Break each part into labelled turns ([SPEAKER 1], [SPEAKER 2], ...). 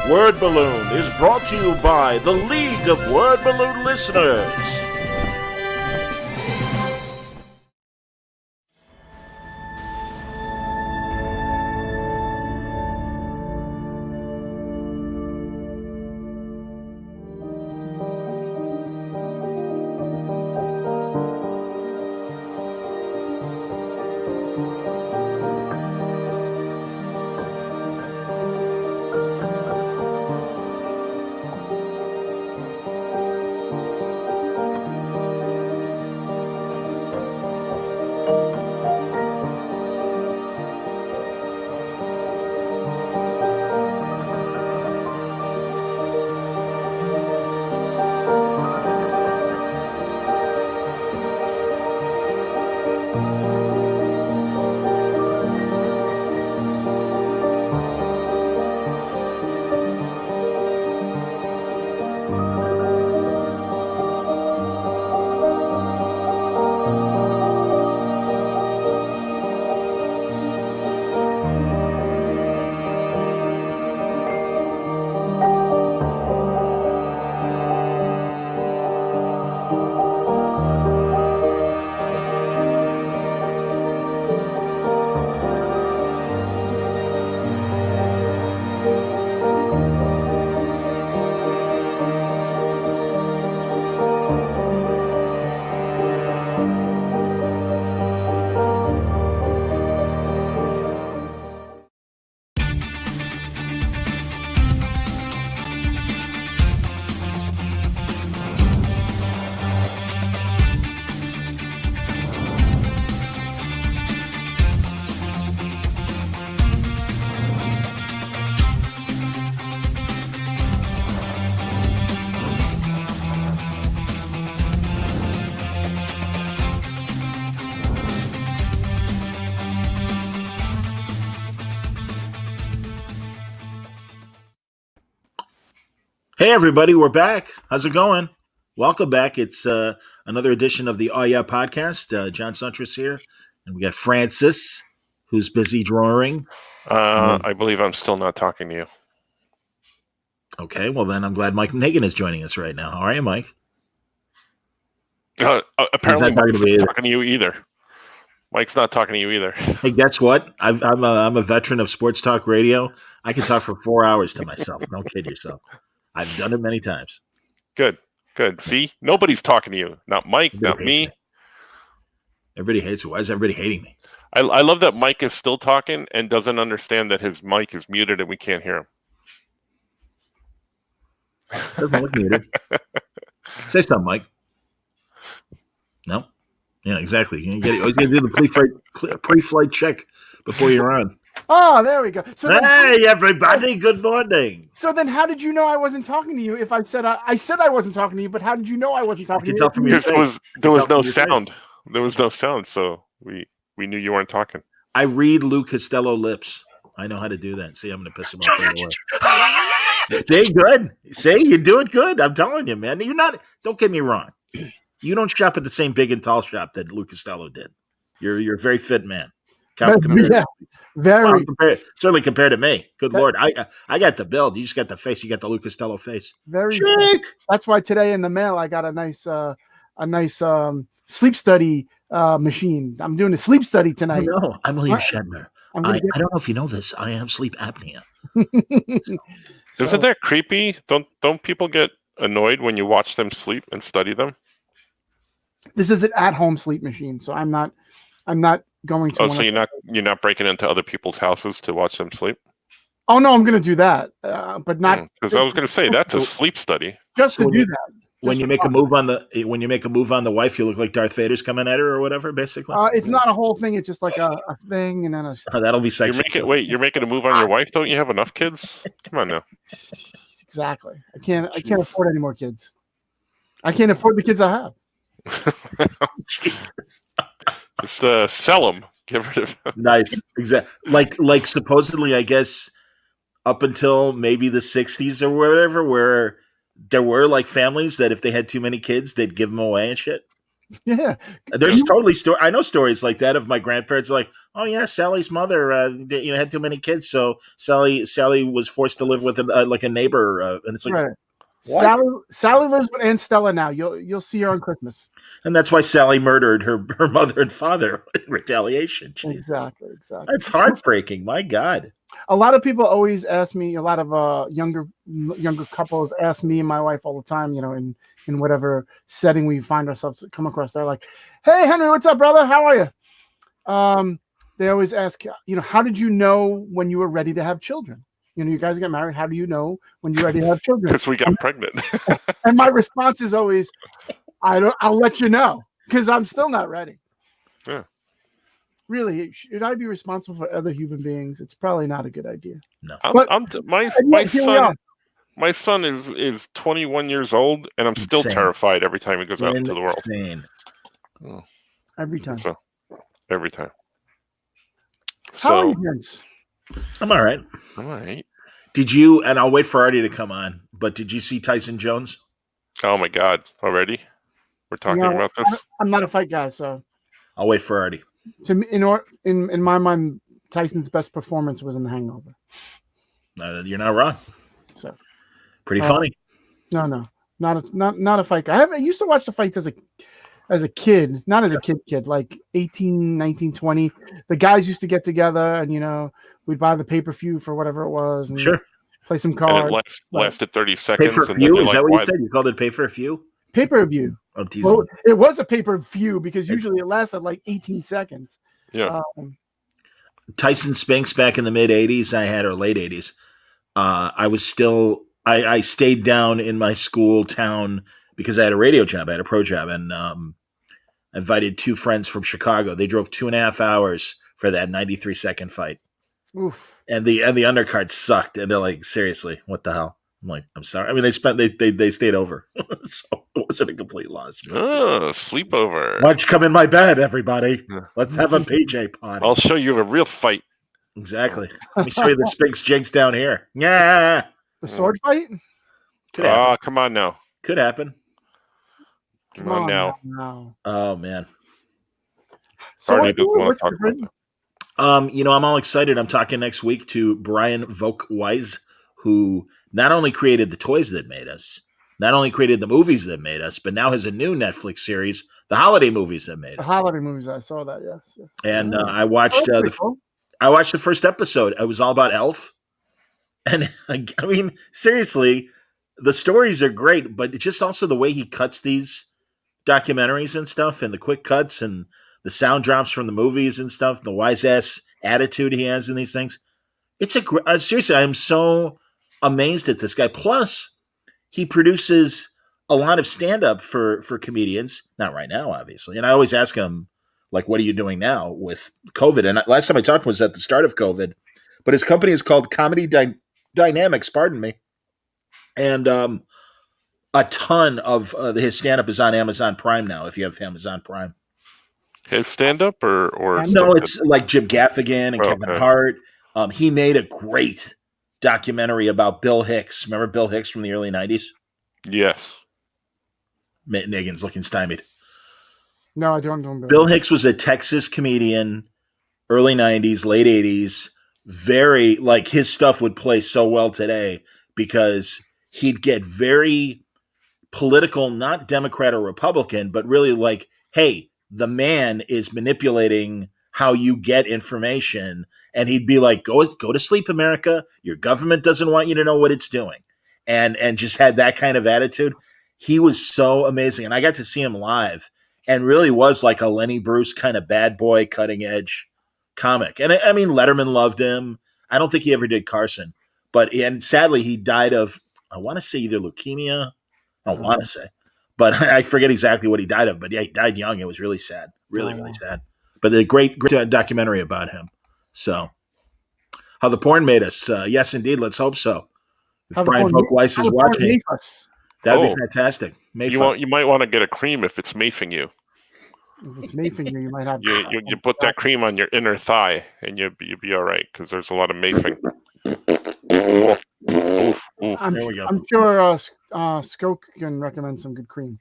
[SPEAKER 1] Word Balloon is brought to you by the League of Word Balloon Listeners. Hey everybody, we're back. How's it going? Welcome back. It's another edition of the Oh Yeah podcast. John Suntress here, and we got Francis, who's busy drawing.
[SPEAKER 2] I believe I'm still not talking to you.
[SPEAKER 1] Okay, well then I'm glad Mike Nagan is joining us right now. How are you, Mike?
[SPEAKER 2] Apparently, Mike's not talking to you either. Mike's not talking to you either.
[SPEAKER 1] Hey, guess what? I'm a veteran of sports talk radio. I can talk for 4 hours to myself. Don't kid yourself. I've done it many times.
[SPEAKER 2] Good. See? Nobody's talking to you. Not Mike, not me.
[SPEAKER 1] Everybody hates me. Why is everybody hating me?
[SPEAKER 2] I love that Mike is still talking and doesn't understand that his mic is muted and we can't hear him.
[SPEAKER 1] Doesn't look muted. Say something, Mike. No? Yeah, exactly. You always got to do the pre-flight check before you're on.
[SPEAKER 3] Oh, there we go. So
[SPEAKER 1] hey, everybody! Good morning.
[SPEAKER 3] So then, how did you know I wasn't talking to you? If I said I wasn't talking to you, but how did you know I wasn't talking to you?
[SPEAKER 1] Tell from your
[SPEAKER 2] face. There was no sound. There was no sound, so we knew you weren't talking.
[SPEAKER 1] I read Lou Costello lips. I know how to do that. See, I'm going to piss him off right away. See, good. See, you do it good. I'm telling you, man. You're not. Don't get me wrong. You don't shop at the same big and tall shop that Lou Costello did. You're a very fit man.
[SPEAKER 3] Yeah, very.
[SPEAKER 1] Certainly compared to me. Good Lord. I got the build. You just got the face. You got the Lou Costello face.
[SPEAKER 3] Very chic. That's why today in the mail I got a nice sleep study machine. I'm doing a sleep study tonight.
[SPEAKER 1] No, I'm William Shatner. I don't know if you know this. I have sleep apnea.
[SPEAKER 2] Isn't that creepy? Don't people get annoyed when you watch them sleep and study them?
[SPEAKER 3] This is an at-home sleep machine, so I'm not going to.
[SPEAKER 2] Oh, so you're not breaking into other people's houses to watch them sleep?
[SPEAKER 3] Oh no, I'm going to do that, but not
[SPEAKER 2] because I was going to say that's a sleep study.
[SPEAKER 3] Just to do that.
[SPEAKER 1] When you make a move on the wife, you look like Darth Vader's coming at her or whatever. Basically,
[SPEAKER 3] it's not a whole thing. It's just like a thing, and then
[SPEAKER 1] that'll be sexy.
[SPEAKER 2] You're making a move on your wife? Don't you have enough kids? Come on now.
[SPEAKER 3] Exactly. I can't afford any more kids. I can't afford the kids I have.
[SPEAKER 2] Just sell them. Get rid of them.
[SPEAKER 1] Nice. Exactly. Like supposedly, I guess up until maybe the 60s or whatever, where there were like families that if they had too many kids, they'd give them away and shit.
[SPEAKER 3] Yeah.
[SPEAKER 1] There's totally I know stories like that of my grandparents. Like, oh yeah, Sally's mother, had too many kids, so Sally was forced to live with like a neighbor, and it's like,
[SPEAKER 3] Right.
[SPEAKER 1] what?
[SPEAKER 3] Sally lives with Aunt Stella now. You'll see her on Christmas.
[SPEAKER 1] And that's why Sally murdered her mother and father in retaliation. Jesus.
[SPEAKER 3] Exactly.
[SPEAKER 1] That's heartbreaking. My God.
[SPEAKER 3] A lot of people always ask me. A lot of younger couples ask me and my wife all the time. In whatever setting we find ourselves come across, they're like, "Hey, Henry, what's up, brother? How are you?" They always ask, how did you know when you were ready to have children? You guys get married. How do you know when you're ready to have children?
[SPEAKER 2] Because we got pregnant.
[SPEAKER 3] And my response is always, I'll let you know, because I'm still not ready.
[SPEAKER 2] Yeah.
[SPEAKER 3] Really, should I be responsible for other human beings? It's probably not a good idea.
[SPEAKER 1] No.
[SPEAKER 2] My son is 21 years old, and I'm still terrified every time he goes out into the world.
[SPEAKER 1] Insane.
[SPEAKER 2] Oh.
[SPEAKER 3] Every time.
[SPEAKER 2] Every time.
[SPEAKER 3] How are you, Vince?
[SPEAKER 1] I'm all right.
[SPEAKER 2] All right.
[SPEAKER 1] Did you? And I'll wait for Artie to come on. But did you see Tyson Jones?
[SPEAKER 2] Oh my God! Already? We're talking about this.
[SPEAKER 3] I'm not a fight guy, so
[SPEAKER 1] I'll wait for Artie.
[SPEAKER 3] In my mind, Tyson's best performance was in The Hangover.
[SPEAKER 1] You're not wrong.
[SPEAKER 3] So
[SPEAKER 1] pretty funny.
[SPEAKER 3] No, not a fight guy. I used to watch the fights as a kid, not as a kid, like 18, 19, 20. The guys used to get together and, we'd buy the pay-per-view for whatever it was. And
[SPEAKER 1] sure.
[SPEAKER 3] Play some cards.
[SPEAKER 2] And it lasted 30 seconds.
[SPEAKER 1] Pay-per-view? Is that what you said? You called it pay-per-view?
[SPEAKER 3] Pay-per-view.
[SPEAKER 1] Oh,
[SPEAKER 3] well, it was a pay-per-view because usually it lasted like 18 seconds.
[SPEAKER 2] Yeah.
[SPEAKER 1] Tyson Spinks back in the mid-'80s or late 80s. I stayed down in my school town because I had a radio job. I had a pro job, and I invited two friends from Chicago. They drove 2.5 hours for that 93-second fight.
[SPEAKER 3] Oof.
[SPEAKER 1] And the undercard sucked. And they're like, seriously, what the hell? I'm like, I'm sorry. I mean, they stayed over. So it wasn't a complete loss.
[SPEAKER 2] Oh, sleepover.
[SPEAKER 1] Why don't you come in my bed, everybody? Let's have a PJ party.
[SPEAKER 2] I'll show you a real fight.
[SPEAKER 1] Exactly. Let me show you the Spinks Jinx down here. Yeah.
[SPEAKER 3] The sword fight?
[SPEAKER 2] Come on now.
[SPEAKER 1] Could happen.
[SPEAKER 2] Come on now.
[SPEAKER 1] Oh, man.
[SPEAKER 3] So
[SPEAKER 2] what's different?
[SPEAKER 1] I'm all excited. I'm talking next week to Brian Volk-Weiss, who not only created the toys that made us, not only created the movies that made us, but now has a new Netflix series, the holiday movies that made us.
[SPEAKER 3] The holiday movies, I saw that, yes.
[SPEAKER 1] And I watched the first episode. It was all about Elf. And I mean, seriously, the stories are great, but it's just also the way he cuts these documentaries and stuff, and the quick cuts and the sound drops from the movies and stuff, the wise ass attitude he has in these things. It's seriously, I'm so amazed at this guy. Plus, he produces a lot of stand up for comedians. Not right now, obviously. And I always ask him, like, what are you doing now with COVID? And last time I talked was at the start of COVID. But his company is called Comedy Dynamics, pardon me. And a ton of his stand up is on Amazon Prime now, if you have Amazon Prime.
[SPEAKER 2] His stand up or
[SPEAKER 1] no, it's like Jim Gaffigan and Kevin Hart. He made a great documentary about Bill Hicks. Remember Bill Hicks from the early 90s?
[SPEAKER 2] Yes.
[SPEAKER 1] Megan's looking stymied.
[SPEAKER 3] No, I don't.
[SPEAKER 1] Bill Hicks was a Texas comedian, early 90s, late 80s. Very, like, his stuff would play so well today because he'd get very political, not Democrat or Republican, but really like, hey, the man is manipulating how you get information. And he'd be like, go to sleep, America. Your government doesn't want you to know what it's doing. And just had that kind of attitude. He was so amazing. And I got to see him live and really was like a Lenny Bruce kind of bad boy, cutting edge comic. And I mean, Letterman loved him. I don't think he ever did Carson. And sadly, he died of, I want to say either leukemia. I don't want to say. But I forget exactly what he died of. But yeah, he died young. It was really sad. Really sad. But a great documentary about him. So, how the porn made us. Yes, indeed. Let's hope so. If Brian Volk-Weiss is watching, that would be fantastic.
[SPEAKER 2] You might want to get a cream if it's mafing you.
[SPEAKER 3] If it's mafing you, you might have.
[SPEAKER 2] You put that cream on your inner thigh, and you'll be all right because there's a lot of mafing.
[SPEAKER 3] There we go. I'm sure Skoke can recommend some good cream.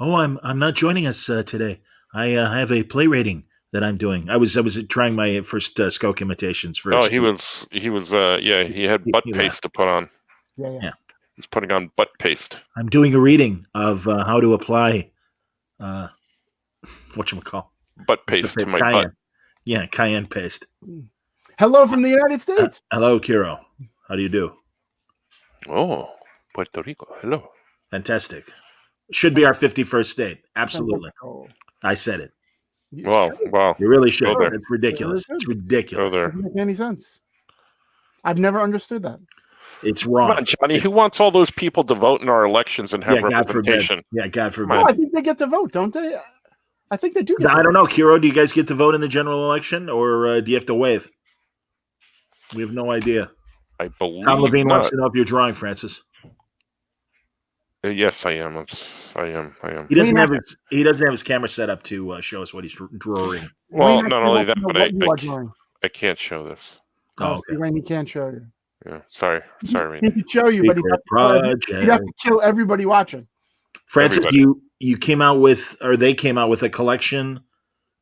[SPEAKER 1] Oh, I'm not joining us today. I have a play rating that I'm doing. I was trying my first Skoke imitations for.
[SPEAKER 2] Oh, he was. Yeah, he had butt
[SPEAKER 1] He
[SPEAKER 2] paste to put on.
[SPEAKER 3] Yeah.
[SPEAKER 2] He's putting on butt paste.
[SPEAKER 1] I'm doing a reading of how to apply whatchamacall?
[SPEAKER 2] Butt paste to my
[SPEAKER 1] cayenne.
[SPEAKER 2] butt.
[SPEAKER 1] Yeah, cayenne paste.
[SPEAKER 3] Hello from the United States.
[SPEAKER 1] Hello, Kiro. How do you do?
[SPEAKER 2] Oh, Puerto Rico. Hello.
[SPEAKER 1] Fantastic. Should be our 51st state. Absolutely.
[SPEAKER 3] Oh.
[SPEAKER 1] I said it.
[SPEAKER 2] Wow.
[SPEAKER 1] You really should.
[SPEAKER 2] Go there.
[SPEAKER 1] It's ridiculous. It's ridiculous.
[SPEAKER 2] Go there.
[SPEAKER 3] Doesn't make any sense. I've never understood that.
[SPEAKER 1] It's wrong.
[SPEAKER 2] Come on, Johnny. Who wants all those people to vote in our elections and have representation?
[SPEAKER 1] God forbid.
[SPEAKER 3] Oh, I think they get to vote, don't they? I think they do.
[SPEAKER 1] I don't know, Kiro. Do you guys get to vote in the general election, or do you have to wave? We have no idea.
[SPEAKER 2] I believe
[SPEAKER 1] Tom Levine
[SPEAKER 2] not.
[SPEAKER 1] wants to know if you're drawing, Francis.
[SPEAKER 2] Yes, I am. I am.
[SPEAKER 1] He doesn't have his camera set up to show us what he's drawing.
[SPEAKER 2] Well, not only that, but
[SPEAKER 3] I
[SPEAKER 2] can't show this.
[SPEAKER 1] Oh, okay.
[SPEAKER 3] Wayne, he can't show you.
[SPEAKER 2] Yeah, sorry,
[SPEAKER 3] He
[SPEAKER 2] Rainey.
[SPEAKER 3] could show you, but he'd have to kill everybody watching.
[SPEAKER 1] Francis, you came out with, or they came out with a collection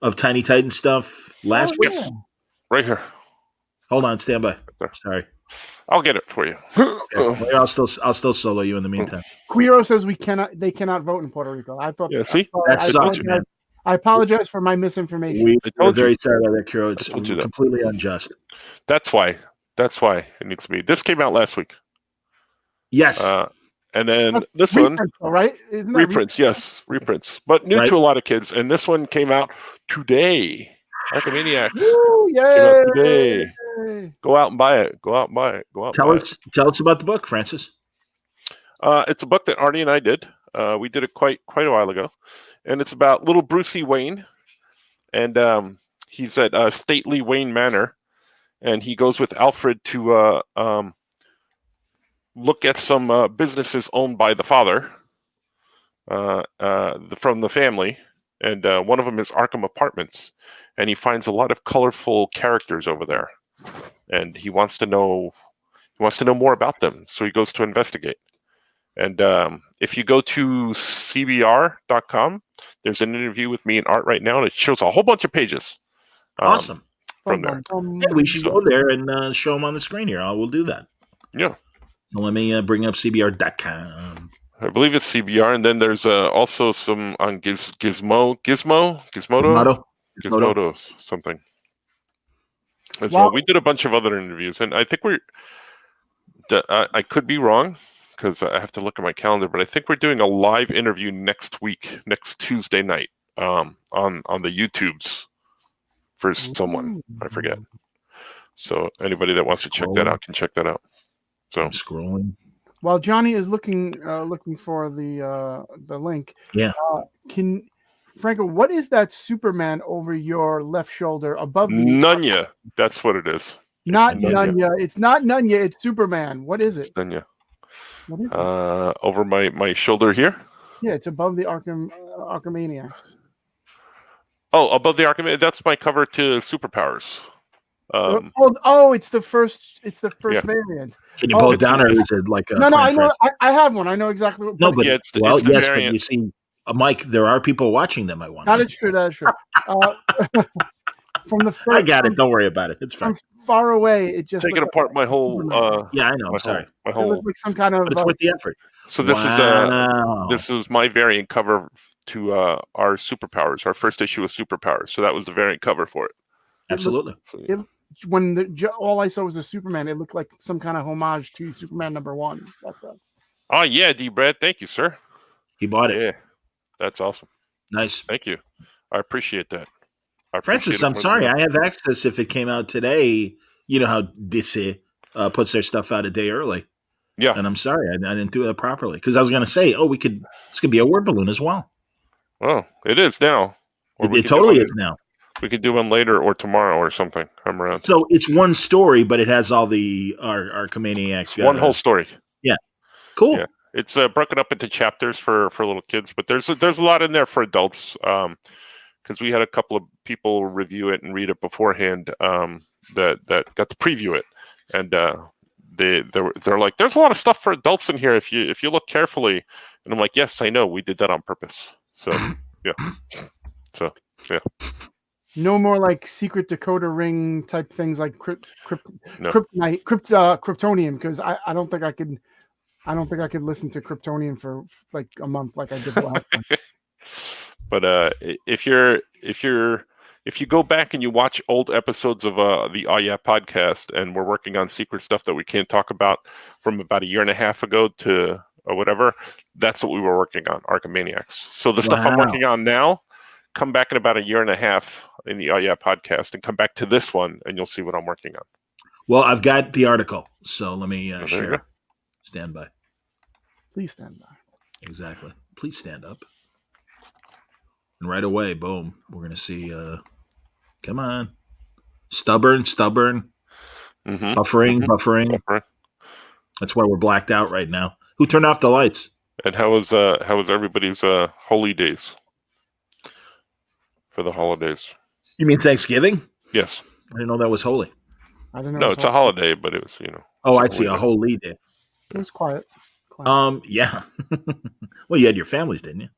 [SPEAKER 1] of Tiny Titan stuff last week.
[SPEAKER 3] Yeah.
[SPEAKER 2] Right here.
[SPEAKER 1] Hold on, stand by. Sorry.
[SPEAKER 2] I'll get it for you.
[SPEAKER 1] Okay. I'll still solo you in the meantime.
[SPEAKER 3] Quiro says they cannot vote in Puerto Rico. I thought.
[SPEAKER 2] Yeah, see?
[SPEAKER 1] That sucks, man.
[SPEAKER 3] I apologize for my misinformation.
[SPEAKER 1] We're very sorry about that, Kiro. It's completely unjust.
[SPEAKER 2] That's why it needs to be. This came out last week.
[SPEAKER 1] Yes.
[SPEAKER 2] And then this
[SPEAKER 3] reprints,
[SPEAKER 2] one,
[SPEAKER 3] right?
[SPEAKER 2] reprints, yes, reprints, but new to a lot of kids. And this one came out today. Arkhamaniacs.
[SPEAKER 3] Woo,
[SPEAKER 2] came out today. Go out and buy it. Tell
[SPEAKER 1] us about the book, Francis.
[SPEAKER 2] It's a book that Artie and I did. We did it quite a while ago, and it's about little Brucey Wayne, and he's at stately Wayne Manor, and he goes with Alfred to look at some businesses owned by the father, from the family, and one of them is Arkham Apartments, and he finds a lot of colorful characters over there, and he wants to know more about them, so he goes to investigate. And if you go to cbr.com, there's an interview with me and Art right now, and it shows a whole bunch of pages.
[SPEAKER 1] Awesome.
[SPEAKER 2] From there.
[SPEAKER 1] Yeah, we should go there and show them on the screen here. We'll do that.
[SPEAKER 2] Yeah.
[SPEAKER 1] So let me bring up cbr.com.
[SPEAKER 2] I believe it's CBR, and then there's also some on Gizmodo, something. Well, we did a bunch of other interviews, and I think I could be wrong because I have to look at my calendar, but I think we're doing a live interview next Tuesday night, on the YouTubes for someone. I forget. So anybody that wants to check that out can check that out. So
[SPEAKER 1] I'm scrolling.
[SPEAKER 3] While Johnny is looking for the link, Franco, what is that Superman over your left shoulder above the
[SPEAKER 2] Nunya? That's what it is.
[SPEAKER 3] Not Nunya. It's not Nunya. It's Superman. What is it?
[SPEAKER 2] It's Nunya.
[SPEAKER 3] What is it?
[SPEAKER 2] Over my shoulder here.
[SPEAKER 3] Yeah, it's above the Arkhamaniacs.
[SPEAKER 2] Oh, above the Arkham. That's my cover to Superpowers.
[SPEAKER 3] It's the first. It's the first variant.
[SPEAKER 1] Can you pull it down, or is it like a?
[SPEAKER 3] No, I know. I have one. I know exactly what.
[SPEAKER 1] No, but it's but you see, Mike, there are people watching them. I want.
[SPEAKER 3] That is true. From the first,
[SPEAKER 1] I got it. Don't worry about it. It's fine.
[SPEAKER 3] From far away, it just
[SPEAKER 2] taking apart my whole.
[SPEAKER 1] Yeah, I know. I'm sorry.
[SPEAKER 2] My whole.
[SPEAKER 3] It looked like some kind of.
[SPEAKER 1] But it's worth the effort.
[SPEAKER 2] So this is my variant cover to our Superpowers, our first issue of Superpowers. So that was the variant cover for it.
[SPEAKER 1] Absolutely.
[SPEAKER 3] When all I saw was a Superman, it looked like some kind of homage to Superman #1. That's right.
[SPEAKER 2] Oh yeah, D. Brad, thank you, sir.
[SPEAKER 1] He bought it.
[SPEAKER 2] Yeah, that's awesome.
[SPEAKER 1] Nice.
[SPEAKER 2] Thank you. I appreciate that.
[SPEAKER 1] Francis, I'm sorry. I have access if it came out today. You know how DC puts their stuff out a day early.
[SPEAKER 2] Yeah.
[SPEAKER 1] And I'm sorry, I didn't do it properly because I was going to say, this could be a word balloon as well.
[SPEAKER 2] Oh, it is now.
[SPEAKER 1] It totally is now.
[SPEAKER 2] We could do one later or tomorrow or something. I'm around.
[SPEAKER 1] So it's one story, but it has all the Arkhamaniacs.
[SPEAKER 2] One whole story.
[SPEAKER 1] Yeah. Cool.
[SPEAKER 2] Yeah. It's broken up into chapters for little kids, but there's a lot in there for adults. Because we had a couple of people review it and read it beforehand. That got to preview it, and they're like, "There's a lot of stuff for adults in here if you look carefully." And I'm like, "Yes, I know. We did that on purpose." So yeah. So yeah.
[SPEAKER 3] No more like secret decoder ring type things like
[SPEAKER 2] No.
[SPEAKER 3] Kryptonian, because I don't think I could listen to Kryptonian for like a month like I did the last one.
[SPEAKER 2] But if you go back and you watch old episodes of the Oh Yeah podcast, and we're working on secret stuff that we can't talk about from about a year and a half ago to or whatever, that's what we were working on, Arkhamaniacs. So the stuff I'm working on now, come back in about a year and a half in the Oh Yeah podcast and come back to this one and you'll see what I'm working on.
[SPEAKER 1] Well, I've got the article, so let me share. Stand by.
[SPEAKER 3] Please stand by.
[SPEAKER 1] Exactly. Please stand up. And right away, boom, we're going to see, come on, stubborn,
[SPEAKER 2] mm-hmm.
[SPEAKER 1] buffering. That's why we're blacked out right now. Who turned off the lights?
[SPEAKER 2] And how was everybody's holy days for the holidays?
[SPEAKER 1] You mean Thanksgiving?
[SPEAKER 2] Yes.
[SPEAKER 1] I didn't know that was holy.
[SPEAKER 3] I don't know.
[SPEAKER 2] No, it's a holiday, but it was,
[SPEAKER 1] Oh, I'd see a holy day.
[SPEAKER 3] It was quiet.
[SPEAKER 1] Yeah. Well, you had your families, didn't you?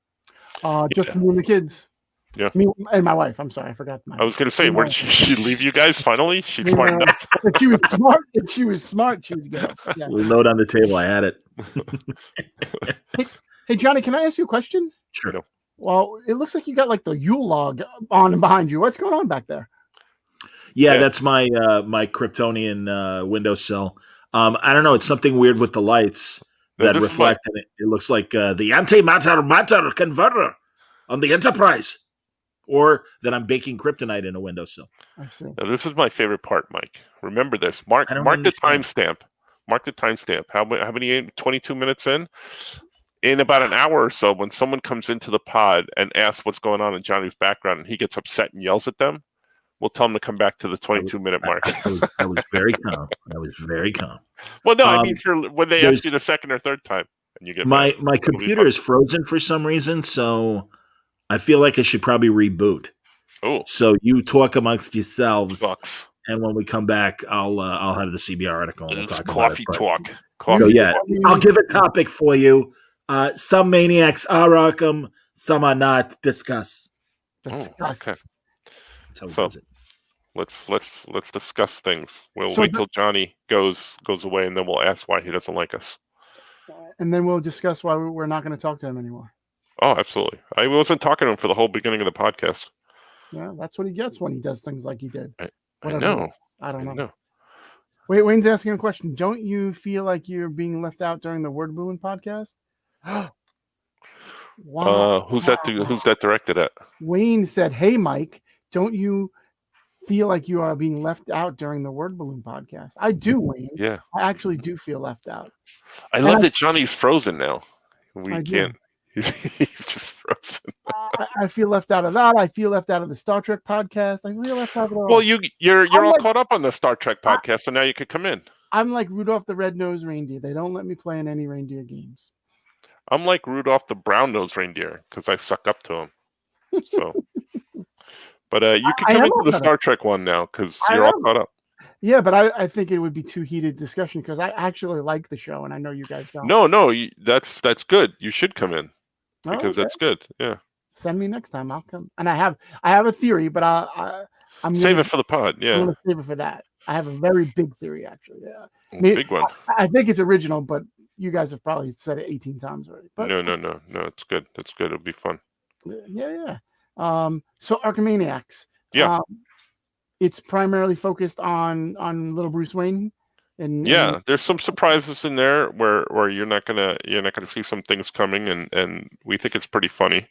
[SPEAKER 3] Just me and the kids.
[SPEAKER 2] Yeah.
[SPEAKER 3] Me and my wife. I'm sorry, I forgot.
[SPEAKER 2] I was going to say, where did she leave you guys finally? She's smart enough.
[SPEAKER 3] If she was smart, she would get it. Yeah.
[SPEAKER 1] We'll note on the table. I had it.
[SPEAKER 3] Hey, Johnny, can I ask you a question?
[SPEAKER 1] Sure.
[SPEAKER 3] Well, it looks like you got like the Yule log on behind you. What's going on back there?
[SPEAKER 1] Yeah, that's my my Kryptonian windowsill. I don't know. It's something weird with the lights that reflect in it. It looks like the antimatter converter on the Enterprise. Or that I'm baking kryptonite in a windowsill.
[SPEAKER 3] I see.
[SPEAKER 2] Now, this is my favorite part, Mike. Remember this. Mark the timestamp. Mark the timestamp. How many? 22 minutes in? In about an hour or so, when someone comes into the pod and asks what's going on in Johnny's background and he gets upset and yells at them, we'll tell him to come back to the 22-minute mark.
[SPEAKER 1] I was very calm. I was very calm.
[SPEAKER 2] Well, no, I mean, when they ask you the second or third time and you get
[SPEAKER 1] my computer is frozen for some reason, so I feel like I should probably reboot.
[SPEAKER 2] Oh,
[SPEAKER 1] so you talk amongst yourselves,
[SPEAKER 2] Sucks.
[SPEAKER 1] And when we come back, I'll have the CBR article and we'll talk about it.
[SPEAKER 2] Coffee
[SPEAKER 1] talk. I'll give a topic for you. Some maniacs are Arkham, some are not. Discuss.
[SPEAKER 2] Oh, okay.
[SPEAKER 1] That's how we use it.
[SPEAKER 2] Let's discuss things. We'll wait till Johnny goes away, and then we'll ask why he doesn't like us.
[SPEAKER 3] And then we'll discuss why we're not going to talk to him anymore.
[SPEAKER 2] Oh, absolutely. I wasn't talking to him for the whole beginning of the podcast.
[SPEAKER 3] Yeah, that's what he gets when he does things like he did.
[SPEAKER 2] I know.
[SPEAKER 3] I don't know. Wait, Wayne's asking a question. Don't you feel like you're being left out during the Word Balloon podcast?
[SPEAKER 2] Wow. Who's that directed at?
[SPEAKER 3] Wayne said, "Hey, Mike, don't you feel like you are being left out during the Word Balloon podcast?" I do, Wayne.
[SPEAKER 2] Yeah.
[SPEAKER 3] I actually do feel left out.
[SPEAKER 2] I love that Johnny's frozen now. We can't. He's just frozen.
[SPEAKER 3] I feel left out of that. I feel left out of the Star Trek podcast. I feel left out of it all.
[SPEAKER 2] Well, you're all caught up on the Star Trek podcast, so now you could come in.
[SPEAKER 3] I'm like Rudolph the Red-Nosed Reindeer. They don't let me play in any reindeer games.
[SPEAKER 2] I'm like Rudolph the Brown-Nosed Reindeer because I suck up to him. So, but you can come into the Star Trek one now because you're all caught up.
[SPEAKER 3] Yeah, but I think it would be too heated discussion because I actually like the show and I know you guys don't.
[SPEAKER 2] No, that's good. You should come in because that's good. Yeah.
[SPEAKER 3] Send me next time. I'll come. And I have a theory, but I'm
[SPEAKER 2] save it for the pod. Yeah.
[SPEAKER 3] I'm gonna save it for that. I have a very big theory, actually. Yeah.
[SPEAKER 2] Big one.
[SPEAKER 3] I think it's original, but you guys have probably said it 18 times already. But
[SPEAKER 2] no. It's good. It's good. It'll be fun.
[SPEAKER 3] Yeah. So Arkhamaniacs.
[SPEAKER 2] Yeah.
[SPEAKER 3] It's primarily focused on little Bruce Wayne. And
[SPEAKER 2] there's some surprises in there where you're not gonna see some things coming, and we think it's pretty funny.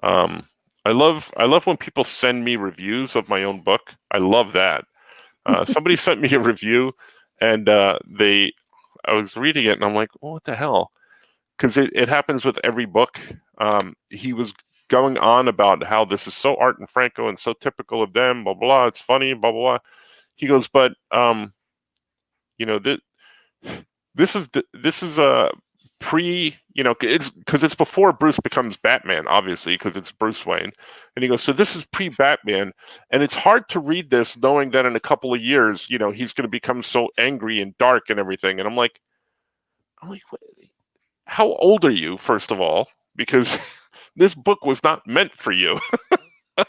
[SPEAKER 2] I love when people send me reviews of my own book. I love that. Somebody sent me a review, and I was reading it, and I'm like, oh, what the hell? Because it happens with every book. He was going on about how this is so Art and Franco and so typical of them, blah blah. It's funny, blah blah blah. He goes, but this is a pre, it's before Bruce becomes Batman, obviously, because it's Bruce Wayne. And he goes, so this is pre-Batman, and it's hard to read this knowing that in a couple of years, he's going to become so angry and dark and everything. And I'm like, how old are you, first of all? Because This book was not meant for you. I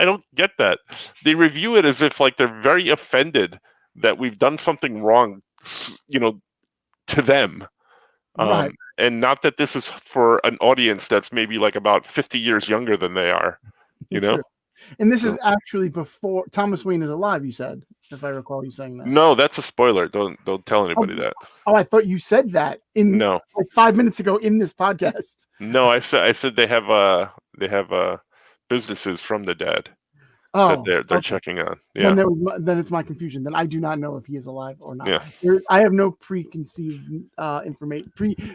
[SPEAKER 2] don't get that. They review it as if like they're very offended that we've done something wrong, to them.
[SPEAKER 3] Right.
[SPEAKER 2] And not that this is for an audience that's maybe like about 50 years younger than they are,
[SPEAKER 3] Sure. And this is actually before Thomas Wayne is alive, you said, if I recall you saying that.
[SPEAKER 2] No, that's a spoiler. Don't tell anybody that.
[SPEAKER 3] Oh, I thought you said that like 5 minutes ago in this podcast.
[SPEAKER 2] No, I said they have businesses from the dead that they're checking on. Yeah.
[SPEAKER 3] Then it's my confusion. Then I do not know if he is alive or not.
[SPEAKER 2] Yeah.
[SPEAKER 3] I have no preconceived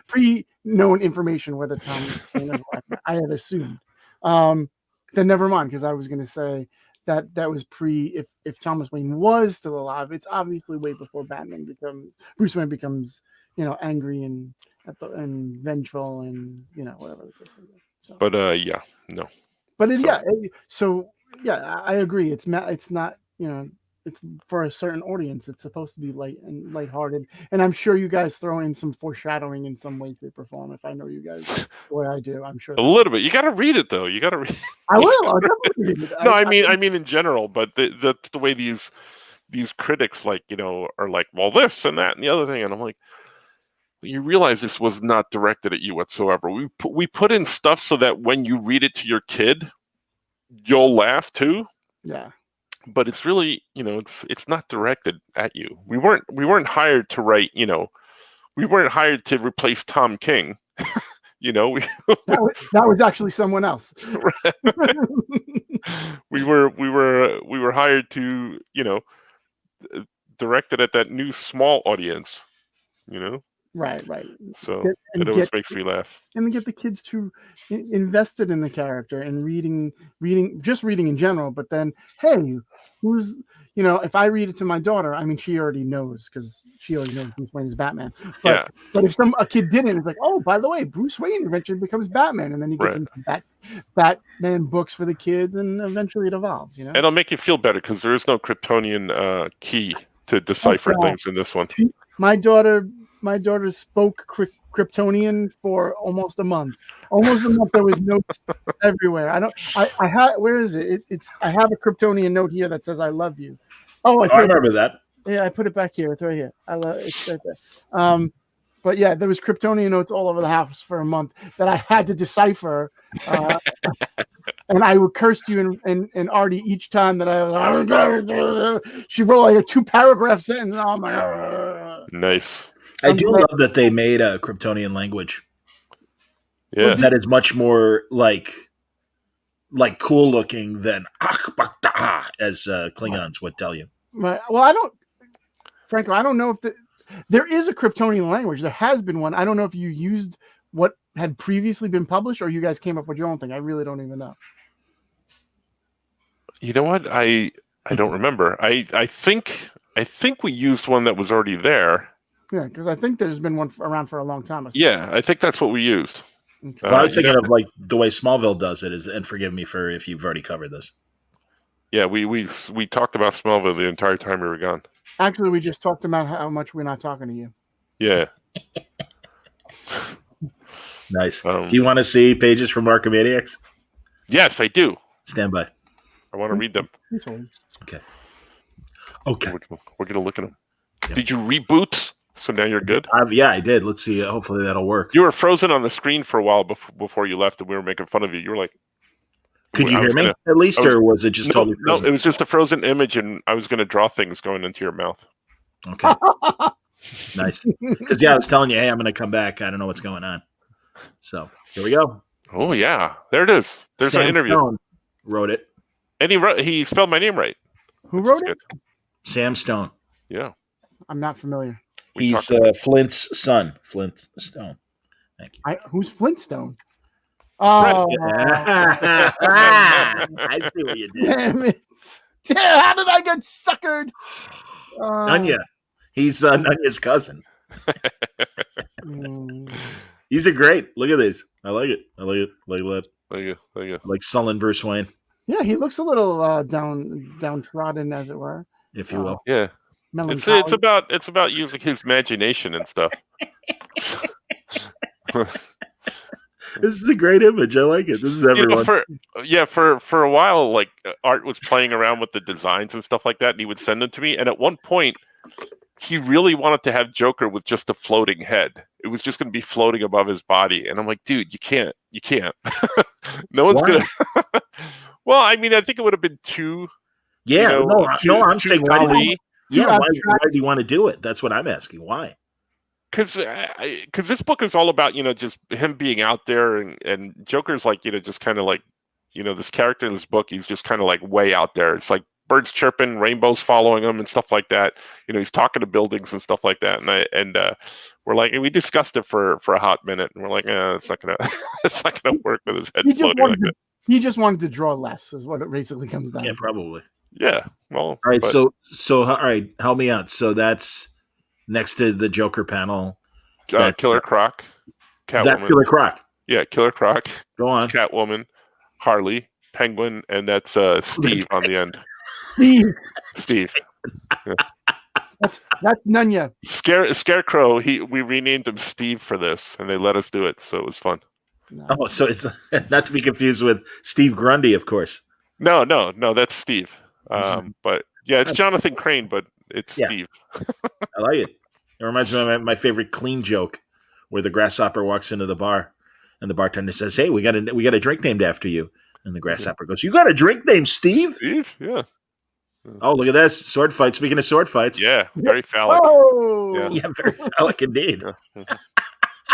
[SPEAKER 3] pre-known information whether Tom Wayne is alive. I had assumed. Then never mind, because I was going to say that was if Thomas Wayne was still alive, it's obviously way before Bruce Wayne becomes angry and vengeful and whatever the case may be. So.
[SPEAKER 2] But no.
[SPEAKER 3] But I agree. It's not it's for a certain audience. It's supposed to be light and lighthearted, and I'm sure you guys throw in some foreshadowing in some way, shape, or form. If I know you guys the way I do, I'm sure
[SPEAKER 2] a little bit. You got to read it though. You got to read.
[SPEAKER 3] I will. I'll definitely read it.
[SPEAKER 2] No, I mean in general, but that's the way these critics are like, well, this and that and the other thing, and I'm like, you realize this was not directed at you whatsoever. We put in stuff so that when you read it to your kid, you'll laugh too.
[SPEAKER 3] Yeah.
[SPEAKER 2] But it's really, it's not directed at you. We weren't hired to write, we weren't hired to replace Tom King.
[SPEAKER 3] That was actually someone else.
[SPEAKER 2] we were hired to, direct it at that new small audience,
[SPEAKER 3] Right.
[SPEAKER 2] So it always makes me laugh.
[SPEAKER 3] And get the kids too invested in the character and reading in general. But then, hey, who's if I read it to my daughter, I mean, she already knows because she already knows Bruce Wayne is Batman. But if a kid didn't, it's like, oh, by the way, Bruce Wayne eventually becomes Batman, and then he gets into Batman books for the kids, and eventually it evolves. And
[SPEAKER 2] it'll make you feel better because there is no Kryptonian key to decipher things in this one.
[SPEAKER 3] My daughter spoke Kryptonian for almost a month. There was notes everywhere. I have. Where is it? I have a Kryptonian note here that says "I love you." Oh, I
[SPEAKER 1] remember that.
[SPEAKER 3] Yeah, I put it back here. It's right here. It's right there. But yeah, there was Kryptonian notes all over the house for a month that I had to decipher. And I would curse you and Artie each time that she wrote like a 2-paragraph sentence. Oh my God.
[SPEAKER 2] Nice.
[SPEAKER 1] I do love that they made a Kryptonian language.
[SPEAKER 2] Yeah.
[SPEAKER 1] That is much more like cool looking than as Klingons would tell you.
[SPEAKER 3] Right. Well, Franco, I don't know if there is a Kryptonian language. There has been one. I don't know if you used what had previously been published or you guys came up with your own thing. I really don't even know.
[SPEAKER 2] You know what? I don't remember. I think we used one that was already there.
[SPEAKER 3] Yeah, because I think there's been one around for a long time.
[SPEAKER 2] Yeah, I think that's what we used.
[SPEAKER 3] Okay.
[SPEAKER 1] Well, I was thinking of like the way Smallville does it and forgive me for if you've already covered this.
[SPEAKER 2] Yeah, we talked about Smallville the entire time we were gone.
[SPEAKER 3] Actually, we just talked about how much we're not talking to you.
[SPEAKER 2] Yeah.
[SPEAKER 1] Nice. Do you want to see pages from Arkhamaniacs?
[SPEAKER 2] Yes, I do.
[SPEAKER 1] Stand by.
[SPEAKER 2] I want to read them.
[SPEAKER 1] Okay.
[SPEAKER 2] We're going to look at them. Yep. Did you reboot? So now you're good?
[SPEAKER 1] Yeah, I did. Let's see. Hopefully that'll work.
[SPEAKER 2] You were frozen on the screen for a while before you left, and we were making fun of you. You were like...
[SPEAKER 1] Could you hear me at least, or was it just totally frozen?
[SPEAKER 2] No, it was just a frozen image, and I was going to draw things going into your mouth.
[SPEAKER 1] Okay. Nice. Because, I was telling you, hey, I'm going to come back. I don't know what's going on. So, here we go.
[SPEAKER 2] Oh, yeah. There it is. There's
[SPEAKER 1] Sam
[SPEAKER 2] an interview.
[SPEAKER 1] Stone wrote it.
[SPEAKER 2] And he spelled my name right.
[SPEAKER 3] Who wrote it?
[SPEAKER 1] Sam Stone.
[SPEAKER 2] Yeah.
[SPEAKER 3] I'm not familiar.
[SPEAKER 1] He's Flint's son. Flint Stone. Thank you.
[SPEAKER 3] Who's Flintstone?
[SPEAKER 1] Oh, I see what you did.
[SPEAKER 3] Damn it. How did I get suckered?
[SPEAKER 1] Nunya. He's Nunya's cousin. These are great. Look at these. I like it. Look at that.
[SPEAKER 2] Thank you.
[SPEAKER 1] Like sullen Bruce Wayne.
[SPEAKER 3] Yeah, he looks a little downtrodden, as it were.
[SPEAKER 1] If you will.
[SPEAKER 2] Yeah. It's about using his imagination and stuff.
[SPEAKER 1] This is a great image. I like it. This is everyone.
[SPEAKER 2] For a while, like Art was playing around with the designs and stuff like that, and he would send them to me. And at one point, he really wanted to have Joker with just a floating head. It was just going to be floating above his body, and I'm like, dude, you can't. No one's gonna. Well, I mean, I think it would have been too.
[SPEAKER 1] Yeah, no. I'm saying why do you want to do it? That's what I'm asking. Why?
[SPEAKER 2] Because this book is all about, just him being out there, and Joker's like, just kind of like, this character in this book, he's just kind of like way out there. It's like birds chirping, rainbows following him and stuff like that. He's talking to buildings and stuff like that. And we're like, and we discussed it for a hot minute, and we're like, it's not gonna work with his head floating like that.
[SPEAKER 3] He just wanted to draw less, is what it basically comes down to.
[SPEAKER 1] Yeah, probably.
[SPEAKER 2] Yeah. Well,
[SPEAKER 1] all right. So all right, help me out. So that's next to the Joker panel.
[SPEAKER 2] Killer Croc. Catwoman.
[SPEAKER 1] That's Killer Croc.
[SPEAKER 2] Yeah, Killer Croc.
[SPEAKER 1] Go on.
[SPEAKER 2] Catwoman, Harley, Penguin, and that's Steve on the end. Steve. Yeah.
[SPEAKER 3] That's Nunya.
[SPEAKER 2] Scarecrow. We renamed him Steve for this, and they let us do it, so it was fun.
[SPEAKER 3] No.
[SPEAKER 1] Oh, so it's not to be confused with Steve Grundy, of course.
[SPEAKER 2] No, that's Steve. But yeah, it's Jonathan Crane, but it's Steve.
[SPEAKER 1] I like it. It reminds me of my favorite clean joke, where the grasshopper walks into the bar, and the bartender says, "Hey, we got a drink named after you," and the grasshopper goes, "You got a drink named Steve?"
[SPEAKER 2] Steve, yeah.
[SPEAKER 1] Oh, look at this sword fight. Speaking of sword fights,
[SPEAKER 2] yeah, very phallic.
[SPEAKER 3] Oh!
[SPEAKER 1] Yeah, very phallic indeed.
[SPEAKER 2] Yeah.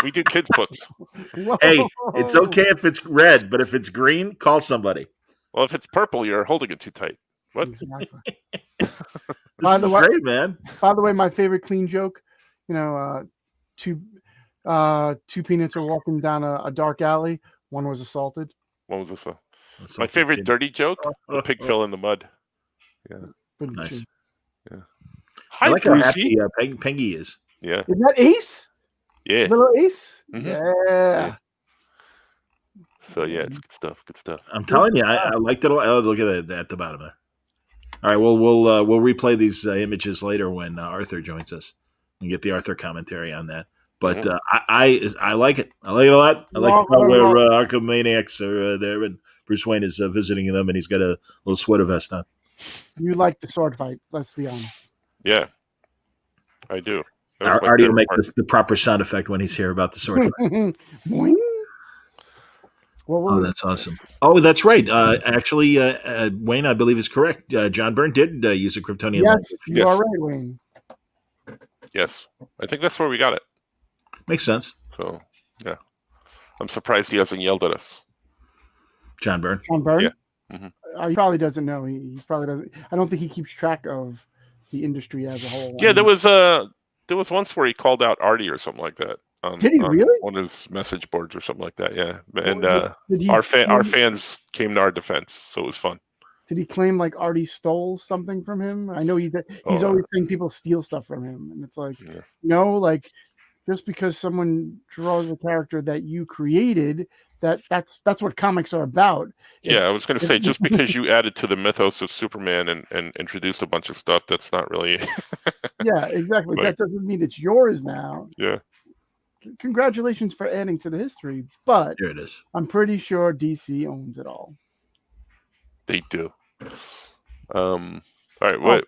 [SPEAKER 2] We do kids' books.
[SPEAKER 1] Hey, it's okay if it's red, but if it's green, call somebody.
[SPEAKER 2] Well, if it's purple, you're holding it too tight. What?
[SPEAKER 3] Exactly.
[SPEAKER 1] This is great, man.
[SPEAKER 3] By the way, my favorite clean joke, two peanuts are walking down a dark alley. One was assaulted.
[SPEAKER 2] What was this? My favorite dirty joke? A pig fell in the mud. Yeah.
[SPEAKER 1] Nice.
[SPEAKER 2] Yeah.
[SPEAKER 1] I like how happy Pengy is.
[SPEAKER 2] Yeah.
[SPEAKER 3] Is that Ace?
[SPEAKER 2] Yeah.
[SPEAKER 3] Little Ace?
[SPEAKER 2] Mm-hmm.
[SPEAKER 3] Yeah.
[SPEAKER 2] So yeah, it's good stuff. Good stuff.
[SPEAKER 1] I'm telling you, I liked it a lot. Oh, look at that at the bottom there. All right, we'll replay these images later when Arthur joins us and get the Arthur commentary on that. But I like it. I like it a lot. I like the part where Arkhamaniacs are there and Bruce Wayne is visiting them and he's got a little sweater vest on.
[SPEAKER 3] You like the sword fight? Let's be honest.
[SPEAKER 2] Yeah, I do.
[SPEAKER 1] Artie will make the proper sound effect when he's here about the sword fight.
[SPEAKER 3] Boing.
[SPEAKER 1] Oh, that's awesome. Oh, that's right. Actually, Wayne, I believe, is correct. John Byrne did use a Kryptonian language.
[SPEAKER 3] You are right, Wayne.
[SPEAKER 2] Yes. I think that's where we got it.
[SPEAKER 1] Makes sense.
[SPEAKER 2] So, yeah. I'm surprised he hasn't yelled at us.
[SPEAKER 1] John Byrne?
[SPEAKER 3] John Byrne?
[SPEAKER 2] Yeah. Mm-hmm.
[SPEAKER 3] He probably doesn't know. He probably doesn't. I don't think he keeps track of the industry as a whole.
[SPEAKER 2] Yeah, there was once where he called out Artie or something like that.
[SPEAKER 3] Did he really?
[SPEAKER 2] On his message boards or something like that, yeah. And our fans came to our defense, so it was fun.
[SPEAKER 3] Did he claim like Artie stole something from him? I know he's always saying people steal stuff from him, and it's like, no, like just because someone draws a character that you created, that's what comics are about.
[SPEAKER 2] Yeah, I was going to say, just because you added to the mythos of Superman and introduced a bunch of stuff, that's not really.
[SPEAKER 3] Yeah, exactly.
[SPEAKER 2] Like,
[SPEAKER 3] that doesn't mean it's yours now.
[SPEAKER 2] Yeah.
[SPEAKER 3] Congratulations for adding to the history, but
[SPEAKER 1] here it is.
[SPEAKER 3] I'm pretty sure DC owns it all.
[SPEAKER 2] They do. All right, what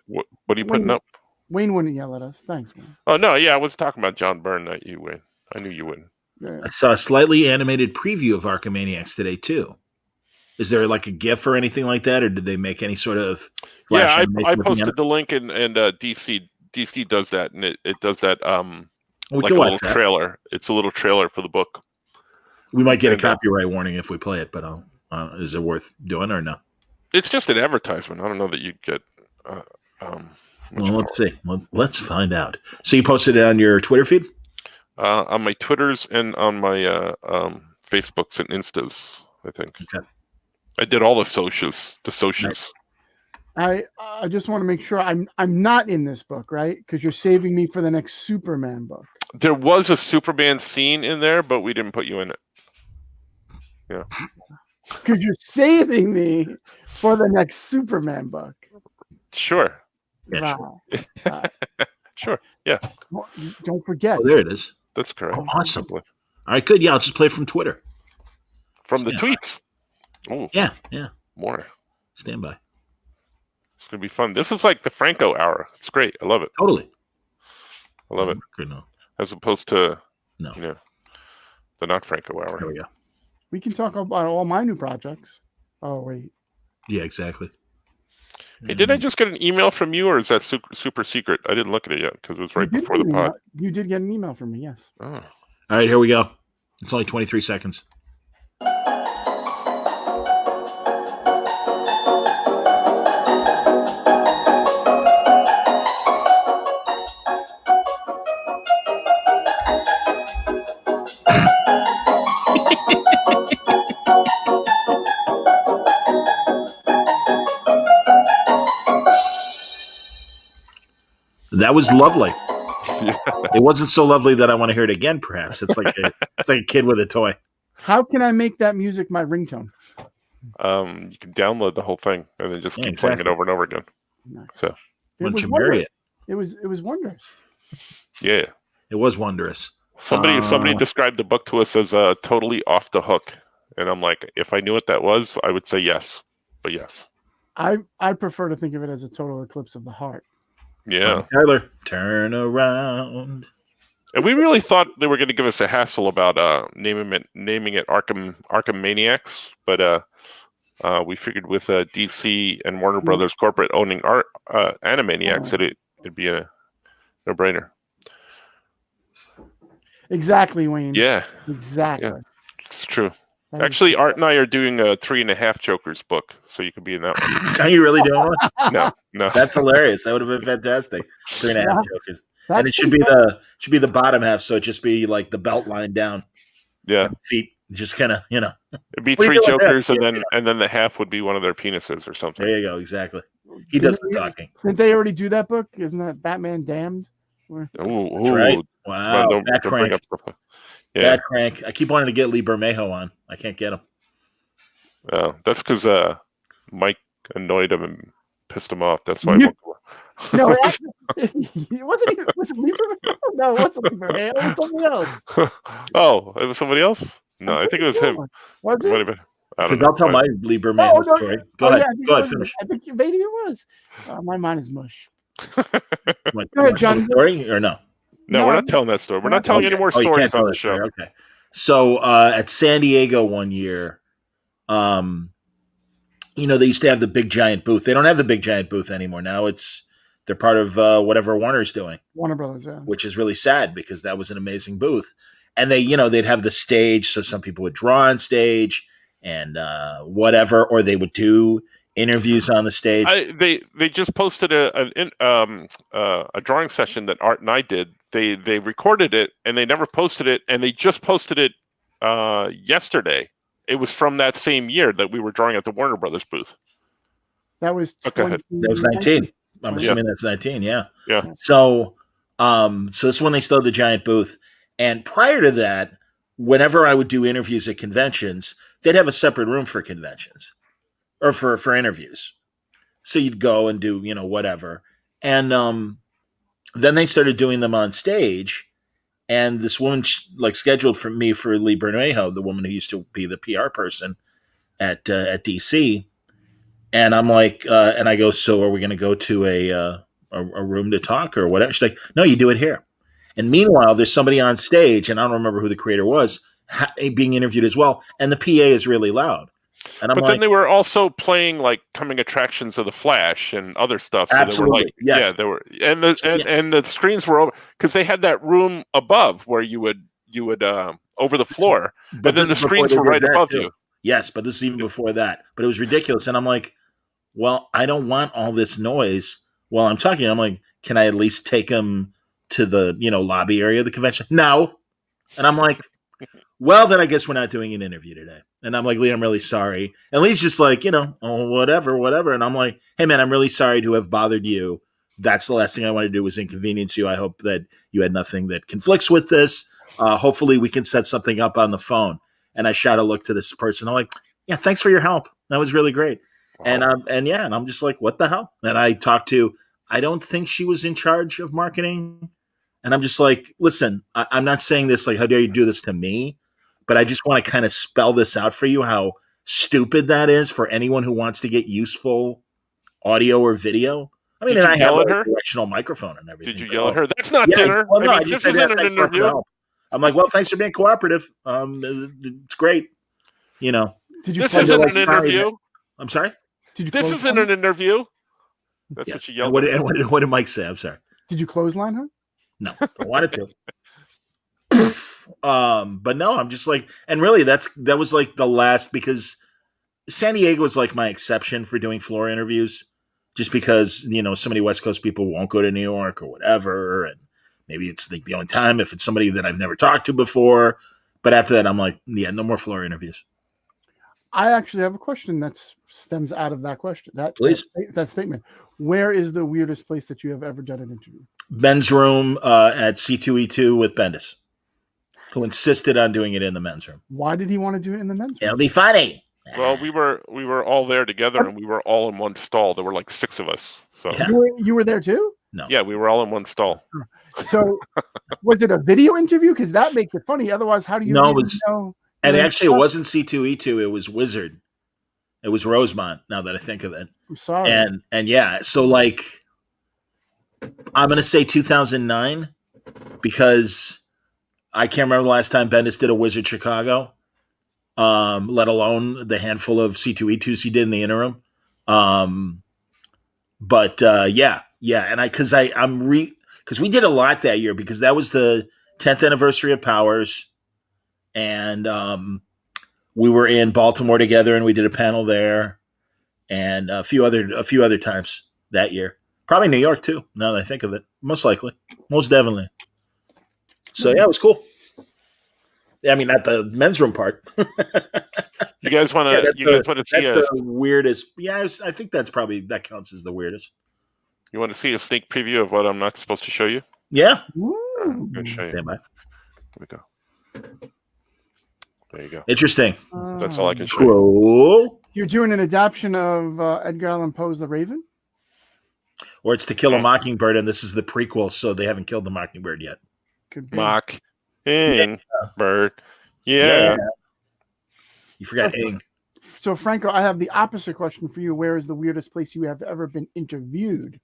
[SPEAKER 2] are you putting up?
[SPEAKER 3] Wayne wouldn't yell at us. Thanks, Wayne.
[SPEAKER 2] Oh no, yeah, I was talking about John Byrne, not you, Wayne. I knew you wouldn't.
[SPEAKER 3] Yeah.
[SPEAKER 1] I saw a slightly animated preview of Arkhamaniacs today too. Is there like a GIF or anything like that, or did they make any sort of?
[SPEAKER 2] Yeah, I posted the link, and DC does that, and it does that. Like a little trailer. It's a little trailer for the book.
[SPEAKER 1] We might get a copyright warning if we play it, but is it worth doing or no?
[SPEAKER 2] It's just an advertisement. I don't know that you get.
[SPEAKER 1] Well, let's see. Let's find out. So you posted it on your Twitter feed?
[SPEAKER 2] On my Twitters and on my Facebooks and Instas, I think.
[SPEAKER 1] Okay.
[SPEAKER 2] I did all the socials.
[SPEAKER 1] Nice.
[SPEAKER 3] I just want to make sure I'm not in this book, right? Because you're saving me for the next Superman book.
[SPEAKER 2] There was a Superman scene in there, but we didn't put you in it. Yeah.
[SPEAKER 3] Because you're saving me for the next Superman book.
[SPEAKER 2] Sure.
[SPEAKER 1] Yeah,
[SPEAKER 3] wow.
[SPEAKER 2] Sure. Yeah.
[SPEAKER 3] Don't forget.
[SPEAKER 1] Oh, there it is.
[SPEAKER 2] That's correct.
[SPEAKER 1] Oh, awesome. All right, good. Yeah, I'll just play from Twitter.
[SPEAKER 2] from the
[SPEAKER 1] Stand by.
[SPEAKER 2] tweets. Oh,
[SPEAKER 1] Yeah.
[SPEAKER 2] more.
[SPEAKER 1] Stand by.
[SPEAKER 2] It's gonna be fun. This is like the Franco hour. It's great. I love it.
[SPEAKER 1] Totally.
[SPEAKER 2] I love it.
[SPEAKER 1] Good no.
[SPEAKER 2] As opposed to
[SPEAKER 1] No.
[SPEAKER 2] the not Franco hour.
[SPEAKER 1] There we go.
[SPEAKER 3] We can talk about all my new projects. Oh wait.
[SPEAKER 1] Yeah, exactly.
[SPEAKER 2] Hey, did I just get an email from you, or is that super secret? I didn't look at it yet because it was right before the pod.
[SPEAKER 3] You did get an email from me, yes.
[SPEAKER 2] Oh.
[SPEAKER 1] All right, here we go. It's only 23 seconds. That was lovely.
[SPEAKER 2] Yeah.
[SPEAKER 1] It wasn't so lovely that I want to hear it again. Perhaps it's like a kid with a toy.
[SPEAKER 3] How can I make that music my ringtone?
[SPEAKER 2] You can download the whole thing and then just keep playing it over and over again.
[SPEAKER 3] Nice.
[SPEAKER 2] So
[SPEAKER 1] Once you marry it,
[SPEAKER 3] it was wondrous.
[SPEAKER 2] yeah,
[SPEAKER 1] it was wondrous.
[SPEAKER 2] Somebody described the book to us as totally off the hook, and I'm like, if I knew what that was, I would say yes, but yes.
[SPEAKER 3] I prefer to think of it as a total eclipse of the heart.
[SPEAKER 2] Yeah,
[SPEAKER 1] Tyler, turn around.
[SPEAKER 2] and we really thought they were going to give us a hassle about naming it Arkhamaniacs, but we figured with DC and Warner Brothers corporate owning Animaniacs, it'd be a no-brainer.
[SPEAKER 3] Exactly, Wayne.
[SPEAKER 2] Yeah,
[SPEAKER 3] Exactly.
[SPEAKER 2] Yeah. It's true. Actually, Art and I are doing a 3.5 Jokers book, so you could be in that one.
[SPEAKER 1] Are you really doing one?
[SPEAKER 2] No.
[SPEAKER 1] That's hilarious. That would have been fantastic. 3.5 Jokers. And it should be the bottom half, so it just be like the belt line down.
[SPEAKER 2] Yeah.
[SPEAKER 1] Feet just kind of,
[SPEAKER 2] It'd be
[SPEAKER 1] What are
[SPEAKER 2] 3
[SPEAKER 1] you doing
[SPEAKER 2] Jokers,
[SPEAKER 1] there?
[SPEAKER 2] and then the half would be one of their penises or something.
[SPEAKER 1] There you go. Exactly. He does the talking.
[SPEAKER 3] Didn't they already do that book? Isn't that Batman Damned?
[SPEAKER 2] Ooh,
[SPEAKER 1] That's right. Wow.
[SPEAKER 2] Don't
[SPEAKER 1] Bad
[SPEAKER 2] bring
[SPEAKER 1] crank.
[SPEAKER 2] up stuff. Yeah.
[SPEAKER 1] Bad crank. I keep wanting to get Lee Bermejo on. I can't get him.
[SPEAKER 2] That's because Mike annoyed him and pissed him off. That's why.
[SPEAKER 3] No, it wasn't even. Was it Lieberman? No, it wasn't Lieberman. It was somebody else.
[SPEAKER 2] Oh, it was somebody else? No, I think it was him.
[SPEAKER 3] Was
[SPEAKER 2] Might
[SPEAKER 3] it?
[SPEAKER 2] have been. I don't
[SPEAKER 1] Because
[SPEAKER 2] know.
[SPEAKER 1] I'll tell my Lee Bermejo
[SPEAKER 3] no.
[SPEAKER 1] story. Go ahead. Go ahead. Finish.
[SPEAKER 3] I think maybe it was. My mind is much.
[SPEAKER 1] What,
[SPEAKER 3] Go ahead, John.
[SPEAKER 1] Story or no?
[SPEAKER 2] No, we're not telling that story. We're not telling any more
[SPEAKER 1] Oh, you
[SPEAKER 2] stories
[SPEAKER 1] can't tell
[SPEAKER 2] on the
[SPEAKER 1] that
[SPEAKER 2] show.
[SPEAKER 1] story. Okay. So at San Diego one year, they used to have the big giant booth. They don't have the big giant booth anymore. Now they're part of whatever Warner's doing.
[SPEAKER 3] Warner Brothers, yeah.
[SPEAKER 1] Which is really sad because that was an amazing booth. And they'd have the stage, so some people would draw on stage and whatever, or they would do interviews on the stage.
[SPEAKER 2] They just posted a drawing session that Art and I did. They recorded it and they never posted it, and they just posted it yesterday. It was from that same year that we were drawing at the Warner Brothers booth.
[SPEAKER 3] That was
[SPEAKER 2] Go ahead.
[SPEAKER 1] That was 19. I'm assuming that's 19. Yeah. So this is when they still had the giant booth. And prior to that, whenever I would do interviews at conventions, they'd have a separate room for conventions or for interviews. So you'd go and do, whatever. And then they started doing them on stage. And this woman scheduled for me for Lee Bermejo, the woman who used to be the PR person at DC. And I'm like, and I go, so are we going to go to a room to talk or whatever? She's like, no, you do it here. And meanwhile, there's somebody on stage, and I don't remember who the creator was, being interviewed as well. And the PA is really loud. And
[SPEAKER 2] then they were also playing like coming attractions of the Flash and other stuff. So
[SPEAKER 1] absolutely,
[SPEAKER 2] they were
[SPEAKER 1] yes.
[SPEAKER 2] Yeah, they were, and the screens were over because they had that room above where you would over the floor, but then the screens were right above you.
[SPEAKER 1] Yes, but this is even before that. But it was ridiculous, and I'm like, well, I don't want all this noise while I'm talking. I'm like, can I at least take them to the lobby area of the convention? No, and I'm like, well, then I guess we're not doing an interview today. And I'm like, Lee, I'm really sorry. And Lee's just like, oh, whatever. And I'm like, hey, man, I'm really sorry to have bothered you. That's the last thing I want to do was inconvenience you. I hope that you had nothing that conflicts with this. Hopefully we can set something up on the phone. And I shot a look to this person. I'm like, yeah, thanks for your help. That was really great. Wow. And I'm just like, what the hell? And I talked to, I don't think she was in charge of marketing. And I'm just like, listen, I'm not saying this like, how dare you do this to me? but I just want to kind of spell this out for you how stupid that is for anyone who wants to get useful audio or video. I mean,
[SPEAKER 2] Did
[SPEAKER 1] and
[SPEAKER 2] you
[SPEAKER 1] I
[SPEAKER 2] yell
[SPEAKER 1] have
[SPEAKER 2] at
[SPEAKER 1] a
[SPEAKER 2] her?
[SPEAKER 1] directional microphone and everything.
[SPEAKER 2] Did you yell at her? That's not dinner.
[SPEAKER 1] Well, no,
[SPEAKER 2] I mean, this
[SPEAKER 1] said,
[SPEAKER 2] isn't an
[SPEAKER 1] thanks for
[SPEAKER 2] interview.
[SPEAKER 1] help. I'm like, well, thanks for being cooperative. It's great. You know,
[SPEAKER 2] This isn't an interview.
[SPEAKER 1] I'm sorry.
[SPEAKER 2] This isn't an interview. That's
[SPEAKER 1] yes.
[SPEAKER 2] what she yelled.
[SPEAKER 1] What did Mike say? I'm sorry.
[SPEAKER 3] Did you clothesline her?
[SPEAKER 1] No, I wanted to. But no, I'm just like, and really, that was like the last, because San Diego was like my exception for doing floor interviews, just because so many West Coast people won't go to New York or whatever, and maybe it's like the only time if it's somebody that I've never talked to before. But after that, I'm like, yeah, no more floor interviews.
[SPEAKER 3] I actually have a question that stems out of that question.
[SPEAKER 1] Please.
[SPEAKER 3] That statement. Where is the weirdest place that you have ever done an interview?
[SPEAKER 1] Men's room at C2E2 with Bendis, who insisted on doing it in the men's room.
[SPEAKER 3] Why did he want to do it in the men's room?
[SPEAKER 1] It'll be funny.
[SPEAKER 2] Well, we were all there together, and we were all in one stall. There were like 6 of us. So
[SPEAKER 1] Yeah.
[SPEAKER 3] You were there too?
[SPEAKER 1] No.
[SPEAKER 2] Yeah, we were all in one stall.
[SPEAKER 3] So was it a video interview? Because that makes it funny. Otherwise, how do you know?
[SPEAKER 1] And actually, it wasn't C2E2. It was Wizard. It was Rosemont, now that I think of it.
[SPEAKER 3] I'm sorry.
[SPEAKER 1] And yeah, so like, I'm going to say 2009, because I can't remember the last time Bendis did a Wizard Chicago, let alone the handful of C2E2s he did in the interim. But yeah. And because we did a lot that year, because that was the 10th anniversary of Powers. And we were in Baltimore together, and we did a panel there, and a few other times that year. Probably New York too. Now that I think of it, most likely, most definitely. So yeah, it was cool. I mean, not the men's room part.
[SPEAKER 2] You guys want to? You guys want to see?
[SPEAKER 1] That's the weirdest. Yeah, I think that counts as the weirdest.
[SPEAKER 2] You want to see a sneak preview of what I'm not supposed to show you?
[SPEAKER 1] Yeah.
[SPEAKER 2] I'm going to show you.
[SPEAKER 1] Stand by.
[SPEAKER 2] Here we go. There you go.
[SPEAKER 1] Interesting.
[SPEAKER 2] That's all I can show you.
[SPEAKER 1] Cool.
[SPEAKER 3] You're doing an adaptation of Edgar Allan Poe's The Raven?
[SPEAKER 1] Or it's To Kill a Mockingbird, and this is the prequel, so they haven't killed the Mockingbird yet.
[SPEAKER 3] Could be.
[SPEAKER 2] Mockingbird. Yeah.
[SPEAKER 1] You forgot Ing.
[SPEAKER 3] So, Franco, I have the opposite question for you. Where is the weirdest place you have ever been interviewed?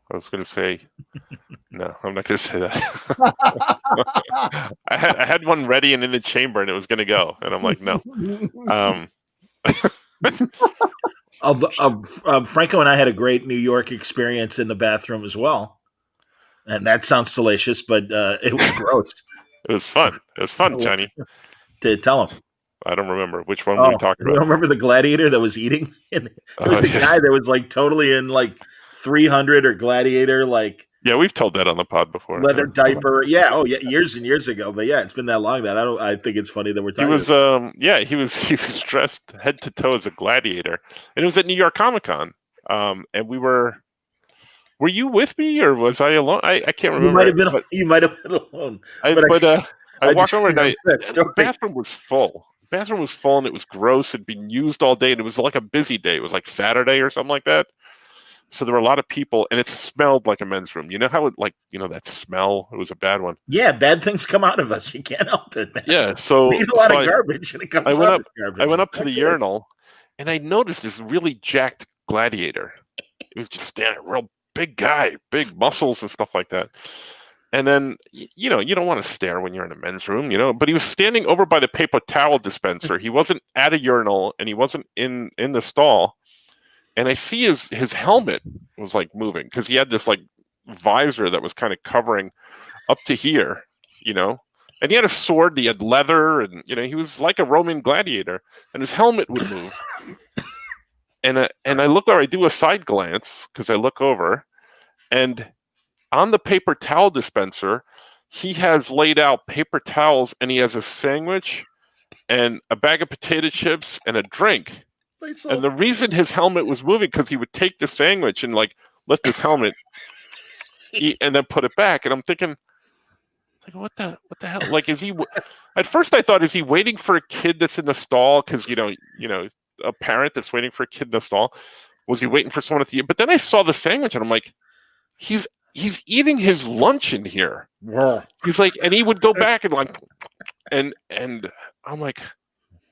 [SPEAKER 2] I was going to say, no, I'm not going to say that. I had one ready and in the chamber, and it was going to go, and I'm like, no.
[SPEAKER 1] Franco and I had a great New York experience in the bathroom as well, and that sounds salacious, but it was gross.
[SPEAKER 2] It was fun. It was fun, Johnny.
[SPEAKER 1] To tell him.
[SPEAKER 2] I don't remember which one we were talking about.
[SPEAKER 1] You remember the gladiator that was eating? There was a guy that was like totally in like 300 or Gladiator, like
[SPEAKER 2] we've told that on the pod before.
[SPEAKER 1] Leather diaper, years and years ago. But yeah, it's been that long that I think it's funny that we're talking.
[SPEAKER 2] He was dressed head to toe as a gladiator, and it was at New York Comic Con. And we were. Were you with me, or was I alone? I can't remember.
[SPEAKER 1] You might have been alone.
[SPEAKER 2] I walked over and the bathroom was full. The bathroom was full, and it was gross. It'd been used all day, and it was like a busy day. It was like Saturday or something like that. So there were a lot of people, and it smelled like a men's room. You know how it, that smell? It was a bad one.
[SPEAKER 1] Yeah, bad things come out of us. You can't help it, man.
[SPEAKER 2] Yeah, so
[SPEAKER 1] we eat a lot of garbage, and it comes out as garbage.
[SPEAKER 2] I went up to the urinal, and I noticed this really jacked gladiator. He was just standing, real big guy, big muscles and stuff like that. And then, you don't want to stare when you're in a men's room, but he was standing over by the paper towel dispenser. He wasn't at a urinal, and he wasn't in the stall. And I see his helmet was like moving, because he had this like visor that was kind of covering up to here, and he had a sword. He had leather, and he was like a Roman gladiator, and his helmet would move. and I look over. I do a side glance because I look over, and on the paper towel dispenser, he has laid out paper towels, and he has a sandwich and a bag of potato chips and a drink. And the reason his helmet was moving, because he would take the sandwich and like lift his helmet, and then put it back. And I'm thinking, like, what the hell? Like, is he? At first, I thought, is he waiting for a kid that's in the stall? Because a parent that's waiting for a kid in the stall. Was he waiting for someone at the? But then I saw the sandwich, and I'm like, he's he's eating his lunch in here.
[SPEAKER 1] Yeah.
[SPEAKER 2] He's like, and he would go back and like, and I'm like,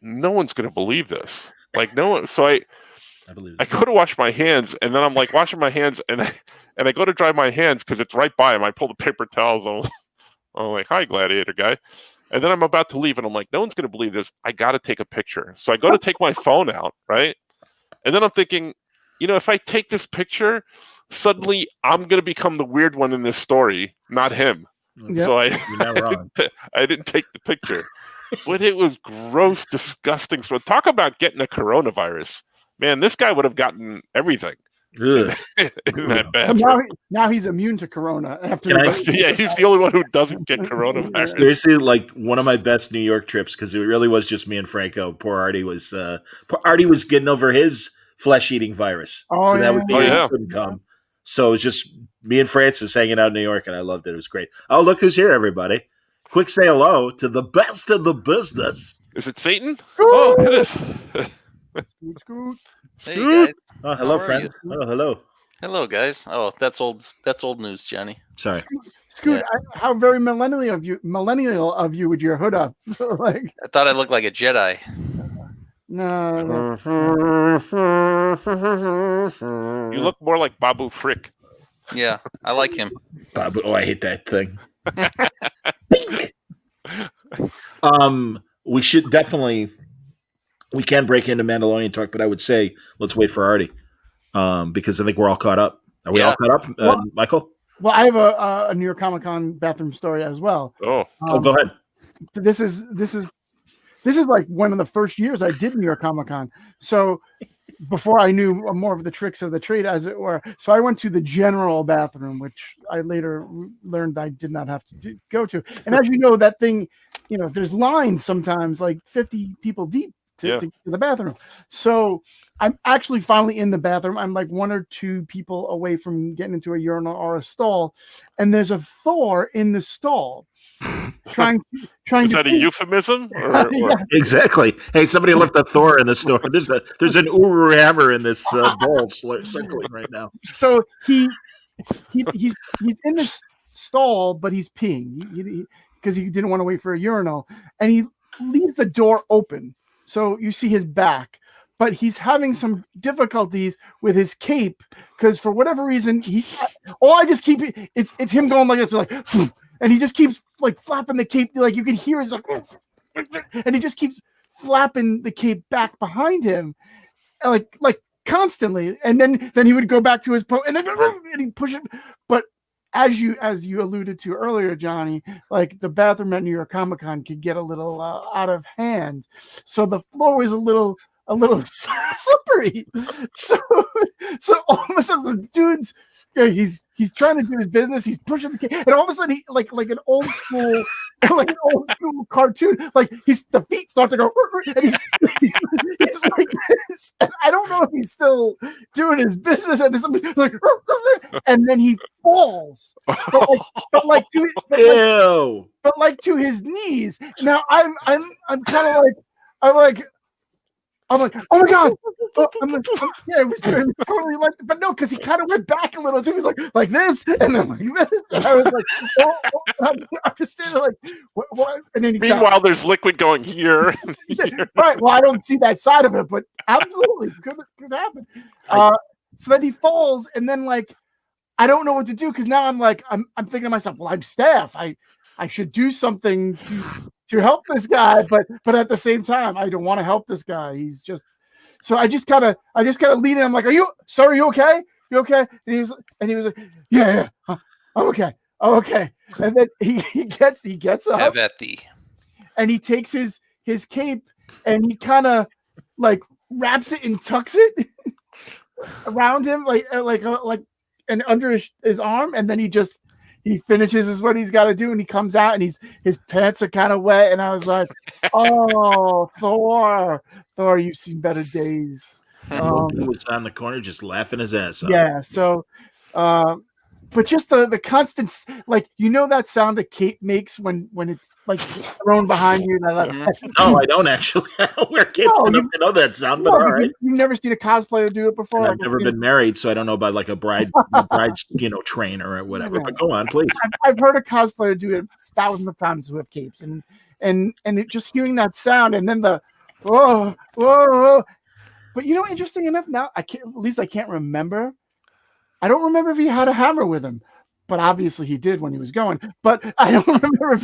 [SPEAKER 2] no one's gonna believe this. Like no one. So I
[SPEAKER 1] believe
[SPEAKER 2] I go to wash my hands, and then I'm like washing my hands, and I go to dry my hands because it's right by him. I pull the paper towels. I'm like, hi, gladiator guy. And then I'm about to leave, and I'm like, no one's going to believe this. I got to take a picture. So I go to take my phone out, right? And then I'm thinking, if I take this picture, suddenly I'm going to become the weird one in this story, not him.
[SPEAKER 3] Yep.
[SPEAKER 2] So
[SPEAKER 1] You're not wrong.
[SPEAKER 2] I didn't take the picture. But it was gross, disgusting. So talk about getting a coronavirus. Man, this guy would have gotten everything. In that bathroom.
[SPEAKER 3] Now he's immune to corona.
[SPEAKER 2] Yeah, he's the only one who doesn't get coronavirus.
[SPEAKER 1] Seriously, like one of my best New York trips, because it really was just me and Franco. Poor Artie was getting over his flesh-eating virus.
[SPEAKER 3] Oh,
[SPEAKER 1] so that was the
[SPEAKER 2] yeah.
[SPEAKER 1] he couldn't come. So it was just me and Francis hanging out in New York, and I loved it. It was great. Oh, look who's here, everybody. Quick say hello to the best of the business.
[SPEAKER 2] Is it Satan? Oh, it is.
[SPEAKER 3] Scoot.
[SPEAKER 4] Hey guys.
[SPEAKER 1] Oh, hello,
[SPEAKER 4] How are
[SPEAKER 1] friends. Oh, hello.
[SPEAKER 4] Hello guys. Oh, that's old news, Johnny.
[SPEAKER 1] Sorry.
[SPEAKER 3] Scoot, how very millennial of you with your hood up. Like,
[SPEAKER 4] I thought I looked like a Jedi.
[SPEAKER 3] no.
[SPEAKER 2] You look more like Babu Frick.
[SPEAKER 4] Yeah, I like him.
[SPEAKER 1] Bob, I hate that thing. We should definitely. We can break into Mandalorian talk, but I would say let's wait for Artie because I think we're all caught up. Are we all caught up, Michael?
[SPEAKER 3] Well, I have a New York Comic Con bathroom story as well.
[SPEAKER 2] Oh,
[SPEAKER 1] go ahead.
[SPEAKER 3] This is like one of the first years I did New York Comic Con. So before I knew more of the tricks of the trade, as it were. So I went to the general bathroom, which I later learned I did not have to go to. And as you know, that thing, there's lines sometimes like 50 people deep to the bathroom. So I'm actually finally in the bathroom. I'm like one or two people away from getting into a urinal or a stall, and there's a Thor in the stall. Trying
[SPEAKER 2] is
[SPEAKER 3] to
[SPEAKER 2] that a euphemism? Or...
[SPEAKER 3] Yeah.
[SPEAKER 1] Exactly. Hey, somebody left a Thor in the store. There's an Uru hammer in this bowl circling right now.
[SPEAKER 3] So he's in the stall, but he's peeing because he didn't want to wait for a urinal, and he leaves the door open. So you see his back, but he's having some difficulties with his cape because for whatever reason it's him going like this, like, and he just keeps like flapping the cape, like you can hear it's like, and he just keeps flapping the cape back behind him, like constantly, and then he would go back to his and he'd push it, but. As you alluded to earlier, Johnny, like the bathroom at New York Comic Con could get a little out of hand, so the floor was a little slippery. So all of a sudden, the dude's he's trying to do his business. He's pushing the and all of a sudden, he like an old school cartoon, like the feet start to go, and he's like this. And I don't know if he's still doing his business at this, like, and then he falls, but like to his knees. Now I'm kind of like. I'm like, oh my god! It was totally like, but no, because he kind of went back a little too. He was like this, and then like this. And I was like, I'm just standing like, what? And then
[SPEAKER 2] meanwhile, there's liquid going here.
[SPEAKER 3] Right. Well, I don't see that side of it, but absolutely could happen. So then he falls, and then like, I don't know what to do because now I'm like, I'm thinking to myself, well, I'm staff. I should do something to help this guy, but at the same time, I don't want to help this guy. He's just so I just kind of lean in. I'm like, are you okay? You okay? And he was like, yeah, I'm okay. I'm okay. And then he gets up.
[SPEAKER 4] Have at thee.
[SPEAKER 3] And he takes his cape and he kind of like wraps it and tucks it around him like and under his arm, and then he finishes what he's got to do, and he comes out, and his pants are kind of wet, and I was like, "Oh, Thor, you've seen better days."
[SPEAKER 1] He was on the corner just laughing his ass off.
[SPEAKER 3] Yeah. So, but just the constant, like, that sound a cape makes when it's like thrown behind you.
[SPEAKER 1] No, I don't actually. I don't wear capes enough to know that sound, but all right.
[SPEAKER 3] You've never seen a cosplayer do it before.
[SPEAKER 1] And I've never been married, so I don't know about like a bride's trainer or whatever. But go on, please.
[SPEAKER 3] I've heard a cosplayer do it thousands of times with capes, and it, just hearing that sound, and then the whoa. But interesting enough, now I can't remember. I don't remember if he had a hammer with him, but obviously he did when he was going. But I don't remember if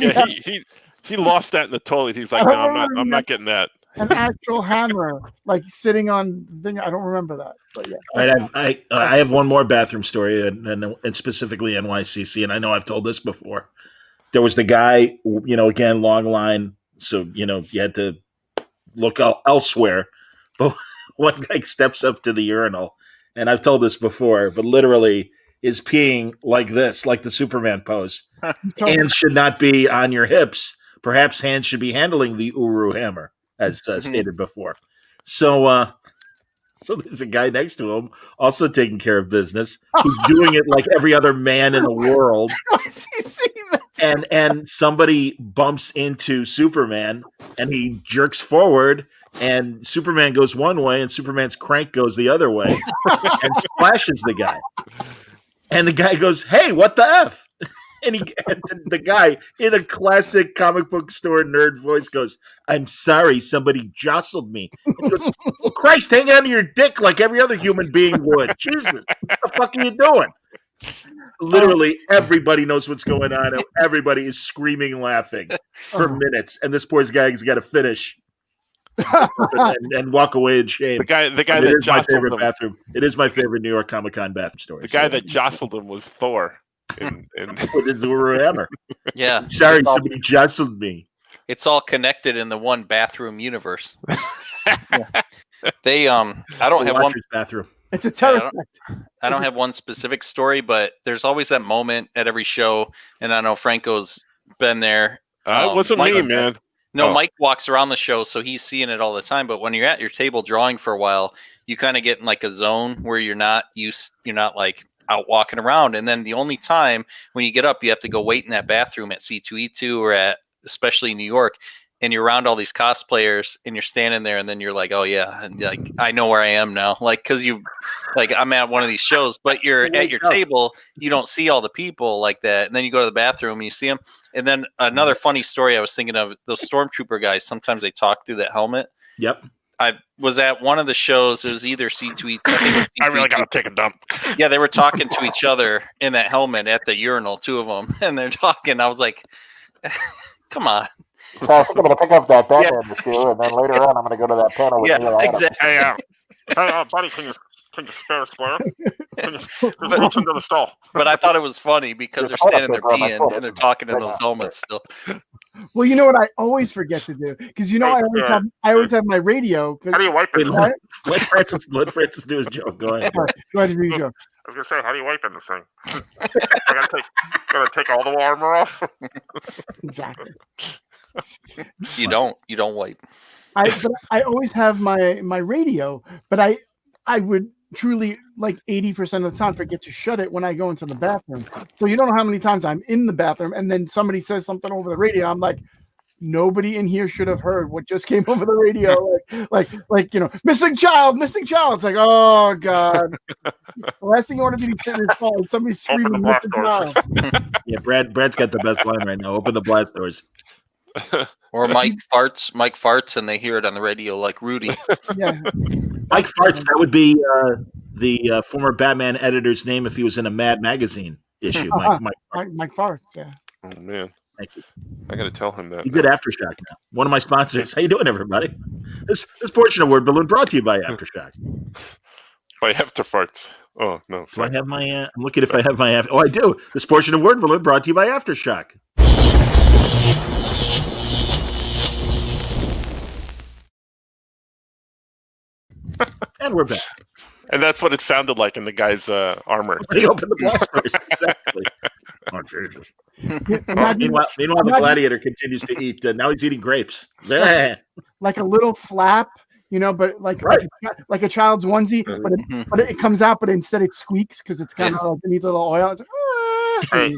[SPEAKER 2] he lost that in the toilet. He's like, no, I'm not getting that.
[SPEAKER 3] An actual hammer, like sitting on the thing. I don't remember that. But yeah.
[SPEAKER 1] All right, I have one more bathroom story, and specifically NYCC, and I know I've told this before. There was the guy, again, long line, so you had to look elsewhere, but one guy steps up to the urinal. And I've told this before, but literally is peeing like this, like the Superman pose. Hands should not be on your hips. Perhaps hands should be handling the Uru hammer, as stated before. So there's a guy next to him, also taking care of business, who's doing it like every other man in the world. And somebody bumps into Superman, and he jerks forward. And Superman goes one way, and Superman's crank goes the other way, and splashes the guy. And the guy goes, "Hey, what the f?" And the guy, in a classic comic book store nerd voice, goes, "I'm sorry, somebody jostled me." And he goes, "Well, Christ, hang on to your dick like every other human being would. Jesus, what the fuck are you doing?" Literally, everybody knows what's going on, and everybody is screaming, laughing for minutes. And this poor guy's got to finish. and walk away in shame.
[SPEAKER 2] The guy that
[SPEAKER 1] is my
[SPEAKER 2] jostled
[SPEAKER 1] favorite
[SPEAKER 2] him.
[SPEAKER 1] bathroom. It is my favorite New York Comic Con bathroom story.
[SPEAKER 2] The guy that jostled him was Thor.
[SPEAKER 1] With his Uru hammer.
[SPEAKER 4] Yeah.
[SPEAKER 1] Sorry, somebody jostled me.
[SPEAKER 4] It's all connected in the one bathroom universe. They I don't have one
[SPEAKER 1] bathroom.
[SPEAKER 3] It's a terror.
[SPEAKER 4] I don't have one specific story, but there's always that moment at every show, and I know Franco's been there.
[SPEAKER 2] It wasn't me, man.
[SPEAKER 4] No, Mike walks around the show, so he's seeing it all the time. But when you're at your table drawing for a while, you kind of get in like a zone where you're not like out walking around. And then the only time when you get up, you have to go wait in that bathroom at C2E2 or especially New York, and you're around all these cosplayers, and you're standing there, and then you're like, oh yeah, and like I know where I am now, like because I'm at one of these shows, but you're at your table, you don't see all the people like that, and then you go to the bathroom and you see them. And then another funny story I was thinking of, those stormtrooper guys, sometimes they talk through that helmet.
[SPEAKER 1] Yep.
[SPEAKER 4] I was at one of the shows. It was either C2E2.
[SPEAKER 2] I really gotta take a dump.
[SPEAKER 4] Yeah, they were talking to each other in that helmet at the urinal, two of them, and they're talking. I was like, come on.
[SPEAKER 5] So I think I'm going to pick up that Batman issue, and then later on I'm going to go to that panel with Neil Adams.
[SPEAKER 4] Exactly.
[SPEAKER 2] Hey, buddy, can you spare a square? Can you reach into the stall?
[SPEAKER 4] But I thought it was funny because they're standing there peeing and they're talking in those helmets still.
[SPEAKER 3] Well, you know what I always forget to do, because I always have my radio.
[SPEAKER 2] How do you wipe it?
[SPEAKER 1] Let Francis do his joke. Go ahead.
[SPEAKER 3] Go ahead and do your joke.
[SPEAKER 2] I was gonna say, how do you wipe in this thing? I gotta take all the armor off.
[SPEAKER 3] Exactly.
[SPEAKER 4] You don't wipe.
[SPEAKER 3] But I always have my radio, but I would truly, like 80% of the time, forget to shut it when I go into the bathroom. So you don't know how many times I'm in the bathroom and then somebody says something over the radio. I'm like, nobody in here should have heard what just came over the radio. Like missing child. It's like, oh God. The last thing you want to be sitting in the phone, somebody screaming missing child.
[SPEAKER 1] Yeah, Brad's got the best line right now. Open the blast doors.
[SPEAKER 4] Or Mike farts and they hear it on the radio like Rudy.
[SPEAKER 3] Yeah.
[SPEAKER 1] Mike farts, that would be the former Batman editor's name if he was in a Mad magazine issue.
[SPEAKER 3] Mike farts, yeah.
[SPEAKER 2] Oh man.
[SPEAKER 1] Thank you.
[SPEAKER 2] I gotta tell him that.
[SPEAKER 1] He's at Aftershock now. One of my sponsors. How you doing, everybody? This portion of Word Balloon brought to you by Aftershock.
[SPEAKER 2] By Afterfarts. Oh no.
[SPEAKER 1] Do I have my I'm looking if I have my I do. This portion of Word Balloon brought to you by Aftershock. And we're back.
[SPEAKER 2] And that's what it sounded like in the guy's armor.
[SPEAKER 1] He opened the blast doors. Exactly. Oh, Jesus. Meanwhile, the gladiator continues to eat. Now he's eating grapes.
[SPEAKER 3] Like a little flap, but like a child's onesie, but it comes out, but instead it squeaks because it's kind of like it needs a little oil. It's like,
[SPEAKER 2] Hey,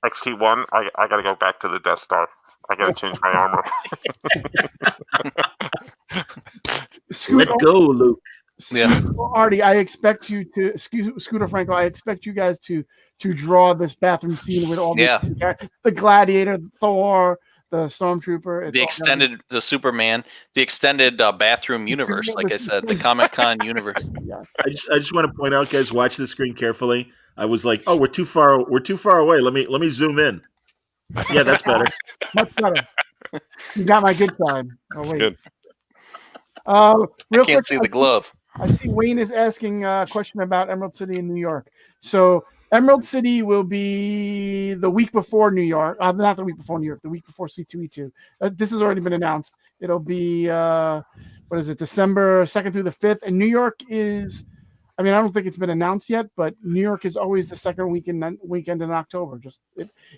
[SPEAKER 2] XT1, I gotta go back to the Death Star. I gotta change my armor.
[SPEAKER 1] Let go, Luke.
[SPEAKER 3] Artie, I expect you to Scooter Franco. I expect you guys to draw this bathroom scene with all the Gladiator, Thor, the Stormtrooper,
[SPEAKER 4] the Superman, the extended bathroom universe. Like I said, the Comic-Con universe.
[SPEAKER 3] Yes.
[SPEAKER 1] I just want to point out, guys, watch the screen carefully. I was like, oh, we're too far away. Let me zoom in. Yeah, that's better.
[SPEAKER 3] Much better. You got my good side. Oh wait.
[SPEAKER 2] Good.
[SPEAKER 3] Real
[SPEAKER 4] I can't see the glove.
[SPEAKER 3] I see Wayne is asking a question about Emerald City in New York. So Emerald City will be the week before New York. Not the week before New York, the week before C2E2. This has already been announced. It'll be, December 2nd through the 5th. And New York is, I don't think it's been announced yet, but New York is always the second weekend in October. Just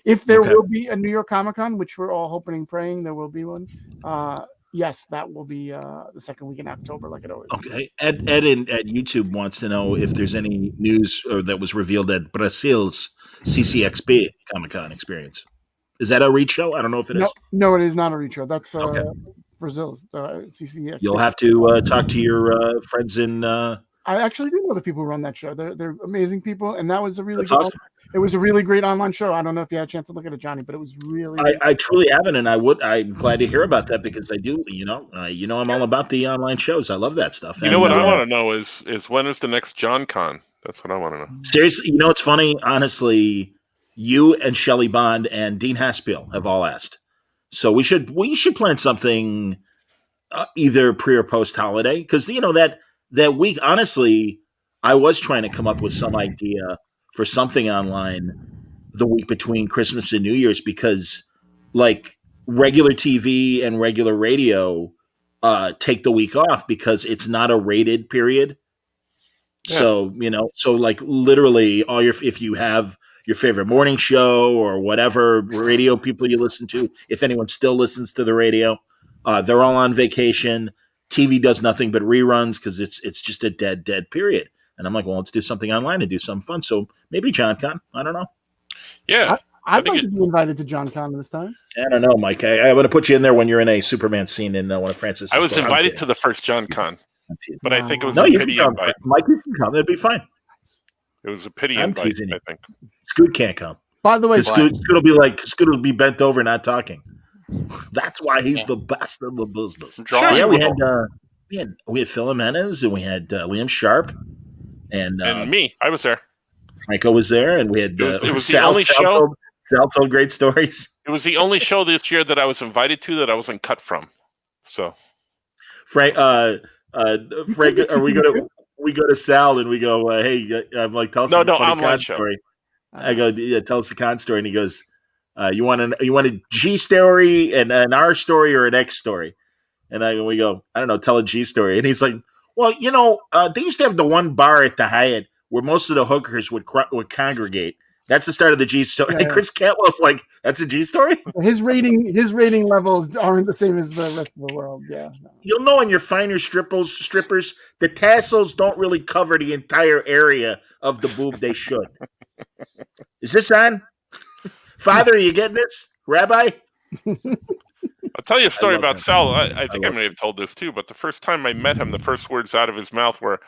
[SPEAKER 3] if there will be a New York Comic-Con, which we're all hoping and praying there will be one, yes, that will be the second week in October, like it always is.
[SPEAKER 1] Okay. Ed at YouTube wants to know if there's any news that was revealed at Brazil's CCXP Comic-Con experience. Is that a read show? I don't know if it is.
[SPEAKER 3] No, it is not a read show. That's Brazil, CCXP.
[SPEAKER 1] You'll have to talk to your friends in.
[SPEAKER 3] I actually do know the people who run that show. They're amazing people, and that was a really
[SPEAKER 1] awesome.
[SPEAKER 3] It was a really great online show. I don't know if you had a chance to look at it, Johnny, but it was really.
[SPEAKER 1] I truly haven't, and I'm glad to hear about that because I do. I'm all about the online shows. I love that stuff.
[SPEAKER 2] You know what I want to know is when is the next John Con? That's what I want to know.
[SPEAKER 1] Seriously, it's funny. Honestly, you and Shelley Bond and Dean Haspiel have all asked, so we should plan something either pre or post holiday because that week. Honestly, I was trying to come up with some idea for something online the week between Christmas and New Year's because like regular TV and regular radio take the week off because it's not a rated period. Yeah. So like literally if you have your favorite morning show or whatever radio people you listen to, if anyone still listens to the radio, they're all on vacation. TV does nothing but reruns because it's just a dead period. And I'm like, well, let's do something online and do something fun. So maybe John Con. I don't know.
[SPEAKER 2] Yeah.
[SPEAKER 3] I'd like to be invited to John Con this time.
[SPEAKER 1] I don't know, Mike. I'm going to put you in there when you're in a Superman scene in one of Francis.
[SPEAKER 2] I was invited to the first John Con, but I think it was
[SPEAKER 1] a
[SPEAKER 2] pity invite.
[SPEAKER 1] Mike, you can come. It'd be fine.
[SPEAKER 2] It was a pity invite, I think.
[SPEAKER 1] Scoot can't come.
[SPEAKER 3] By the way,
[SPEAKER 1] Scoot will be bent over not talking. That's why he's the best in the business.
[SPEAKER 2] Sure,
[SPEAKER 1] yeah, we had Phil Jimenez and we had Liam Sharp and
[SPEAKER 2] me. I was there.
[SPEAKER 1] Franco was there, and we had
[SPEAKER 2] it was the only show.
[SPEAKER 1] Sal told great stories.
[SPEAKER 2] It was the only show this year that I was invited to that I wasn't cut from. So,
[SPEAKER 1] Frank, we go to Sal and we go, hey, I'm like, tell us a funny con story. I go, yeah, tell us a con story, and he goes, you want a G story and an R story or an X story? And we go, I don't know, tell a G story. And he's like, well, they used to have the one bar at the Hyatt where most of the hookers would congregate. That's the start of the G story. Yeah. Chris Cantwell's like, that's a G story?
[SPEAKER 3] His rating levels aren't the same as the rest of the world. Yeah.
[SPEAKER 1] You'll know in your finer strippers, the tassels don't really cover the entire area of the boob they should. Is this on? Father, are you getting this? Rabbi?
[SPEAKER 2] I'll tell you a story about Sal. I think I may have told this too, but the first time I met him, the first words out of his mouth were,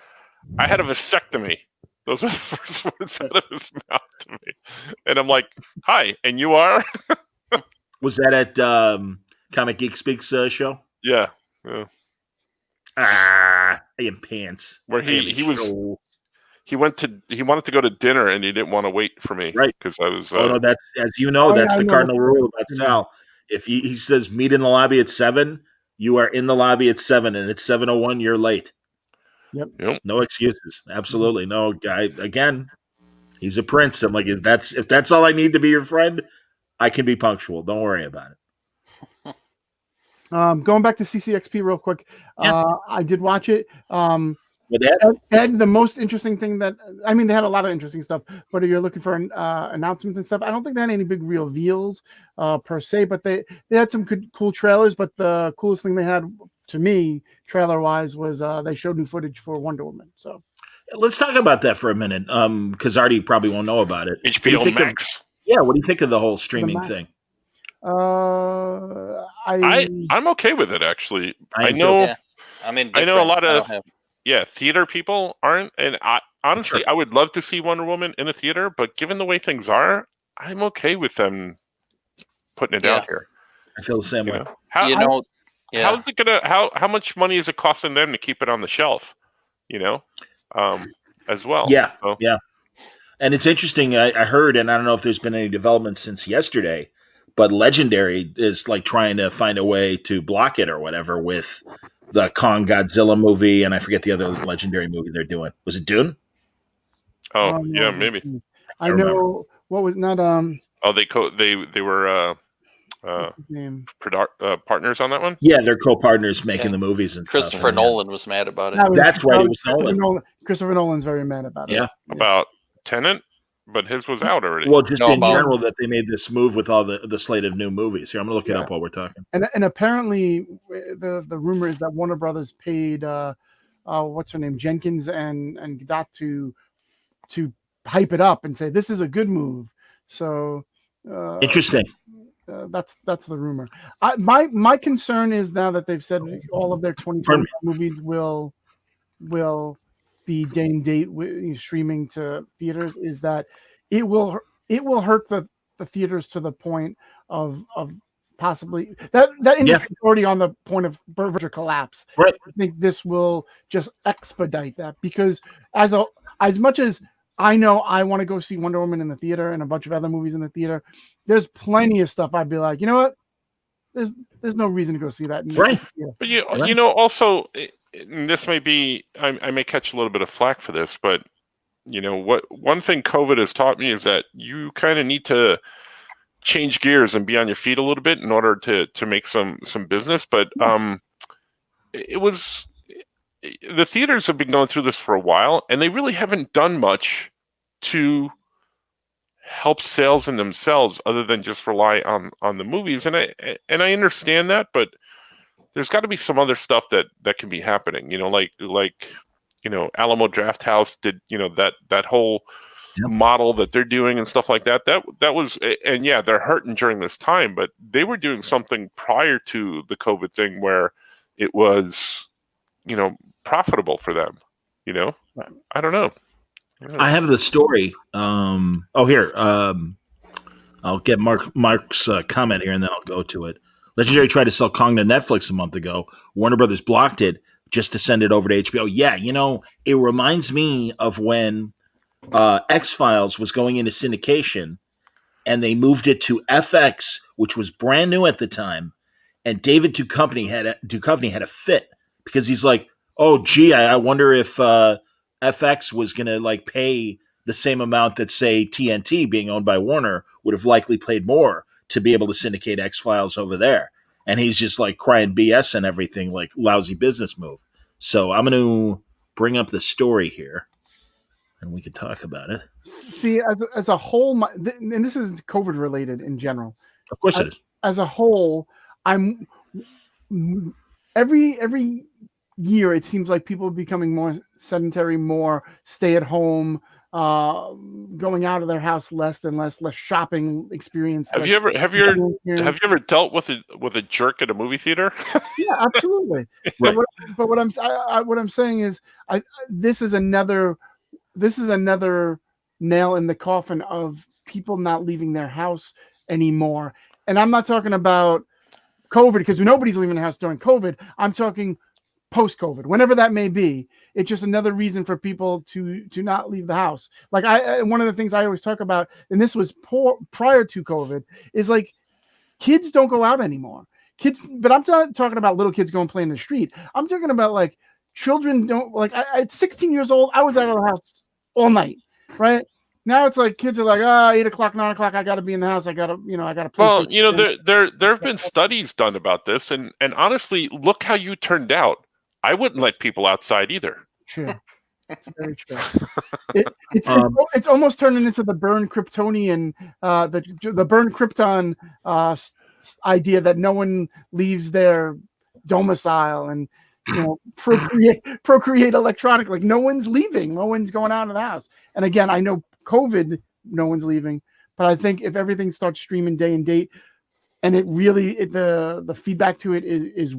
[SPEAKER 2] I had a vasectomy. Those were the first words out of his mouth to me. And I'm like, hi, and you are?
[SPEAKER 1] Was that at Comic Geek Speaks show?
[SPEAKER 2] Yeah.
[SPEAKER 1] I am pants.
[SPEAKER 2] Where he wanted to go to dinner and he didn't want to wait for me.
[SPEAKER 1] Right.
[SPEAKER 2] Because I was
[SPEAKER 1] no, that's as you know, that's the cardinal rule about Sal. If he says meet in the lobby at 7, you are in the lobby at 7, and it's 7:01, you're late.
[SPEAKER 3] Yep.
[SPEAKER 1] No excuses. Absolutely. No guy. Again, he's a prince. I'm like, if that's all I need to be your friend, I can be punctual. Don't worry about it.
[SPEAKER 3] Going back to CCXP real quick. Yeah. I did watch it. Ed, the most interesting thing they had a lot of interesting stuff, but if you're looking for announcements and stuff, I don't think they had any big reveals per se, but they had some cool trailers. But the coolest thing they had, to me, trailer-wise, was they showed new footage for Wonder Woman. So
[SPEAKER 1] Let's talk about that for a minute, because Artie probably won't know about it.
[SPEAKER 2] HBO Max.
[SPEAKER 1] What do you think of the whole streaming thing?
[SPEAKER 2] I'm okay with it, actually.
[SPEAKER 1] I
[SPEAKER 2] know.
[SPEAKER 4] Yeah. I'm indifferent.
[SPEAKER 2] I know a lot of theater people aren't, and honestly, I would love to see Wonder Woman in a theater, but given the way things are, I'm okay with them putting it out here.
[SPEAKER 1] I feel the same way.
[SPEAKER 2] How is it gonna? How much money is it costing them to keep it on the shelf? As well.
[SPEAKER 1] Yeah, yeah. And it's interesting. I heard, and I don't know if there's been any development since yesterday, but Legendary is like trying to find a way to block it or whatever with the Kong Godzilla movie, and I forget the other Legendary movie they're doing. Was it Dune?
[SPEAKER 2] Oh, yeah, maybe.
[SPEAKER 3] I know what was not
[SPEAKER 2] Oh, they were partners on that one.
[SPEAKER 1] Yeah, they're co-partners making the movies and
[SPEAKER 4] Christopher
[SPEAKER 1] stuff.
[SPEAKER 4] Nolan was mad about it.
[SPEAKER 1] That's right. It was Nolan.
[SPEAKER 3] Christopher Nolan's very mad about it.
[SPEAKER 1] Yeah,
[SPEAKER 2] about Tenet, but his was out already.
[SPEAKER 1] Well, just in general that they made this move with all the slate of new movies. Here, I'm gonna look it up while we're talking.
[SPEAKER 3] And apparently, the rumor is that Warner Brothers paid what's her name, Jenkins and Godot to hype it up and say this is a good move. So
[SPEAKER 1] interesting.
[SPEAKER 3] That's the rumor. My concern is now that they've said all of their 2020 movies will be day and date streaming to theaters, is that it will hurt the theaters to the point of possibly that industry is already on the point of verge of collapse.
[SPEAKER 1] Right.
[SPEAKER 3] I think this will just expedite that, because as much as I know I want to go see Wonder Woman in the theater and a bunch of other movies in the theater, there's plenty of stuff I'd be like, you know what? There's no reason to go see that.
[SPEAKER 1] Right.
[SPEAKER 2] But also, this may be, I may catch a little bit of flack for this, but one thing COVID has taught me is that you kind of need to change gears and be on your feet a little bit in order to make some business. But the theaters have been going through this for a while, and they really haven't done much to help sales in themselves other than just rely on the movies. And I understand that, but there's got to be some other stuff that can be happening. Like Alamo Drafthouse did, that whole model that they're doing and stuff like that. That was, and they're hurting during this time, but they were doing something prior to the COVID thing where it was, profitable for them. I don't know.
[SPEAKER 1] I have the story. Here. I'll get Mark's comment here, and then I'll go to it. Legendary tried to sell Kong to Netflix a month ago. Warner Brothers blocked it just to send it over to HBO. Yeah, it reminds me of when X-Files was going into syndication, and they moved it to FX, which was brand new at the time. And David Duchovny had a fit because he's like, oh, gee, I wonder if FX was going to pay the same amount that, say, TNT, being owned by Warner, would have likely paid more to be able to syndicate X-Files over there. And he's just crying BS and everything, lousy business move. So I'm going to bring up the story here, and we could talk about it.
[SPEAKER 3] See, as a whole, and this is COVID related in general.
[SPEAKER 1] Of course it is.
[SPEAKER 3] As a whole, I'm every year it seems like people are becoming more sedentary, more stay at home, going out of their house less and less shopping experience.
[SPEAKER 2] Have you ever dealt with a jerk at a movie theater?
[SPEAKER 3] Yeah, absolutely. Right. But what I'm saying is, this is another nail in the coffin of people not leaving their house anymore. And I'm not talking about COVID, because nobody's leaving the house during COVID. I'm talking post-COVID, whenever that may be. It's just another reason for people to not leave the house. One of the things I always talk about, and this was prior to COVID, is kids don't go out anymore. Kids, but I'm not talking about little kids going play in the street. I'm talking about children don't at 16 years old, I was out of the house all night, right? Now it's kids are 8 o'clock, 9 o'clock. I got to be in the house. I got to play.
[SPEAKER 2] Well, there have been studies done about this, and honestly, look how you turned out. I wouldn't let people outside either.
[SPEAKER 3] True, that's very true. It's almost turning into the Burn Kryptonian, the Burn Krypton idea that no one leaves their domicile, and procreate electronic. Like no one's leaving, no one's going out of the house. And again, I know COVID, no one's leaving, but I think if everything starts streaming day and date, and the feedback to it is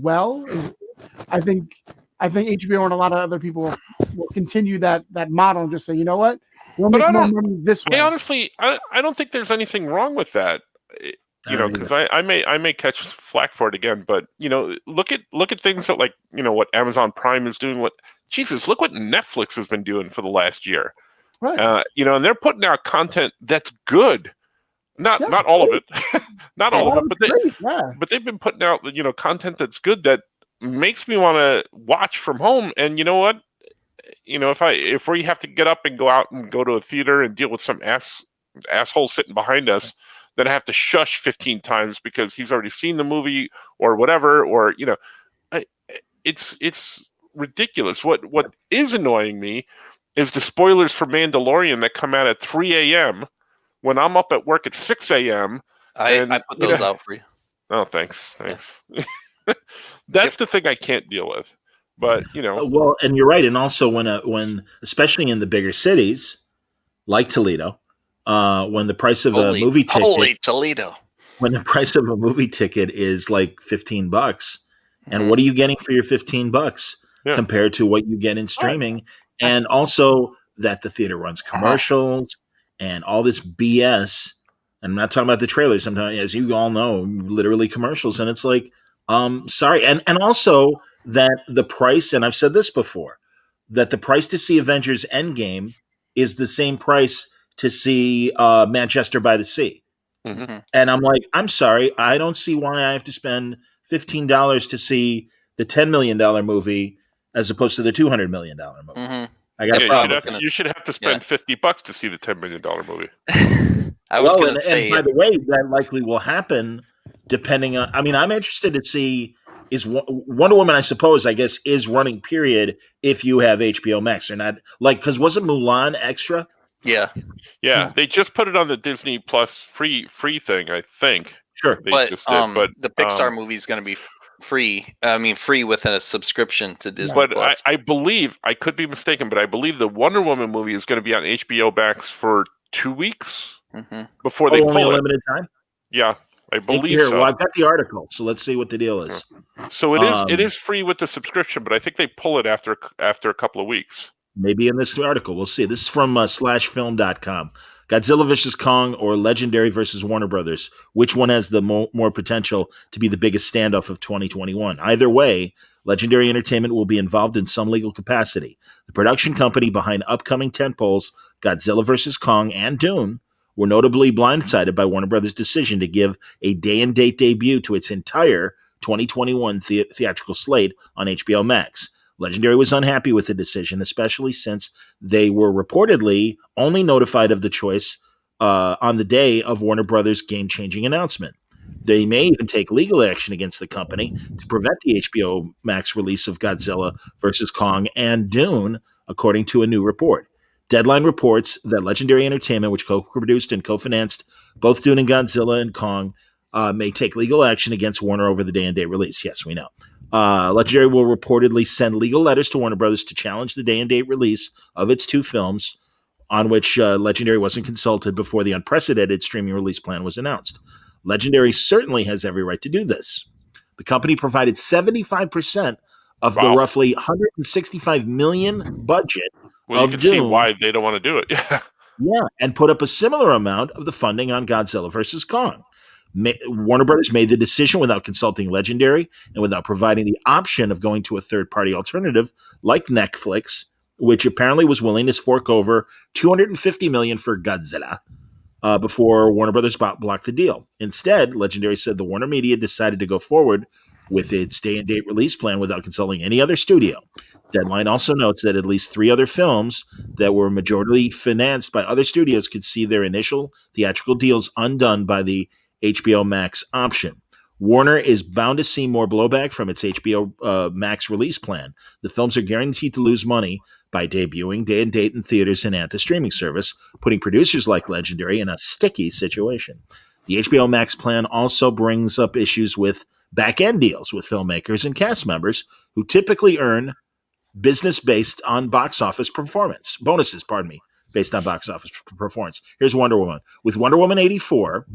[SPEAKER 3] I think HBO and a lot of other people will continue that model and just say, you know what, we'll make more money this way.
[SPEAKER 2] I don't think there's anything wrong with that. Because I may catch flack for it again, but look at things that what Amazon Prime is doing. Look what Netflix has been doing for the last year.
[SPEAKER 3] Right.
[SPEAKER 2] And they're putting out content that's good. Not all of it, not all of it, but they've been putting out content that's good that makes me want to watch from home. And you know what? If we have to get up and go out and go to a theater and deal with some asshole sitting behind us, then I have to shush 15 times because he's already seen the movie or whatever, or it's ridiculous. What is annoying me is the spoilers for Mandalorian that come out at 3 a.m. when I'm up at work at 6 a.m.
[SPEAKER 4] I put those out for you.
[SPEAKER 2] Oh, thanks. That's the thing I can't deal with. But
[SPEAKER 1] well, and you're right. And also when especially in the bigger cities like Toledo, when the price of a movie ticket,
[SPEAKER 4] holy Toledo,
[SPEAKER 1] when the price of a movie ticket is like $15, and what are you getting for your $15 compared to what you get in streaming? And also that the theater runs commercials and all this BS. And I'm not talking about the trailers. Sometimes, as you all know, literally commercials. And it's like, sorry. And also that the price, and I've said this before, that the price to see Avengers Endgame is the same price to see Manchester by the Sea.
[SPEAKER 2] Mm-hmm.
[SPEAKER 1] And I'm like, I'm sorry, I don't see why I have to spend $15 to see the $10 million movie as opposed to the $200 million movie.
[SPEAKER 4] Mm-hmm.
[SPEAKER 1] I got
[SPEAKER 2] you should have to spend $50 to see the $10 million movie.
[SPEAKER 4] I was going to say,
[SPEAKER 1] and by the way, that likely will happen depending on. I mean, I'm interested to see is Wonder Woman. I suppose, I guess, is running period if you have HBO Max or not. Like, because wasn't Mulan extra?
[SPEAKER 4] Yeah.
[SPEAKER 2] They just put it on the Disney Plus free thing, I think.
[SPEAKER 1] Sure,
[SPEAKER 2] but
[SPEAKER 4] the Pixar movie is going to be free. I mean, free with a subscription to Disney.
[SPEAKER 2] But
[SPEAKER 4] Plus.
[SPEAKER 2] I believe, I could be mistaken, but I believe the Wonder Woman movie is going to be on HBO Max for 2 weeks before they pull
[SPEAKER 1] only
[SPEAKER 2] it.
[SPEAKER 1] A limited time.
[SPEAKER 2] Yeah, I believe so.
[SPEAKER 1] Well, I've got the article, so let's see what the deal is.
[SPEAKER 2] So it is free with the subscription, but I think they pull it after a couple of weeks.
[SPEAKER 1] Maybe in this article, we'll see. This is from /film.com. Godzilla vs. Kong or Legendary versus Warner Brothers? Which one has the more potential to be the biggest standoff of 2021? Either way, Legendary Entertainment will be involved in some legal capacity. The production company behind upcoming tentpoles Godzilla vs. Kong and Dune were notably blindsided by Warner Brothers' decision to give a day-and-date debut to its entire 2021 theatrical slate on HBO Max. Legendary was unhappy with the decision, especially since they were reportedly only notified of the choice on the day of Warner Brothers' game-changing announcement. They may even take legal action against the company to prevent the HBO Max release of Godzilla vs. Kong and Dune, according to a new report. Deadline reports that Legendary Entertainment, which co-produced and co-financed both Dune and Godzilla and Kong, may take legal action against Warner over the day-and-date release. Yes, we know. Legendary will reportedly send legal letters to Warner Brothers to challenge the day-and-date release of its two films, on which Legendary wasn't consulted before the unprecedented streaming release plan was announced. Legendary certainly has every right to do this. The company provided 75% of the roughly $165 million budget
[SPEAKER 2] Well,
[SPEAKER 1] of
[SPEAKER 2] you can
[SPEAKER 1] Dune.
[SPEAKER 2] see why they don't want to do it.
[SPEAKER 1] Yeah, and put up a similar amount of the funding on Godzilla vs. Kong. Warner Brothers made the decision without consulting Legendary and without providing the option of going to a third-party alternative like Netflix, which apparently was willing to fork over $250 million for Godzilla before Warner Brothers blocked the deal. Instead, Legendary said the Warner Media decided to go forward with its day-and-date release plan without consulting any other studio. Deadline also notes that at least 3 other films that were majority financed by other studios could see their initial theatrical deals undone by the HBO Max option. Warner is bound to see more blowback from its HBO Max release plan. The films are guaranteed to lose money by debuting day and date in theaters and at the streaming service, putting producers like Legendary in a sticky situation. The HBO Max plan also brings up issues with back-end deals with filmmakers and cast members who typically earn bonuses, based on box office performance. Here's Wonder Woman. With Wonder Woman 84,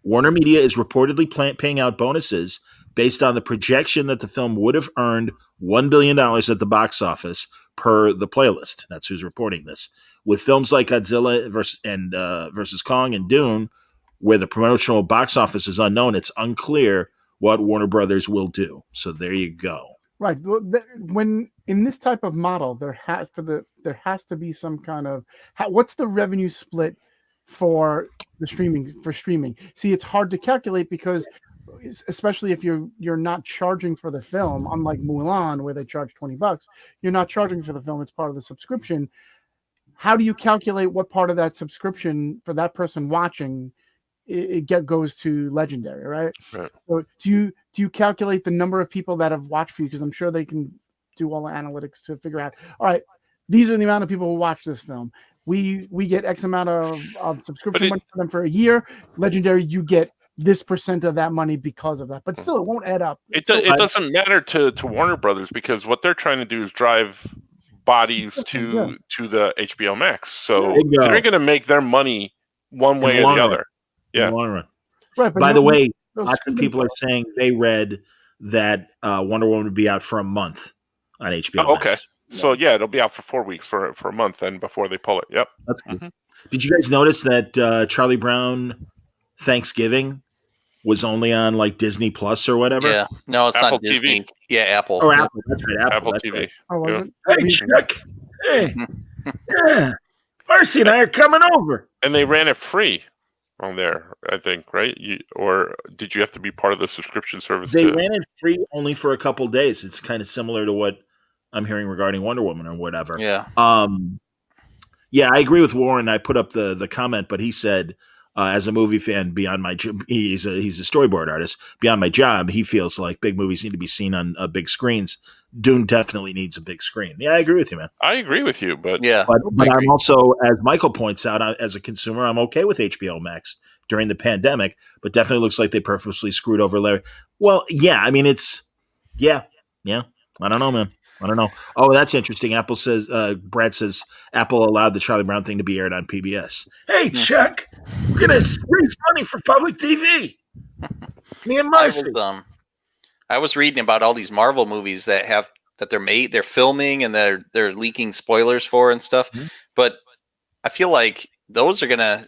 [SPEAKER 1] Warner Media is reportedly paying out bonuses based on the projection that the film would have earned $1 billion at the box office per the playlist. That's who's reporting this. With films like Godzilla versus Kong and Dune, where the promotional box office is unknown, it's unclear what Warner Brothers will do. So there you go.
[SPEAKER 3] Right. Well, when in this type of model, there has to be some kind of what's the revenue split for streaming. See, it's hard to calculate because, especially if you're not charging for the film, unlike Mulan where they charge $20, you're not charging for the film. It's part of the subscription. How do you calculate what part of that subscription for that person watching goes to Legendary, right? So do you calculate the number of people that have watched for you? Because I'm sure they can do all the analytics to figure out, all right, these are the amount of people who watch this film. We get X amount of subscription money for them for a year. Legendary, you get this % of that money because of that. But still, it won't add up.
[SPEAKER 2] It doesn't matter to Warner Brothers, because what they're trying to do is drive bodies to the HBO Max. So they're going to make their money one way or the other. Yeah.
[SPEAKER 3] Right.
[SPEAKER 1] By the way, lots of people are saying they read that Wonder Woman would be out for a month on HBO.
[SPEAKER 2] Oh, okay.
[SPEAKER 1] Max.
[SPEAKER 2] So it'll be out for 4 weeks for a month then before they pull it. Yep.
[SPEAKER 1] That's cool. Did you guys notice that Charlie Brown Thanksgiving was only on like Disney Plus or whatever?
[SPEAKER 4] Yeah. No, it's
[SPEAKER 2] Apple
[SPEAKER 4] not Disney.
[SPEAKER 2] TV.
[SPEAKER 4] Yeah, Apple.
[SPEAKER 1] Oh, Apple. That's right.
[SPEAKER 2] Apple
[SPEAKER 1] That's
[SPEAKER 2] TV.
[SPEAKER 1] right.
[SPEAKER 3] Oh, was it?
[SPEAKER 1] Hey, Chuck. Hey. Yeah. Marcy and I are coming over.
[SPEAKER 2] And they ran it free on there, I think, right? Or did you have to be part of the subscription service?
[SPEAKER 1] They ran it free only for a couple days. It's kind of similar to what I'm hearing regarding Wonder Woman or whatever.
[SPEAKER 4] Yeah.
[SPEAKER 1] Yeah, I agree with Warren. I put up the comment, but he said, as a movie fan, beyond my he's a storyboard artist. Beyond my job, he feels like big movies need to be seen on big screens. Dune definitely needs a big screen. Yeah, I agree with you, man.
[SPEAKER 2] I agree with you, but
[SPEAKER 1] but I'm also, as Michael points out, as a consumer, I'm okay with HBO Max during the pandemic, but definitely looks like they purposely screwed over Larry. Well, yeah, I mean, it's yeah. I don't know, man. I don't know. Oh, that's interesting. Apple says, Brad says, Apple allowed the Charlie Brown thing to be aired on PBS. Hey, Chuck, we're going to raise money for public TV. Me and Marcy.
[SPEAKER 4] I was reading about all these Marvel movies that they're filming and they're leaking spoilers for and stuff. Mm-hmm. But I feel like those are going to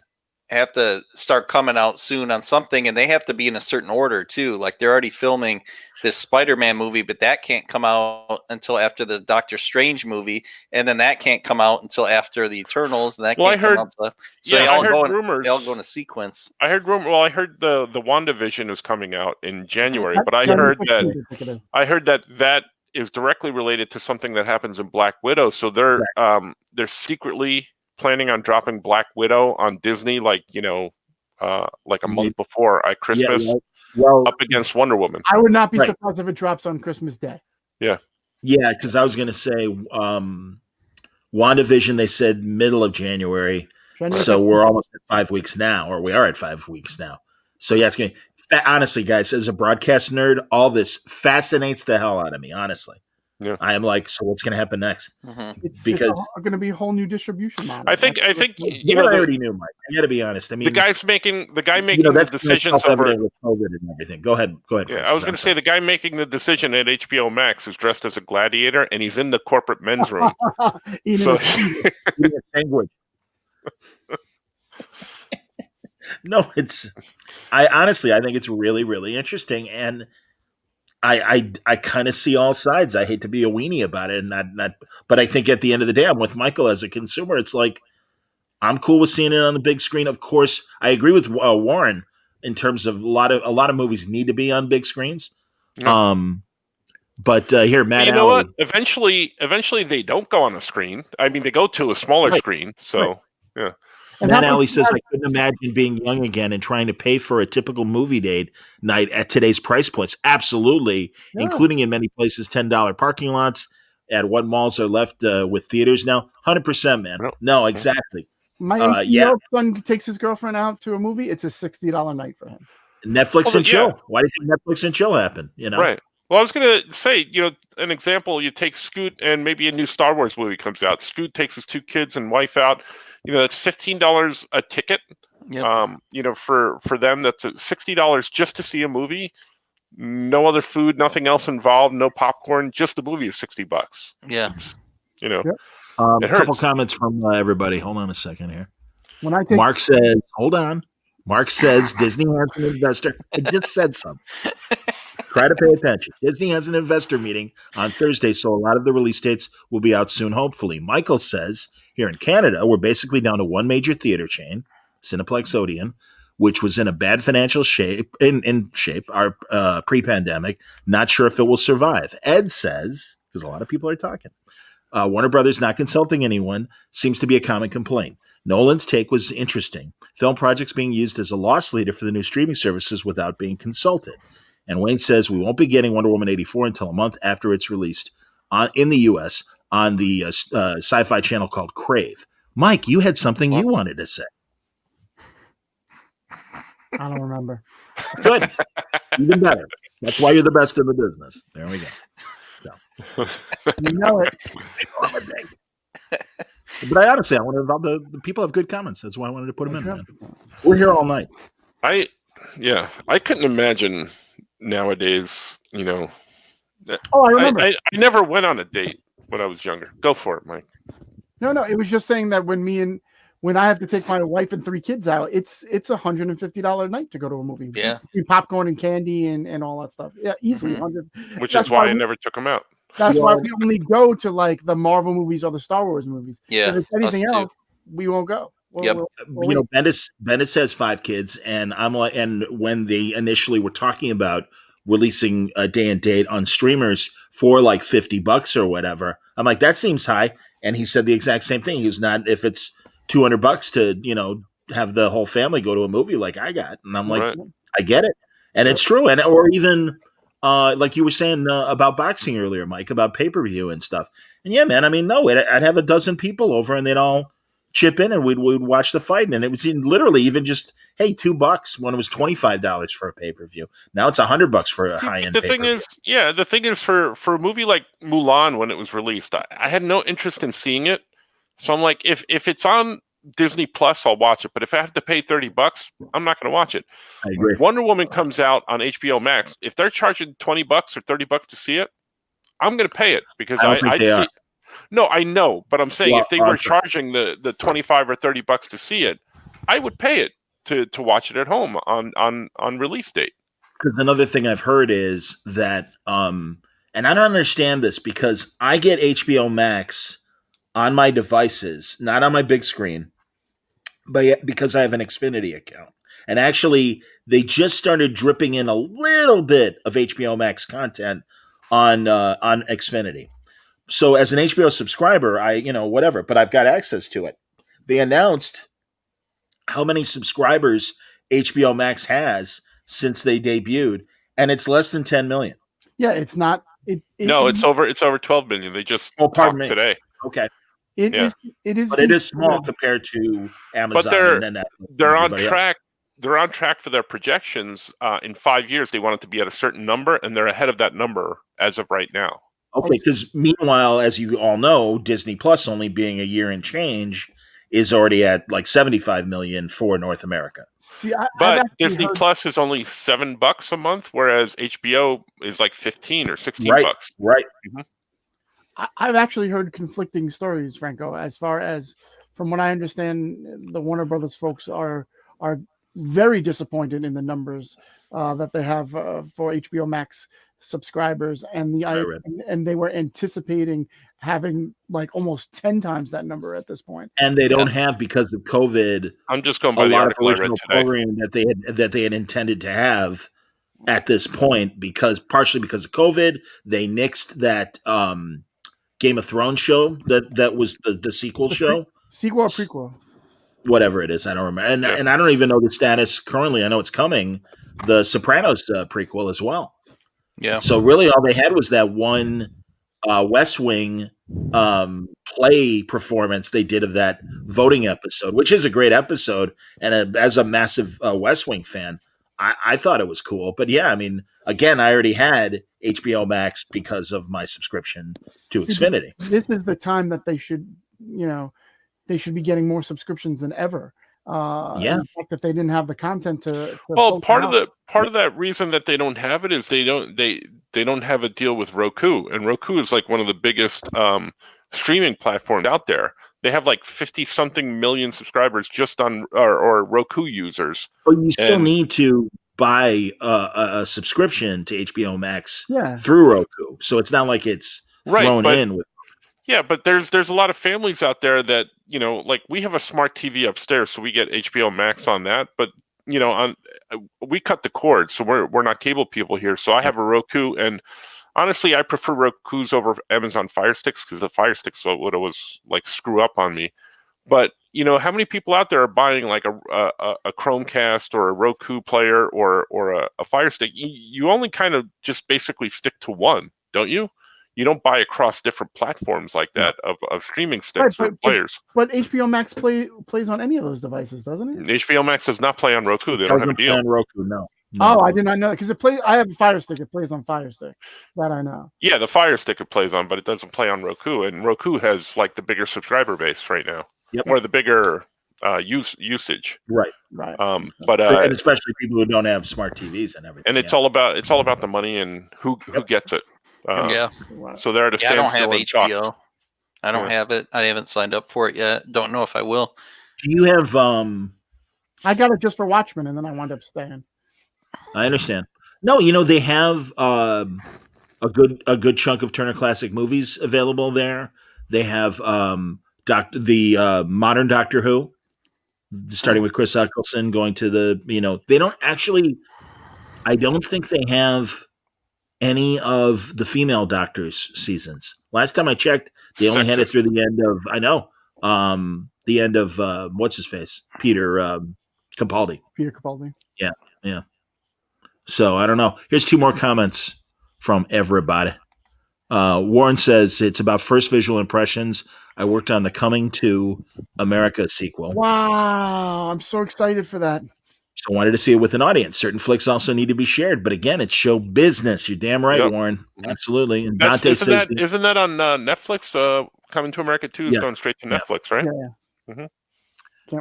[SPEAKER 4] have to start coming out soon on something, and they have to be in a certain order too. Like they're already filming this Spider-Man movie, but that can't come out until after the Doctor Strange movie, and then that can't come out until after the Eternals, and that can't come out. So
[SPEAKER 2] I heard rumors.
[SPEAKER 4] They all go in a sequence.
[SPEAKER 2] I heard I heard the WandaVision is coming out in January, but I heard that is directly related to something that happens in Black Widow. So they're secretly planning on dropping Black Widow on Disney, like a month before Christmas, up against Wonder Woman.
[SPEAKER 3] I would not be surprised if it drops on Christmas Day.
[SPEAKER 1] Yeah, because I was going to say, WandaVision, they said middle of January, so we're almost at 5 weeks now, or we are at 5 weeks now. So yeah, it's going to. Honestly, guys, as a broadcast nerd, all this fascinates the hell out of me. Honestly. Yeah. I am like, so what's going to happen next?
[SPEAKER 3] Mm-hmm. Because it's going to be a whole new distribution model.
[SPEAKER 2] I think
[SPEAKER 1] I already knew, Mike. I got to be honest. I mean,
[SPEAKER 2] the guy making the decisions over
[SPEAKER 1] with COVID and everything. Go ahead.
[SPEAKER 2] Yeah, I was going to say the guy making the decision at HBO Max is dressed as a gladiator, and he's in the corporate men's room.
[SPEAKER 1] eating a sandwich. No, I honestly think it's really, really interesting, and I kind of see all sides. I hate to be a weenie about it, and but I think at the end of the day, I'm with Michael as a consumer. It's like I'm cool with seeing it on the big screen. Of course, I agree with Warren in terms of a lot of movies need to be on big screens. Yeah. But here, Matt.
[SPEAKER 2] You know what? Eventually, they don't go on a screen. I mean, they go to a smaller screen. So yeah.
[SPEAKER 1] And Matt Alley says, I couldn't imagine being young again and trying to pay for a typical movie date night at today's price points. Absolutely, including in many places $10 parking lots. At what malls are left with theaters now? 100%, man. No, exactly.
[SPEAKER 3] My son takes his girlfriend out to a movie. It's a $60 night for him.
[SPEAKER 1] Netflix and chill. Why do you think Netflix and chill happen?
[SPEAKER 2] Right. Well, I was going to say, an example, you take Scoot and maybe a new Star Wars movie comes out. Scoot takes his 2 kids and wife out. That's $15 a ticket. Yep. For them, that's $60 just to see a movie. No other food, nothing else involved, no popcorn, just the movie is $60.
[SPEAKER 4] Yeah.
[SPEAKER 3] Yep.
[SPEAKER 1] A couple comments from everybody. Hold on a second here.
[SPEAKER 3] When I take
[SPEAKER 1] Mark says, hold on. Mark says Disney has an investor. I just said something. Try to pay attention. Disney has an investor meeting on Thursday, so a lot of the release dates will be out soon, hopefully. Michael says, here in Canada, we're basically down to one major theater chain, Cineplex Odeon, which was in a bad financial shape, our pre-pandemic. Not sure if it will survive. Ed says, because a lot of people are talking, Warner Brothers not consulting anyone seems to be a common complaint. Nolan's take was interesting. Film projects being used as a loss leader for the new streaming services without being consulted. And Wayne says we won't be getting Wonder Woman 84 until a month after it's released in the U.S. on the sci-fi channel called Crave. Mike, you had something you wanted to say.
[SPEAKER 3] I don't remember.
[SPEAKER 1] Good. Even better. That's why you're the best in the business. There we go. So.
[SPEAKER 3] You know it.
[SPEAKER 1] But I honestly, I wanted about the people have good comments. That's why I wanted to put them in. Man. We're here all night.
[SPEAKER 2] I couldn't imagine nowadays.
[SPEAKER 3] Oh, I remember.
[SPEAKER 2] I never went on a date when I was younger. Go for it, Mike.
[SPEAKER 3] No, it was just saying that when I have to take my wife and 3 kids out, it's $150 a night to go to a movie.
[SPEAKER 4] Yeah,
[SPEAKER 3] between popcorn and candy and all that stuff. Yeah, easily.
[SPEAKER 2] Mm-hmm. Which is why I never took them out.
[SPEAKER 3] That's why we only go to like the Marvel movies or the Star Wars movies.
[SPEAKER 4] Yeah,
[SPEAKER 3] if it's anything else, we won't go.
[SPEAKER 1] Bendis has 5 kids, and I'm like, and when they initially were talking about releasing a day and date on streamers for like $50 or whatever, I'm like, that seems high. And he said the exact same thing. He was not, if it's $200 to have the whole family go to a movie like I got, and I'm like, I get it, and it's true, and or even. Like you were saying about boxing earlier, Mike, about pay-per-view and stuff. And yeah, man, I mean, I'd have a dozen people over and they'd all chip in and we'd watch the fight. And it was literally even just, hey, $2 when it was $25 for a pay-per-view. Now it's $100 for a high-end pay-per-view.
[SPEAKER 2] The thing is for a movie like Mulan when it was released, I had no interest in seeing it. So I'm like, if it's on Disney Plus, I'll watch it. But if I have to pay $30, I'm not going to watch it.
[SPEAKER 1] I agree.
[SPEAKER 2] Wonder Woman comes out on HBO Max. If they're charging $20 or $30 to see it, I'm going to pay it because I see. No, I know, but I'm saying if they were charging the $25 or $30 to see it, I would pay it to watch it at home on release date.
[SPEAKER 1] Because another thing I've heard is that, and I don't understand this because I get HBO Max on my devices, not on my big screen, but because I have an Xfinity account. And actually, they just started dripping in a little bit of HBO Max content on Xfinity. So as an HBO subscriber, whatever, but I've got access to it. They announced how many subscribers HBO Max has since they debuted, and it's less than 10 million.
[SPEAKER 3] Yeah, it's not.
[SPEAKER 2] It's over 12 million. They just talked today.
[SPEAKER 1] Okay.
[SPEAKER 3] It is,
[SPEAKER 1] but it is small compared to Amazon.
[SPEAKER 2] But they're on track. They're on track for their projections. In 5 years, they want it to be at a certain number, and they're ahead of that number as of right now.
[SPEAKER 1] Okay, because meanwhile, as you all know, Disney Plus, only being a year and change, is already at like 75 million for North America.
[SPEAKER 3] See,
[SPEAKER 2] but Disney Plus is only $7 a month, whereas HBO is like 15 or 16 bucks.
[SPEAKER 1] Right.
[SPEAKER 2] Mm-hmm.
[SPEAKER 3] I've actually heard conflicting stories, Franco, as far as from what I understand, the Warner Brothers folks are very disappointed in the numbers that they have for HBO Max subscribers, and and they were anticipating having like almost 10 times that number at this point.
[SPEAKER 1] And they don't have, because of COVID,
[SPEAKER 2] I'm just going by the article I read today,
[SPEAKER 1] programming that they had intended to have at this point, partially because of COVID. They nixed that Game of Thrones show that was the sequel show.
[SPEAKER 3] Sequel or prequel?
[SPEAKER 1] Whatever it is, I don't remember. And I don't even know the status currently. I know it's coming. The Sopranos prequel as well.
[SPEAKER 4] Yeah.
[SPEAKER 1] So really all they had was that one West Wing play performance they did of that voting episode, which is a great episode. And as a massive West Wing fan, I thought it was cool. But yeah, I mean, again, I already had HBO Max because of my subscription to
[SPEAKER 3] See,
[SPEAKER 1] Xfinity.
[SPEAKER 3] This is the time that they should, they should be getting more subscriptions than ever.
[SPEAKER 1] Yeah.
[SPEAKER 3] The fact that they didn't have the content to
[SPEAKER 2] well, part of that reason that they don't have it is they don't have a deal with Roku, and Roku is like one of the biggest streaming platforms out there. They have like 50-something million subscribers just on or Roku users.
[SPEAKER 1] But you still need to buy a subscription to HBO Max through Roku, so it's not like it's thrown in with.
[SPEAKER 2] Yeah, but there's a lot of families out there that, like we have a smart TV upstairs, so we get HBO Max on that. But we cut the cord, so we're not cable people here. So I have a Roku, and honestly, I prefer Roku's over Amazon Fire Sticks because the Fire Sticks would always like screw up on me. But how many people out there are buying like a Chromecast or a Roku player or a Fire Stick? You only kind of just basically stick to one, don't you? You don't buy across different platforms like that of streaming sticks or players.
[SPEAKER 3] But HBO Max plays on any of those devices, doesn't it?
[SPEAKER 2] HBO Max does not play on Roku. They don't have a deal.
[SPEAKER 1] On Roku, no.
[SPEAKER 3] Oh, I did not know because I have a Fire Stick. It plays on Fire Stick. That I know.
[SPEAKER 2] Yeah, the Fire Stick it plays on, but it doesn't play on Roku. And Roku has like the bigger subscriber base right now, or the bigger usage.
[SPEAKER 1] Right.
[SPEAKER 2] But
[SPEAKER 1] and especially people who don't have smart TVs and everything.
[SPEAKER 2] And it's all about the money and who gets it. So they're at a
[SPEAKER 4] I don't have
[SPEAKER 2] HBO.
[SPEAKER 4] I don't have it. I haven't signed up for it yet. Don't know if I will.
[SPEAKER 1] Do you have?
[SPEAKER 3] I got it just for Watchmen, and then I wound up staying.
[SPEAKER 1] I understand. No, they have a good chunk of Turner Classic Movies available there. They have the modern Doctor Who, starting with Chris Eccleston, going to the they don't actually. I don't think they have any of the female Doctors seasons. Last time I checked, they only had it through the end of. I know the end of what's his face, Peter Capaldi.
[SPEAKER 3] Peter Capaldi.
[SPEAKER 1] Yeah. So I don't know. Here's two more comments from everybody. Warren says it's about first visual impressions. I worked on the Coming to America sequel.
[SPEAKER 3] Wow, I'm so excited for that.
[SPEAKER 1] So wanted to see it with an audience. Certain flicks also need to be shared, but again, it's show business. You're damn right, Warren. Absolutely. And Dante says,
[SPEAKER 2] isn't that on Netflix? Coming to America 2 is going straight to Netflix, right?
[SPEAKER 3] Yeah.
[SPEAKER 2] Mm-hmm.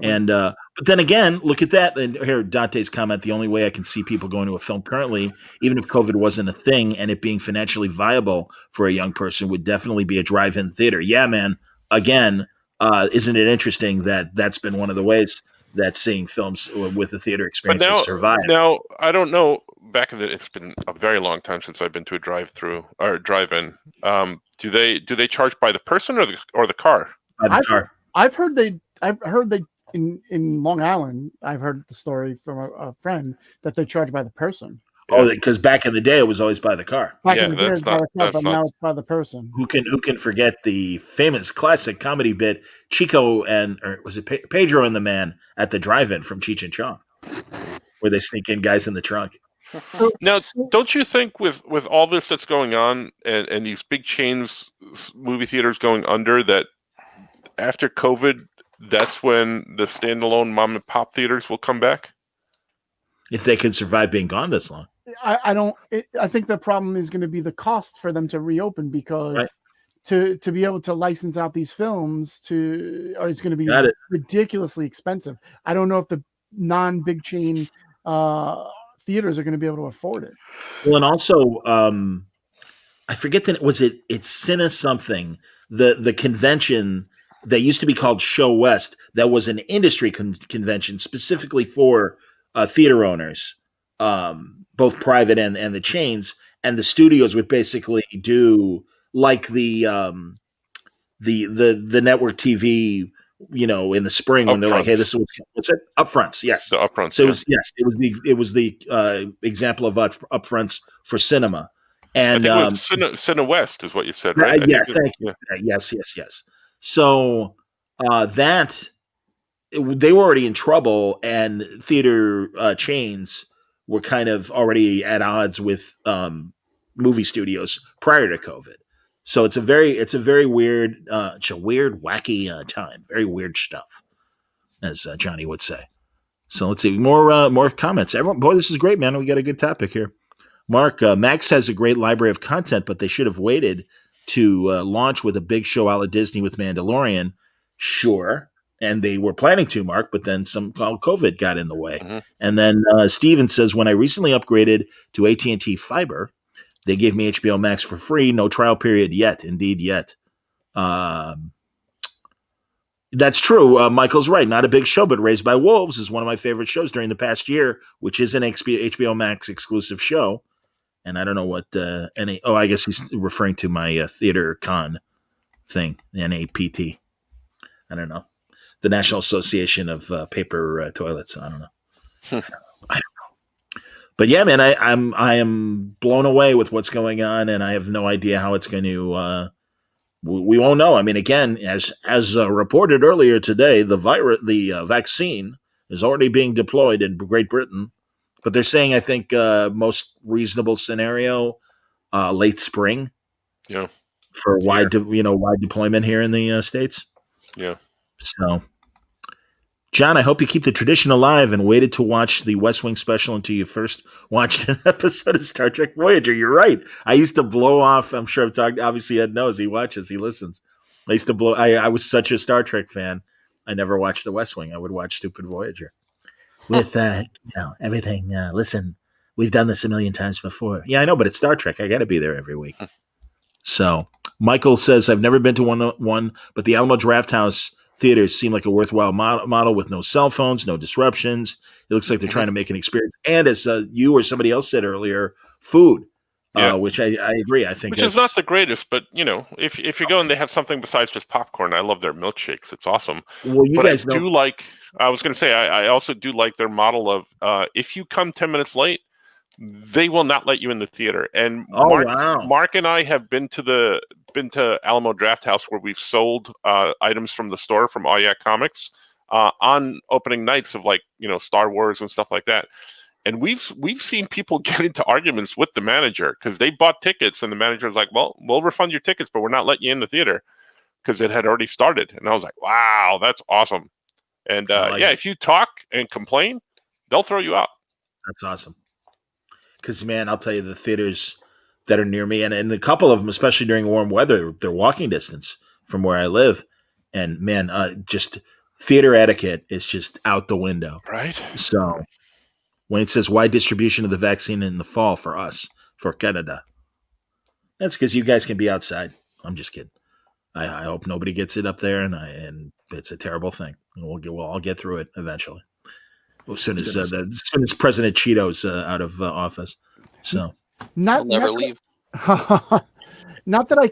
[SPEAKER 1] And but then again, look at that. And here, Dante's comment: the only way I can see people going to a film currently, even if COVID wasn't a thing, and it being financially viable for a young person, would definitely be a drive-in theater. Yeah, man. Again, isn't it interesting that that's been one of the ways that seeing films with a theater experience has survived?
[SPEAKER 2] Now, I don't know. Back in it's been a very long time since I've been to a drive-through or drive-in. Do they charge by the person or the car?
[SPEAKER 1] By the car.
[SPEAKER 3] I've heard they in Long Island. I've heard the story from a friend that they charge by the person.
[SPEAKER 1] Oh, because back in the day it was always by the car.
[SPEAKER 3] Now it's by the person.
[SPEAKER 1] Who can forget the famous classic comedy bit Chico or was it Pedro and the Man at the drive-in from Cheech and Chong, where they sneak in guys in the trunk.
[SPEAKER 2] Now, don't you think with all this that's going on and these big chains, movie theaters going under, that after COVID, that's when the standalone mom and pop theaters will come back?
[SPEAKER 1] If they can survive being gone this long.
[SPEAKER 3] I think the problem is going to be the cost for them to reopen, because to be able to license out these films it's going to be ridiculously expensive. I don't know if the non-big chain theaters are going to be able to afford it.
[SPEAKER 1] Well, and also, I forget it's Cine something, the convention that used to be called Show West, that was an industry convention specifically for theater owners, both private and the chains, and the studios would basically do like the network TV, in the spring when they're like, hey, this is what's it? Upfronts, yes.
[SPEAKER 2] The upfronts.
[SPEAKER 1] So it was the example of upfronts for cinema. And
[SPEAKER 2] I think it was Cine West is what you said, right?
[SPEAKER 1] Yeah, thank you. Yes. So that they were already in trouble, and theater chains were kind of already at odds with movie studios prior to COVID. So it's a very weird, wacky time, very weird stuff, as Johnny would say. So let's see more comments. Everyone, boy, this is great, man. We got a good topic here. Mark, Max has a great library of content, but they should have waited to launch with a big show a la Disney with Mandalorian. Sure. And they were planning to, Mark, but then some COVID got in the way. Mm-hmm. And then Steven says, when I recently upgraded to AT&T Fiber, they gave me HBO Max for free. No trial period yet. Indeed, yet. That's true. Michael's right. Not a big show, but Raised by Wolves is one of my favorite shows during the past year, which is an HBO Max exclusive show. And I don't know what I guess he's referring to my theater con thing, NAPT. I don't know. The National Association of Paper Toilets. I don't know. I don't know. But yeah, man, I am blown away with what's going on, and I have no idea how it's going to. We won't know. I mean, again, as reported earlier today, the vaccine is already being deployed in Great Britain, but they're saying I think most reasonable scenario, late spring.
[SPEAKER 2] Yeah.
[SPEAKER 1] For wide deployment here in the States.
[SPEAKER 2] Yeah.
[SPEAKER 1] So, John, I hope you keep the tradition alive and waited to watch the West Wing special until you first watched an episode of Star Trek Voyager. You're right. I used to blow off. I'm sure I've talked. Obviously, Ed knows. He watches. He listens. I used to blow. I was such a Star Trek fan. I never watched the West Wing. I would watch stupid Voyager. With everything. Listen, we've done this a million times before. Yeah, I know, but it's Star Trek. I got to be there every week. So Michael says, I've never been to one, but the Alamo Drafthouse theaters seem like a worthwhile model with no cell phones, no disruptions. It looks like they're trying to make an experience. And as you or somebody else said earlier, food, which I agree. I think
[SPEAKER 2] which is not the greatest, but if you're going, they have something besides just popcorn. I love their milkshakes. It's awesome.
[SPEAKER 1] Well, you guys know.
[SPEAKER 2] I was going to say, I also do like their model of if you come 10 minutes late, they will not let you in the theater. And Mark and I have been to Alamo Drafthouse where we've sold items from the store from Arkhamniacs on opening nights of Star Wars and stuff like that. And we've seen people get into arguments with the manager because they bought tickets and the manager was like, well, we'll refund your tickets, but we're not letting you in the theater because it had already started. And I was like, wow, that's awesome. And if you talk and complain, they'll throw you out.
[SPEAKER 1] That's awesome. Because, man, I'll tell you, the theaters that are near me, and a couple of them, especially during warm weather, they're walking distance from where I live. And, man, just theater etiquette is just out the window.
[SPEAKER 2] Right.
[SPEAKER 1] So when it says wide distribution of the vaccine in the fall for us, for Canada, that's because you guys can be outside. I'm just kidding. I hope nobody gets it up there, and it's a terrible thing. And we'll all get through it eventually. As soon as President Cheeto's out of office, so
[SPEAKER 4] I'll never leave.
[SPEAKER 3] Not that I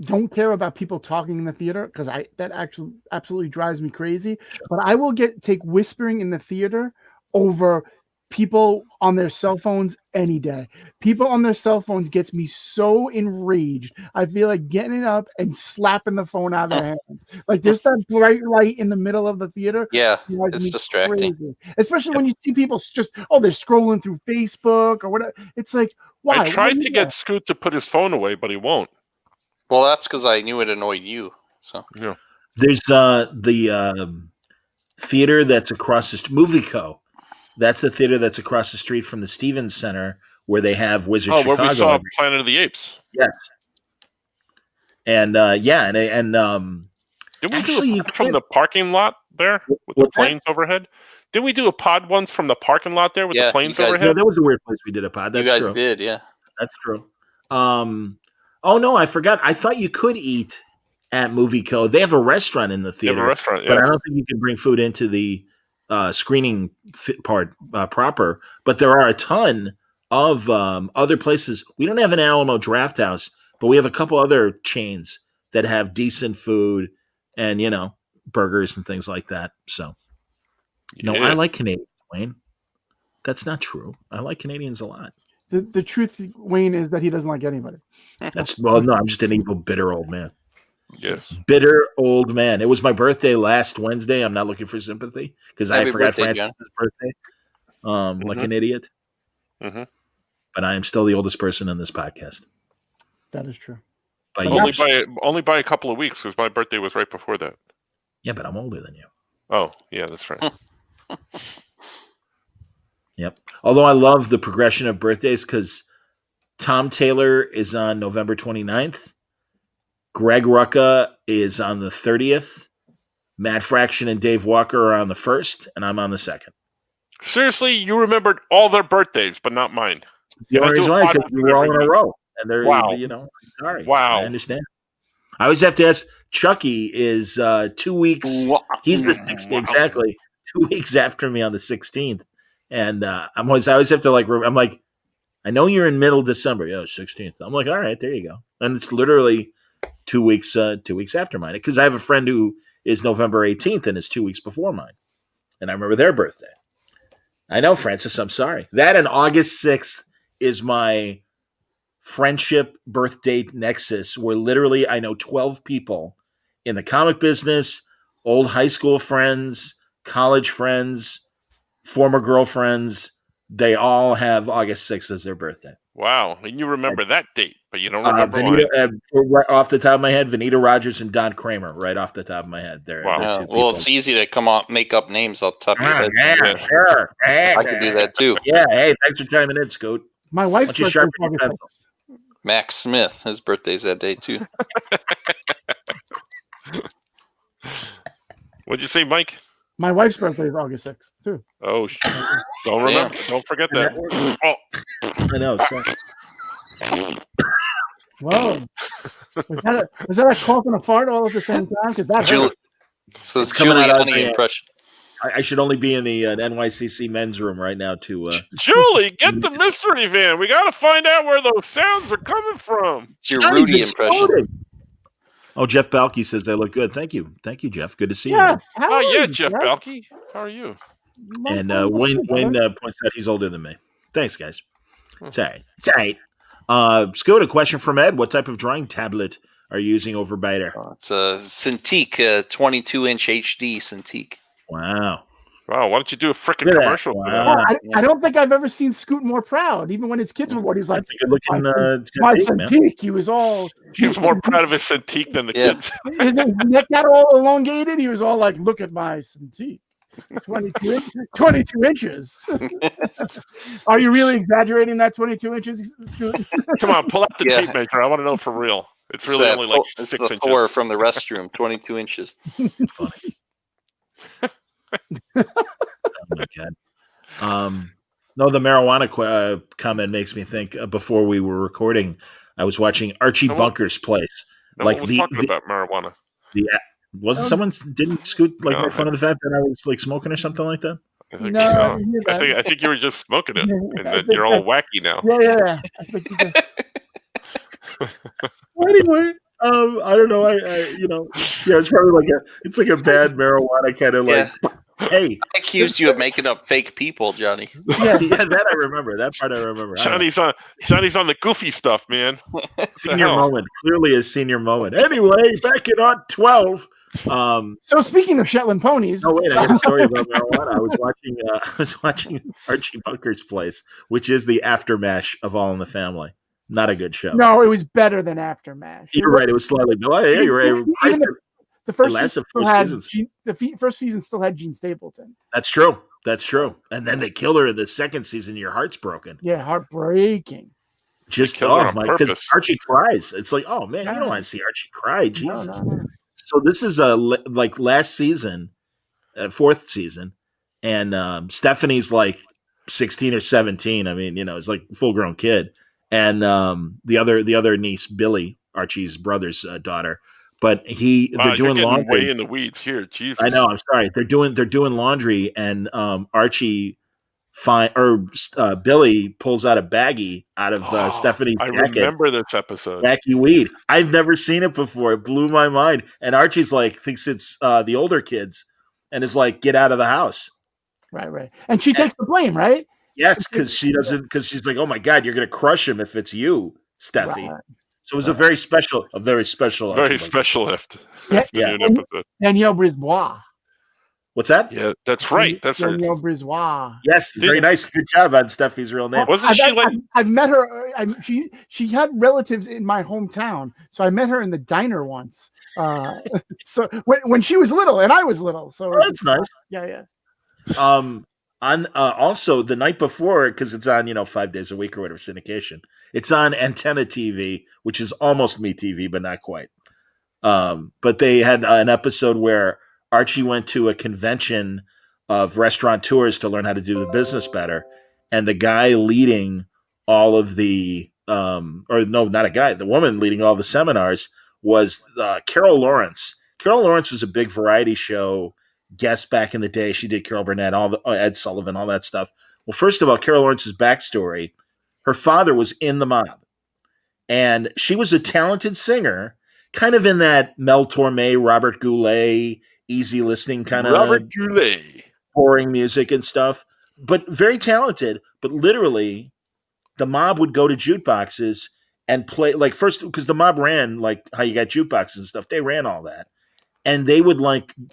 [SPEAKER 3] don't care about people talking in the theater because that actually absolutely drives me crazy. But I will take whispering in the theater over people on their cell phones any day. People on their cell phones gets me so enraged. I feel like getting up and slapping the phone out of their hands. Like there's that bright light in the middle of the theater.
[SPEAKER 4] Yeah, it's distracting.
[SPEAKER 3] Crazy. Especially when you see people just, they're scrolling through Facebook or whatever. It's like, why?
[SPEAKER 2] I tried to get Scoot to put his phone away, but he won't.
[SPEAKER 4] Well, that's because I knew it annoyed you. So
[SPEAKER 2] yeah.
[SPEAKER 1] There's the theater that's across the Movieco. That's the theater that's across the street from the Stevens Center where they have Wizard Chicago.
[SPEAKER 2] Where we saw Planet of the Apes.
[SPEAKER 1] Yes. And didn't we do a pod from the parking lot there with the planes overhead?
[SPEAKER 2] Didn't we do a pod once from the parking lot there with the planes overhead?
[SPEAKER 1] No, that was a weird place we did a pod. That's
[SPEAKER 4] you guys
[SPEAKER 1] true.
[SPEAKER 4] Did, yeah.
[SPEAKER 1] That's true. Oh no, I forgot. I thought you could eat at Movieco. They have a restaurant in the theater.
[SPEAKER 2] They have a restaurant,
[SPEAKER 1] but I don't think you can bring food into the screening part proper. But there are a ton of other places. We don't have an Alamo Drafthouse, but we have a couple other chains that have decent food and burgers and things like that. So, I like Canadians, Wayne. That's not true. I like Canadians a lot.
[SPEAKER 3] The truth, Wayne, is that he doesn't like anybody.
[SPEAKER 1] I'm just an evil, bitter old man.
[SPEAKER 2] Yes.
[SPEAKER 1] Bitter old man. It was my birthday last Wednesday. I'm not looking for sympathy because I forgot Francis' birthday. Like an idiot.
[SPEAKER 2] Mm-hmm.
[SPEAKER 1] But I am still the oldest person in this podcast.
[SPEAKER 3] That is true.
[SPEAKER 1] But
[SPEAKER 2] only by a couple of weeks because my birthday was right before that.
[SPEAKER 1] Yeah, but I'm older than you.
[SPEAKER 2] Oh, yeah, that's right.
[SPEAKER 1] Yep. Although I love the progression of birthdays because Tom Taylor is on November 29th. Greg Rucka is on the 30th. Matt Fraction and Dave Walker are on the 1st, and I'm on the 2nd.
[SPEAKER 2] Seriously, you remembered all their birthdays, but not mine.
[SPEAKER 1] The only reason why because we were all in a row, and they're sorry.
[SPEAKER 2] Wow.
[SPEAKER 1] I understand. I always have to ask. Chucky is 2 weeks. He's the 16th exactly. 2 weeks after me on the 16th, and I always have to I'm like, I know you're in middle December. Yeah, 16th. I'm like, all right, there you go. And it's literally 2 weeks. 2 weeks after mine because I have a friend who is November 18th and is 2 weeks before mine, and I remember their birthday. I know, Francis. I'm sorry. That and August 6th is my friendship birthday nexus where literally I know 12 people in the comic business, old high school friends, college friends, former girlfriends. They all have August 6th as their birthday.
[SPEAKER 2] Wow. And you remember that date, but you don't remember
[SPEAKER 1] right off the top of my head, Vanita Rogers and Don Kramer, right off the top of my head. They're two people.
[SPEAKER 4] It's easy to make up names off the top of your head.
[SPEAKER 1] Yeah, sure.
[SPEAKER 4] I could do that too.
[SPEAKER 1] Yeah, hey, thanks for chiming in, Scoot.
[SPEAKER 3] My wife's birthday is August 6th.
[SPEAKER 4] Max Smith, his birthday's that day too.
[SPEAKER 2] What'd you say, Mike?
[SPEAKER 3] My wife's birthday is August 6th too.
[SPEAKER 2] Oh, don't remember. Don't forget that.
[SPEAKER 1] I know. So.
[SPEAKER 3] Whoa. Was that a cough and a fart all at the same time? Because that hurt.
[SPEAKER 4] So it's Giuliani impression.
[SPEAKER 1] I should only be in the NYCC men's room right now to.
[SPEAKER 2] Julie, get the mystery van. We got to find out where those sounds are coming from.
[SPEAKER 4] It's your Rudy impression.
[SPEAKER 1] Oh, Jeff Balke says they look good. Thank you, Jeff. Good to see you.
[SPEAKER 2] Jeff Balke. How are you?
[SPEAKER 1] And Wayne points out he's older than me. Thanks, guys. It's all right. It's all right. Scoot, a question from Ed. What type of drawing tablet are you using over Biter?
[SPEAKER 4] It's a Cintiq 22-inch HD Cintiq.
[SPEAKER 1] Wow.
[SPEAKER 2] Wow, why don't you do a freaking commercial?
[SPEAKER 1] Wow.
[SPEAKER 3] I don't think I've ever seen Scoot more proud. Even when his kids were born, he was like,
[SPEAKER 1] "That's a good-looking
[SPEAKER 3] my
[SPEAKER 1] Cintiq."
[SPEAKER 3] Cintiq. He was
[SPEAKER 2] more proud of his Cintiq than the kids.
[SPEAKER 3] His neck got all elongated. He was all like, "Look at my Cintiq, 22 inches." Are you really exaggerating that 22 inches, Scoot?
[SPEAKER 2] Come on, pull out the tape measure. I want to know for real. It's really only like 6 inches.
[SPEAKER 4] It's the Thor from the restroom, 22 inches.
[SPEAKER 1] Funny. Oh my god! No, the marijuana comment makes me think. Before we were recording, I was watching Archie Bunker's Place.
[SPEAKER 2] Talking about marijuana.
[SPEAKER 1] Someone didn't Scoot make fun of the fact that I was smoking or something like that?
[SPEAKER 2] I think you were just smoking it, and then you're all wacky now.
[SPEAKER 3] Yeah.
[SPEAKER 1] Anyway. I don't know. It's probably it's like a bad marijuana kind of Hey,
[SPEAKER 4] I accused you of making up fake people, Johnny.
[SPEAKER 1] Yeah, that I remember. That part I remember.
[SPEAKER 2] Johnny's on the goofy stuff, man.
[SPEAKER 1] Senior moment, clearly a senior moment. Anyway, back in on 12.
[SPEAKER 3] So speaking of Shetland ponies.
[SPEAKER 1] Oh wait, I got a story about marijuana. I was watching Archie Bunker's Place, which is the aftermath of All in the Family. Not a good show.
[SPEAKER 3] No, it was better than Aftermath.
[SPEAKER 1] You're right. It was slightly. Yeah, you're right.
[SPEAKER 3] The first season still had Gene Stapleton.
[SPEAKER 1] That's true. And then they kill her in the second season. Your heart's broken.
[SPEAKER 3] Yeah, heartbreaking.
[SPEAKER 1] Just because Archie cries. It's like, oh man, you don't want to see Archie cry. Jesus. No. So this is last season, fourth season, and Stephanie's 16 or 17. I mean, it's like a full grown kid. And the other niece, Billy, Archie's brother's daughter, but they're doing laundry.
[SPEAKER 2] Way in the weeds here, Jesus.
[SPEAKER 1] I know. I'm sorry. They're doing laundry, and Archie Billy pulls out a baggie out of Stephanie's jacket.
[SPEAKER 2] I remember this episode.
[SPEAKER 1] Wacky weed. I've never seen it before. It blew my mind. And Archie's thinks it's the older kids, and is like, "Get out of the house."
[SPEAKER 3] Right. And she takes the blame, right?
[SPEAKER 1] Yes, because she's like, oh my God, you're gonna crush him if it's you, Steffi. Right. So it was a very special
[SPEAKER 2] lift.
[SPEAKER 3] Danielle Brisbois.
[SPEAKER 1] What's that?
[SPEAKER 2] Yeah, that's right. That's
[SPEAKER 3] Danielle Brisbois.
[SPEAKER 1] Yes, very nice. Good job on Steffi's real name.
[SPEAKER 2] Wasn't she
[SPEAKER 3] I've met her. She had relatives in my hometown, so I met her in the diner once. So when she was little and I was little, so
[SPEAKER 1] that's nice.
[SPEAKER 3] Yeah.
[SPEAKER 1] On also the night before, because it's on 5 days a week or whatever syndication. It's on Antenna TV, which is almost MeTV, but not quite. But they had an episode where Archie went to a convention of restaurateurs to learn how to do the business better, and the guy leading all of the or no, not a guy, the woman leading all the seminars was Carol Lawrence. Carol Lawrence was a big variety show guest back in the day. She did Carol Burnett, Ed Sullivan, all that stuff. Well, first of all, Carol Lawrence's backstory: her father was in the mob, and she was a talented singer, kind of in that Mel Torme, Robert Goulet, easy listening kind of
[SPEAKER 2] Robert Goulet,
[SPEAKER 1] boring music and stuff, but very talented. But literally, the mob would go to jukeboxes and play, like, first, because the mob ran like how you got jukeboxes and stuff. They ran all that. And they would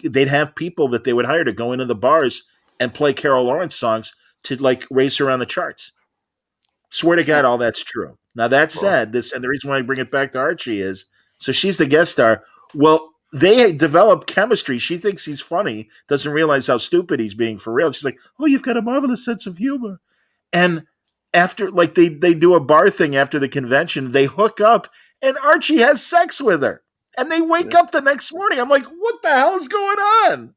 [SPEAKER 1] they'd have people that they would hire to go into the bars and play Carol Lawrence songs to like race her on the charts. Swear to God, all that's true. Now that said, and the reason why I bring it back to Archie is, so she's the guest star. Well, they develop chemistry. She thinks he's funny, doesn't realize how stupid he's being for real. She's like, "Oh, you've got a marvelous sense of humor." And after, like, they do a bar thing after the convention, they hook up, and Archie has sex with her. And they wake up the next morning. I'm like, what the hell is going on?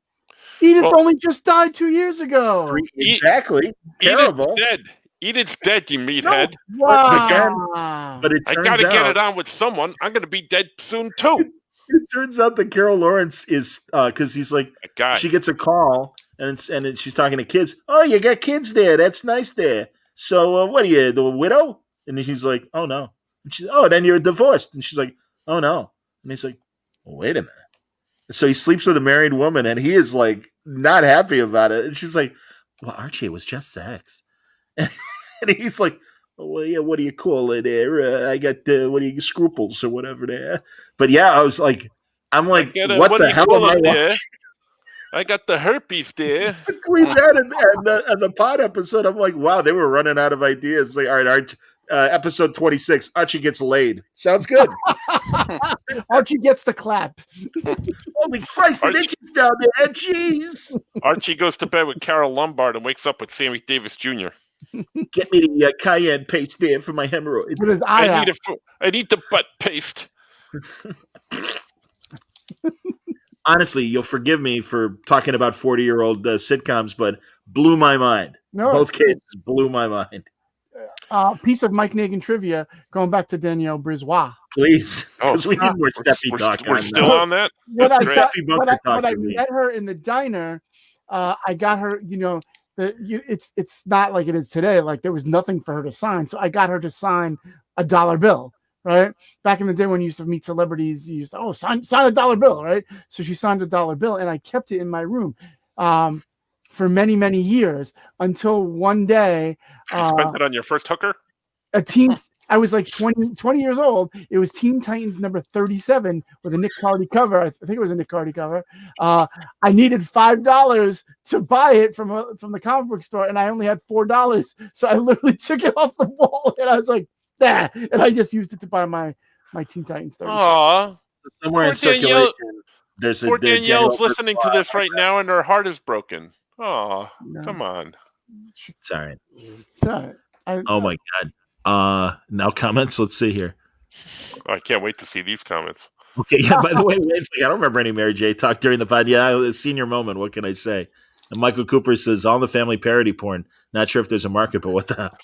[SPEAKER 3] Edith only just died 2 years ago.
[SPEAKER 1] Exactly. Terrible.
[SPEAKER 2] Edith's dead. Edith's dead, you meathead.
[SPEAKER 3] No. Wow.
[SPEAKER 1] But it
[SPEAKER 2] I
[SPEAKER 1] turns
[SPEAKER 2] gotta
[SPEAKER 1] out,
[SPEAKER 2] get it on with someone. I'm gonna be dead soon too.
[SPEAKER 1] It turns out that Carol Lawrence is because he's like, she gets a call and she's talking to kids. Oh, you got kids there. That's nice there. So what are you, the widow? And she's like, oh no. And she's, oh, then you're divorced. And she's like, oh no. And he's like, well, wait a minute. So he sleeps with a married woman, and he is like not happy about it. And she's like, well, Archie, it was just sex. And he's like, oh, well, yeah, what do you call it there? I got, what do you, scruples or whatever there. But yeah, I was like, what the hell am I watching?
[SPEAKER 2] I got the herpes there.
[SPEAKER 1] Between that and the pod episode, I'm like, wow, they were running out of ideas. Like, all right, Archie. Episode 26, Archie gets laid. Sounds good.
[SPEAKER 3] Archie gets the clap.
[SPEAKER 1] Holy Christ, it itches down there. Jeez.
[SPEAKER 2] Archie goes to bed with Carol Lombard and wakes up with Sammy Davis Jr.
[SPEAKER 1] Get me the cayenne paste there for my hemorrhoids.
[SPEAKER 3] With his eye out.
[SPEAKER 2] I need the butt paste.
[SPEAKER 1] Honestly, you'll forgive me for talking about 40-year-old sitcoms, but blew my mind.
[SPEAKER 3] No,
[SPEAKER 1] both cases blew my mind.
[SPEAKER 3] Piece of Mike Nagan trivia going back to Danielle Brizois.
[SPEAKER 1] Please, because we need more Steffi talk.
[SPEAKER 2] We're still on that?
[SPEAKER 3] When I met her in the diner, I got her, it's not like it is today. Like, there was nothing for her to sign. So I got her to sign a dollar bill, right? Back in the day when you used to meet celebrities, you used to, sign a dollar bill, right? So she signed a dollar bill, and I kept it in my room for many, many years until one day.
[SPEAKER 2] You spent it on your first hooker?
[SPEAKER 3] I was like 20 years old. It was Teen Titans number 37 with a Nick Cardy cover. I think it was a Nick Cardy cover. I needed $5 to buy it from the comic book store, and I only had $4. So I literally took it off the wall, and I was like, nah. And I just used it to buy my Teen Titans 37.
[SPEAKER 2] Aww.
[SPEAKER 1] Somewhere in circulation, there's
[SPEAKER 2] poor Danielle's listening to this right now, and her heart is broken. Oh, no. Come on.
[SPEAKER 1] It's all right.
[SPEAKER 3] Sorry.
[SPEAKER 1] Oh my God. Now comments. Let's see here.
[SPEAKER 2] I can't wait to see these comments.
[SPEAKER 1] Okay. Yeah. By the way, I don't remember any Mary J talk during the pod. Yeah, a senior moment. What can I say? And Michael Cooper says, all the family parody porn. Not sure if there's a market, but what the hell?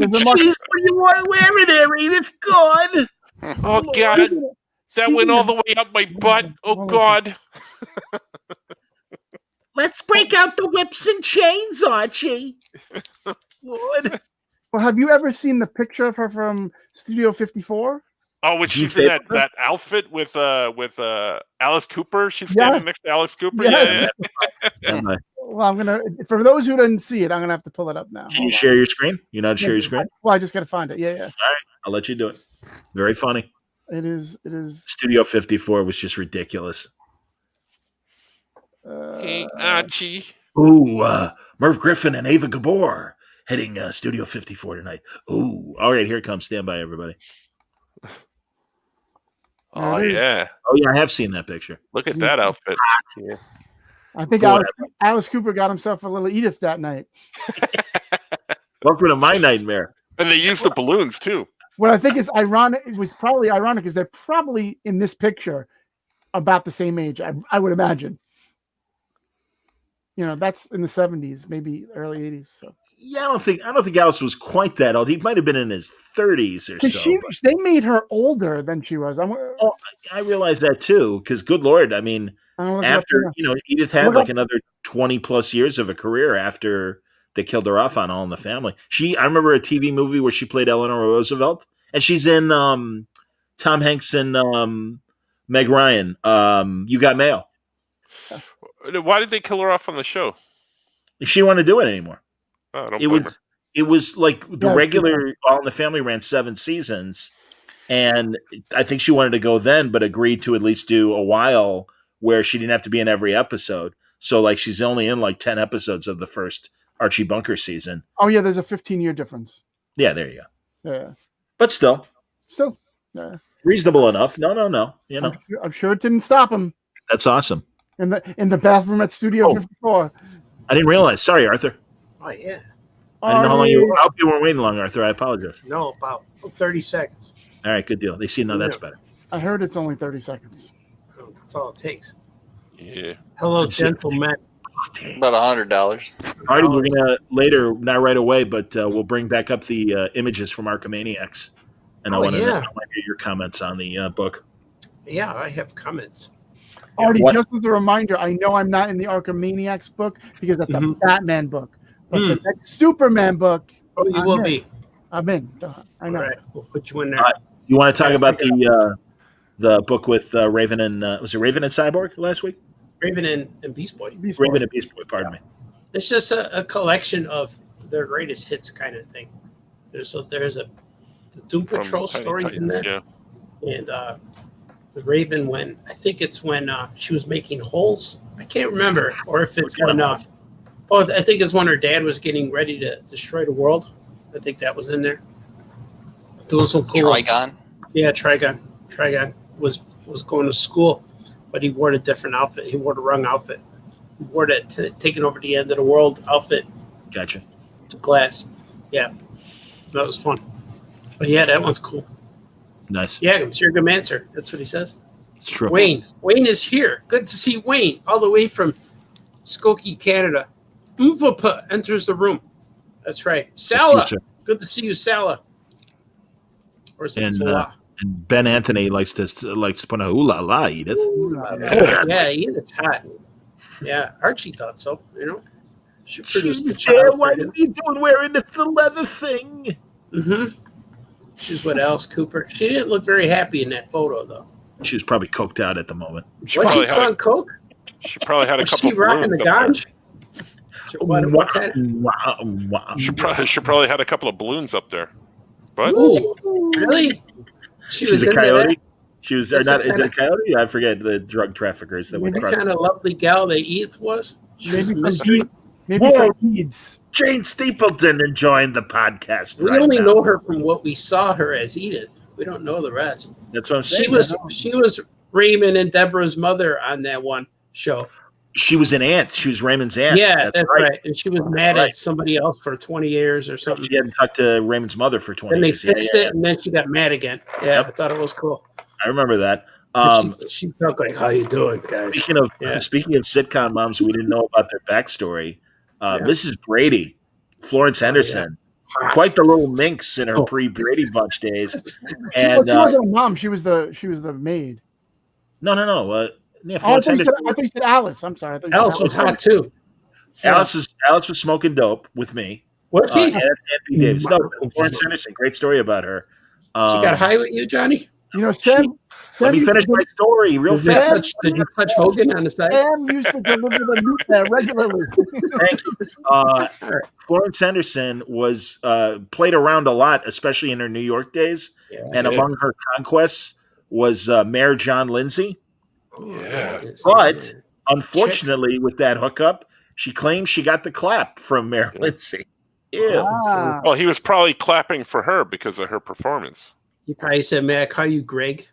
[SPEAKER 1] Jeez, what do you want wearing there, Edith? God.
[SPEAKER 2] Oh God. That went all the way up my butt. Oh God.
[SPEAKER 1] Let's break out the whips and chains, Archie. Lord.
[SPEAKER 3] Well, have you ever seen the picture of her from Studio 54?
[SPEAKER 2] Oh, when she's in that outfit with Alice Cooper. She's standing next to Alice Cooper. Yeah.
[SPEAKER 3] Well, I'm gonna. For those who didn't see it, I'm gonna have to pull it up now.
[SPEAKER 1] Can you share your screen? You know how to share your screen?
[SPEAKER 3] Well, I just gotta find it. Yeah. All
[SPEAKER 1] right, I'll let you do it. Very funny.
[SPEAKER 3] It is.
[SPEAKER 1] Studio 54 was just ridiculous.
[SPEAKER 2] Hey, Archie.
[SPEAKER 1] Ooh, Merv Griffin and Ava Gabor heading Studio 54 tonight. Ooh, all right, here it comes. Stand by, everybody.
[SPEAKER 2] Oh, yeah.
[SPEAKER 1] Oh, yeah, I have seen that picture.
[SPEAKER 2] Look at that outfit.
[SPEAKER 3] Yeah. I think Alice Cooper got himself a little Edith that night.
[SPEAKER 1] Welcome to my nightmare.
[SPEAKER 2] And they used the balloons too.
[SPEAKER 3] What I think is ironic, it was probably ironic, is they're probably in this picture about the same age, I would imagine. That's in the 70s, maybe early 80s. So
[SPEAKER 1] Yeah, I don't think Alice was quite that old. He might have been in his 30s or so.
[SPEAKER 3] They made her older than she was.
[SPEAKER 1] I realize that too, because good Lord, I mean, after Edith had like another 20 plus years of a career after they killed her off on All in the Family. I remember a TV movie where she played Eleanor Roosevelt, and she's in Tom Hanks and Meg Ryan. You Got Mail.
[SPEAKER 2] Why did they kill her off on the show?
[SPEAKER 1] She didn't want to do it anymore.
[SPEAKER 2] Oh,
[SPEAKER 1] it was like the regular All in the Family ran 7 seasons, and I think she wanted to go then, but agreed to at least do a while where she didn't have to be in every episode. So like she's only in like 10 episodes of the first Archie Bunker season.
[SPEAKER 3] Oh yeah, there's a 15-year difference.
[SPEAKER 1] Yeah, there you
[SPEAKER 3] go. Yeah,
[SPEAKER 1] but still,
[SPEAKER 3] yeah.
[SPEAKER 1] Reasonable enough. No.
[SPEAKER 3] I'm sure it didn't stop him.
[SPEAKER 1] That's awesome.
[SPEAKER 3] In the bathroom at Studio 54.
[SPEAKER 1] I didn't realize. Sorry, Arthur.
[SPEAKER 6] Oh yeah.
[SPEAKER 1] I didn't know how long you were. I hope you weren't waiting long, Arthur. I apologize.
[SPEAKER 6] No, about 30 seconds.
[SPEAKER 1] All right, good deal. They see now that's better.
[SPEAKER 3] I heard it's only 30 seconds.
[SPEAKER 6] Oh, that's all it takes.
[SPEAKER 2] Yeah.
[SPEAKER 6] Hello, gentlemen.
[SPEAKER 4] About $100.
[SPEAKER 1] Artie, we're gonna later, not right away, but we'll bring back up the images from Arkhamaniacs, and I want to hear your comments on the book.
[SPEAKER 6] Yeah, I have comments.
[SPEAKER 3] Artie, just as a reminder, I know I'm not in the Arkhamaniacs book because that's a Batman book, but the next Superman book,
[SPEAKER 6] you will be.
[SPEAKER 3] I'm in. I know.
[SPEAKER 6] All right, we'll put you in there.
[SPEAKER 1] You want to talk about the book with Raven and was it Raven and Cyborg last week?
[SPEAKER 6] Raven and Beast Boy.
[SPEAKER 1] Raven and Beast Boy. Pardon me.
[SPEAKER 6] It's just a collection of their greatest hits, kind of thing. There's the Doom Patrol stories in there, and the Raven when she was making holes. I can't remember, or if it's when I think it's when her dad was getting ready to destroy the world. I think that was in there. There was some cool
[SPEAKER 4] Trigon.
[SPEAKER 6] Yeah, Trigon. Trigon was going to school, but he wore a different outfit. He wore the wrong outfit. He wore that taking over the end of the world outfit.
[SPEAKER 1] Gotcha.
[SPEAKER 6] To Glass. Yeah, that was fun. But yeah, that one's cool.
[SPEAKER 1] Nice.
[SPEAKER 6] Yeah, it's your good answer. That's what he says.
[SPEAKER 1] It's true.
[SPEAKER 6] Wayne is here. Good to see Wayne, all the way from Skokie, Canada. Mvapa enters the room. That's right. Salah. Good to see you, Salah. Or is it Salah?
[SPEAKER 1] And Ben Anthony likes to put a ooh la la, Edith.
[SPEAKER 6] Yeah, Edith's hot. Yeah, Archie thought so. She produced
[SPEAKER 1] She's there. What are you doing wearing the leather thing?
[SPEAKER 6] Mm-hmm. She's with Alice Cooper. She didn't look very happy in that photo, though.
[SPEAKER 1] She was probably coked out at the moment.
[SPEAKER 6] Was she on coke?
[SPEAKER 2] She probably had a couple.
[SPEAKER 6] Was she rocking the ganj?
[SPEAKER 2] She probably had a couple of balloons up there. But
[SPEAKER 6] ooh, really?
[SPEAKER 1] She's a coyote. She was or not? Is it a coyote? I forget the drug traffickers that would cross.
[SPEAKER 6] What kind of lovely gal that Edith was?
[SPEAKER 3] Maybe some Ediths.
[SPEAKER 1] Jane Stapleton enjoying the podcast.
[SPEAKER 6] We only know her from what we saw her as Edith. We don't know the rest.
[SPEAKER 1] That's what I'm saying.
[SPEAKER 6] She was Raymond and Deborah's mother on that one show.
[SPEAKER 1] She was an aunt. She was Raymond's aunt.
[SPEAKER 6] Yeah, that's right. And she was mad at somebody else for 20 years or something.
[SPEAKER 1] She hadn't talked to Raymond's mother for 20
[SPEAKER 6] years.
[SPEAKER 1] And
[SPEAKER 6] they fixed it, and then she got mad again. Yeah, I thought it was cool.
[SPEAKER 1] I remember that.
[SPEAKER 6] She felt like, how you doing, guys?
[SPEAKER 1] Speaking of sitcom moms we didn't know about their backstory, Mrs. Brady, Florence Henderson, quite the little minx in her pre-Brady Bunch days. And
[SPEAKER 3] she wasn't a mom. She was the maid.
[SPEAKER 1] No. Yeah,
[SPEAKER 3] I thought you said Alice. I'm sorry.
[SPEAKER 6] Alice was hot too.
[SPEAKER 1] Alice was smoking dope with me.
[SPEAKER 6] Was she?
[SPEAKER 1] That's Anthony Davis. No, Florence Henderson. Great story about her.
[SPEAKER 6] She got high with you, Johnny?
[SPEAKER 3] Sam.
[SPEAKER 1] Let me finish my story real fast.
[SPEAKER 6] Did you touch Hogan on the side?
[SPEAKER 3] Sam used to deliver the meat there regularly.
[SPEAKER 1] Thank you. Florence Henderson was played around a lot, especially in her New York days. Yeah, and among her conquests was Mayor John Lindsay.
[SPEAKER 2] Yeah.
[SPEAKER 1] But unfortunately, with that hookup, she claims she got the clap from Mayor Lindsay. Ew.
[SPEAKER 2] Well, he was probably clapping for her because of her performance.
[SPEAKER 6] He probably said, "May I call you Greg?"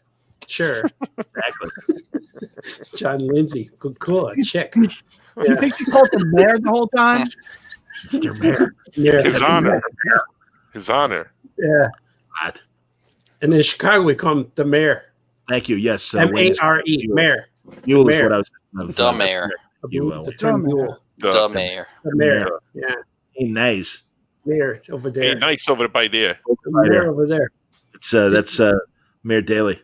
[SPEAKER 6] Sure.
[SPEAKER 1] Exactly.
[SPEAKER 6] John Lindsay. Good call. A chick.
[SPEAKER 3] Do you think she called him mayor the whole time?
[SPEAKER 1] Mr. Mayor.
[SPEAKER 2] His honor. His honor.
[SPEAKER 6] Yeah.
[SPEAKER 1] What?
[SPEAKER 6] And in Chicago, we call him the mayor.
[SPEAKER 1] Thank you. Yes.
[SPEAKER 6] M-A-R-E. Mayor.
[SPEAKER 1] Mule is
[SPEAKER 6] Mayor.
[SPEAKER 1] what I was thinking of.
[SPEAKER 4] The mayor.
[SPEAKER 1] You will.
[SPEAKER 6] The term mule.
[SPEAKER 4] The mayor.
[SPEAKER 6] The mayor. Yeah.
[SPEAKER 1] Hey, nice.
[SPEAKER 6] Mayor over
[SPEAKER 2] Hey,
[SPEAKER 6] there.
[SPEAKER 2] nice over by there.
[SPEAKER 6] The mayor over there.
[SPEAKER 1] It's that's Mayor Daley.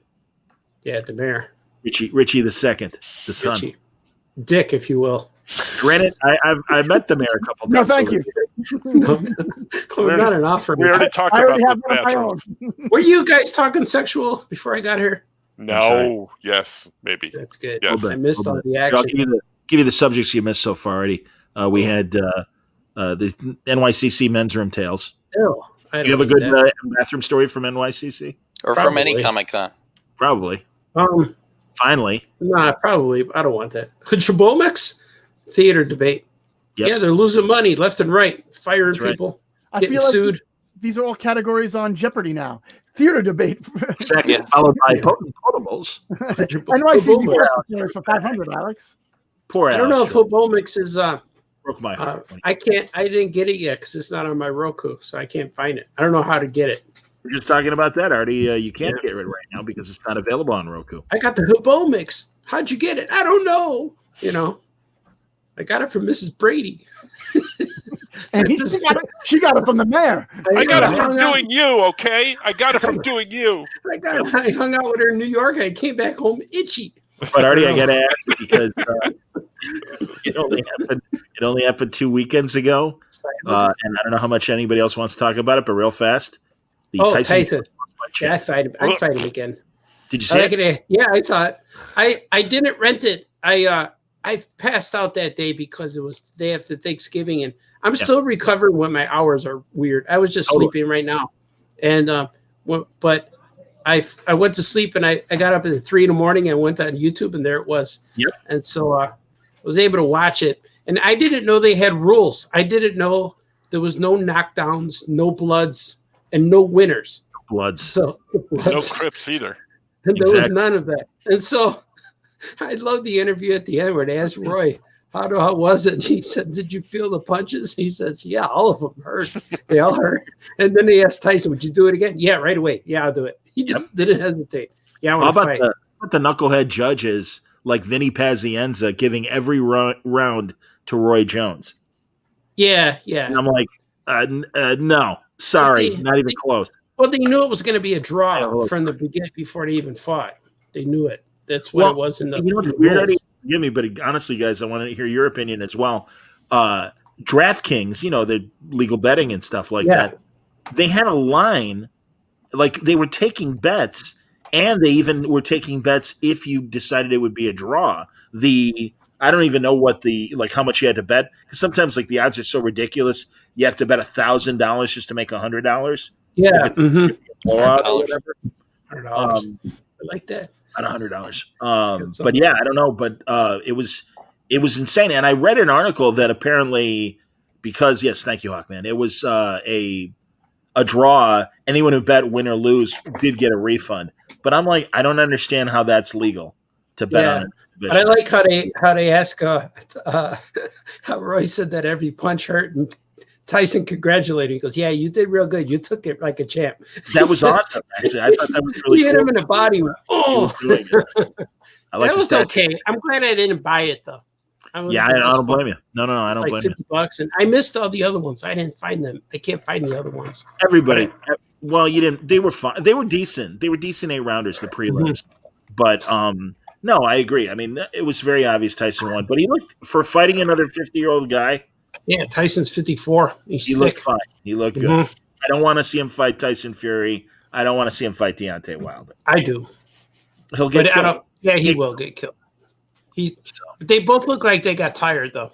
[SPEAKER 6] Yeah, the mayor.
[SPEAKER 1] Richie the second, the son.
[SPEAKER 6] Richie. Dick, if you will.
[SPEAKER 1] Granted, I met the mayor a couple times.
[SPEAKER 3] No, thank you.
[SPEAKER 6] Not an offer.
[SPEAKER 2] We already talked
[SPEAKER 3] I
[SPEAKER 2] about
[SPEAKER 3] already have
[SPEAKER 2] the
[SPEAKER 3] one of my
[SPEAKER 2] bathroom.
[SPEAKER 3] own.
[SPEAKER 6] Were you guys talking sexual before I got here?
[SPEAKER 2] No. Yes. Maybe.
[SPEAKER 6] That's good.
[SPEAKER 2] Yes.
[SPEAKER 6] I missed all the
[SPEAKER 1] I'll
[SPEAKER 6] action.
[SPEAKER 1] give you the subjects you missed so far already. We had the NYCC men's room tales.
[SPEAKER 6] Ew, I
[SPEAKER 1] You have a
[SPEAKER 6] don't
[SPEAKER 1] good
[SPEAKER 6] need that.
[SPEAKER 1] bathroom story from NYCC?
[SPEAKER 4] Or from any
[SPEAKER 6] Probably.
[SPEAKER 4] Comic-Con.
[SPEAKER 1] Probably. Finally.
[SPEAKER 6] Nah, probably. I don't want that. HBO Max theater debate.
[SPEAKER 1] Yep.
[SPEAKER 6] Yeah, they're losing money left and right, firing
[SPEAKER 1] That's right.
[SPEAKER 6] people,
[SPEAKER 3] I
[SPEAKER 6] getting
[SPEAKER 3] feel like
[SPEAKER 6] sued.
[SPEAKER 3] these are all categories on Jeopardy now. Theater debate.
[SPEAKER 1] Second,
[SPEAKER 4] Yeah.
[SPEAKER 1] followed by potables.
[SPEAKER 3] NYC
[SPEAKER 6] Football
[SPEAKER 3] for 500, Alex.
[SPEAKER 1] Poor
[SPEAKER 6] I don't know if
[SPEAKER 1] Alex.
[SPEAKER 6] HBO Mix is.
[SPEAKER 1] Broke my heart.
[SPEAKER 6] I didn't get it yet because it's not on my Roku, so I can't find it. I don't know how to get it.
[SPEAKER 1] We're just talking about that, Artie. You can't get it right now because it's not available on Roku.
[SPEAKER 6] I got the HBO Mix. How'd you get it? I don't know. I got it from Mrs. Brady.
[SPEAKER 3] And she got it from the mayor.
[SPEAKER 2] I got it from doing you, okay? I got it from doing you.
[SPEAKER 6] I hung out with her in New York. I came back home itchy.
[SPEAKER 1] But Artie, I got to ask you because it only happened 2 weekends ago, and I don't know how much anybody else wants to talk about it. But real fast, the
[SPEAKER 6] Tyson. Yeah, I'd fight him again.
[SPEAKER 1] Did you see it?
[SPEAKER 6] Yeah, I saw it. I didn't rent it. I passed out that day because it was the day after Thanksgiving, and I'm still recovering when my hours are weird. I was just sleeping right now, and but I went to sleep and I got up at 3 a.m. and went on YouTube, and there it was.
[SPEAKER 1] Yep.
[SPEAKER 6] And so I was able to watch it, and I didn't know they had rules. I didn't know there was no knockdowns, no bloods, and no winners.
[SPEAKER 1] Bloods.
[SPEAKER 6] So
[SPEAKER 2] No Crips either.
[SPEAKER 6] and there was none of that. And so I love the interview at the end where they asked Roy, how was it? And he said, did you feel the punches? He says, yeah, all of them hurt. They all hurt. And then they asked Tyson, would you do it again? Yeah, right away. Yeah, I'll do it. He just didn't hesitate. Yeah, I want to fight.
[SPEAKER 1] How about the knucklehead judges like Vinny Pazienza giving every round to Roy Jones?
[SPEAKER 6] Yeah, yeah.
[SPEAKER 1] And I'm like, no, sorry, not even close.
[SPEAKER 6] Well, they knew it was going to be a draw from the beginning before they even fought. They knew it. That's what it was in the.
[SPEAKER 1] You know what's weird, Artie? Forgive me, but honestly, guys, I want to hear your opinion as well. DraftKings, the legal betting and stuff like that. They had a line, like they were taking bets, and they even were taking bets if you decided it would be a draw. I don't even know what how much you had to bet, because sometimes the odds are so ridiculous. You have to bet $1,000 just to make $100.
[SPEAKER 6] Yeah,
[SPEAKER 1] $100 or whatever.
[SPEAKER 6] $100. I like that.
[SPEAKER 1] About $100. But yeah, I don't know. But it was insane. And I read an article that apparently, because yes, thank you, Hawkman. It was a draw. Anyone who bet win or lose did get a refund. But I'm like, I don't understand how that's legal to bet on it.
[SPEAKER 6] But I like how they ask how Roy said that every punch hurt, and Tyson congratulated him. He goes, yeah, you did real good. You took it like a champ.
[SPEAKER 1] That was awesome, actually. I thought that was really
[SPEAKER 6] He hit
[SPEAKER 1] cool.
[SPEAKER 6] him in the body. Oh,
[SPEAKER 1] Really
[SPEAKER 6] that was okay. I'm glad I didn't buy it, though.
[SPEAKER 1] I don't blame you. No, I don't blame you.
[SPEAKER 6] $50, and I missed all the other ones. I didn't find them. I can't find the other ones.
[SPEAKER 1] Everybody. Well, you didn't. They were fine. They were decent. They were decent 8-rounders, the prelims. But no, I agree. I mean, it was very obvious Tyson won. But he looked, for fighting another 50-year-old guy.
[SPEAKER 6] Yeah, Tyson's 54.
[SPEAKER 1] He looked fine. He looked good. I don't want to see him fight Tyson Fury. I don't want to see him fight Deontay Wilder.
[SPEAKER 6] I do.
[SPEAKER 1] He'll get killed.
[SPEAKER 6] He will get killed. They both look like they got tired, though.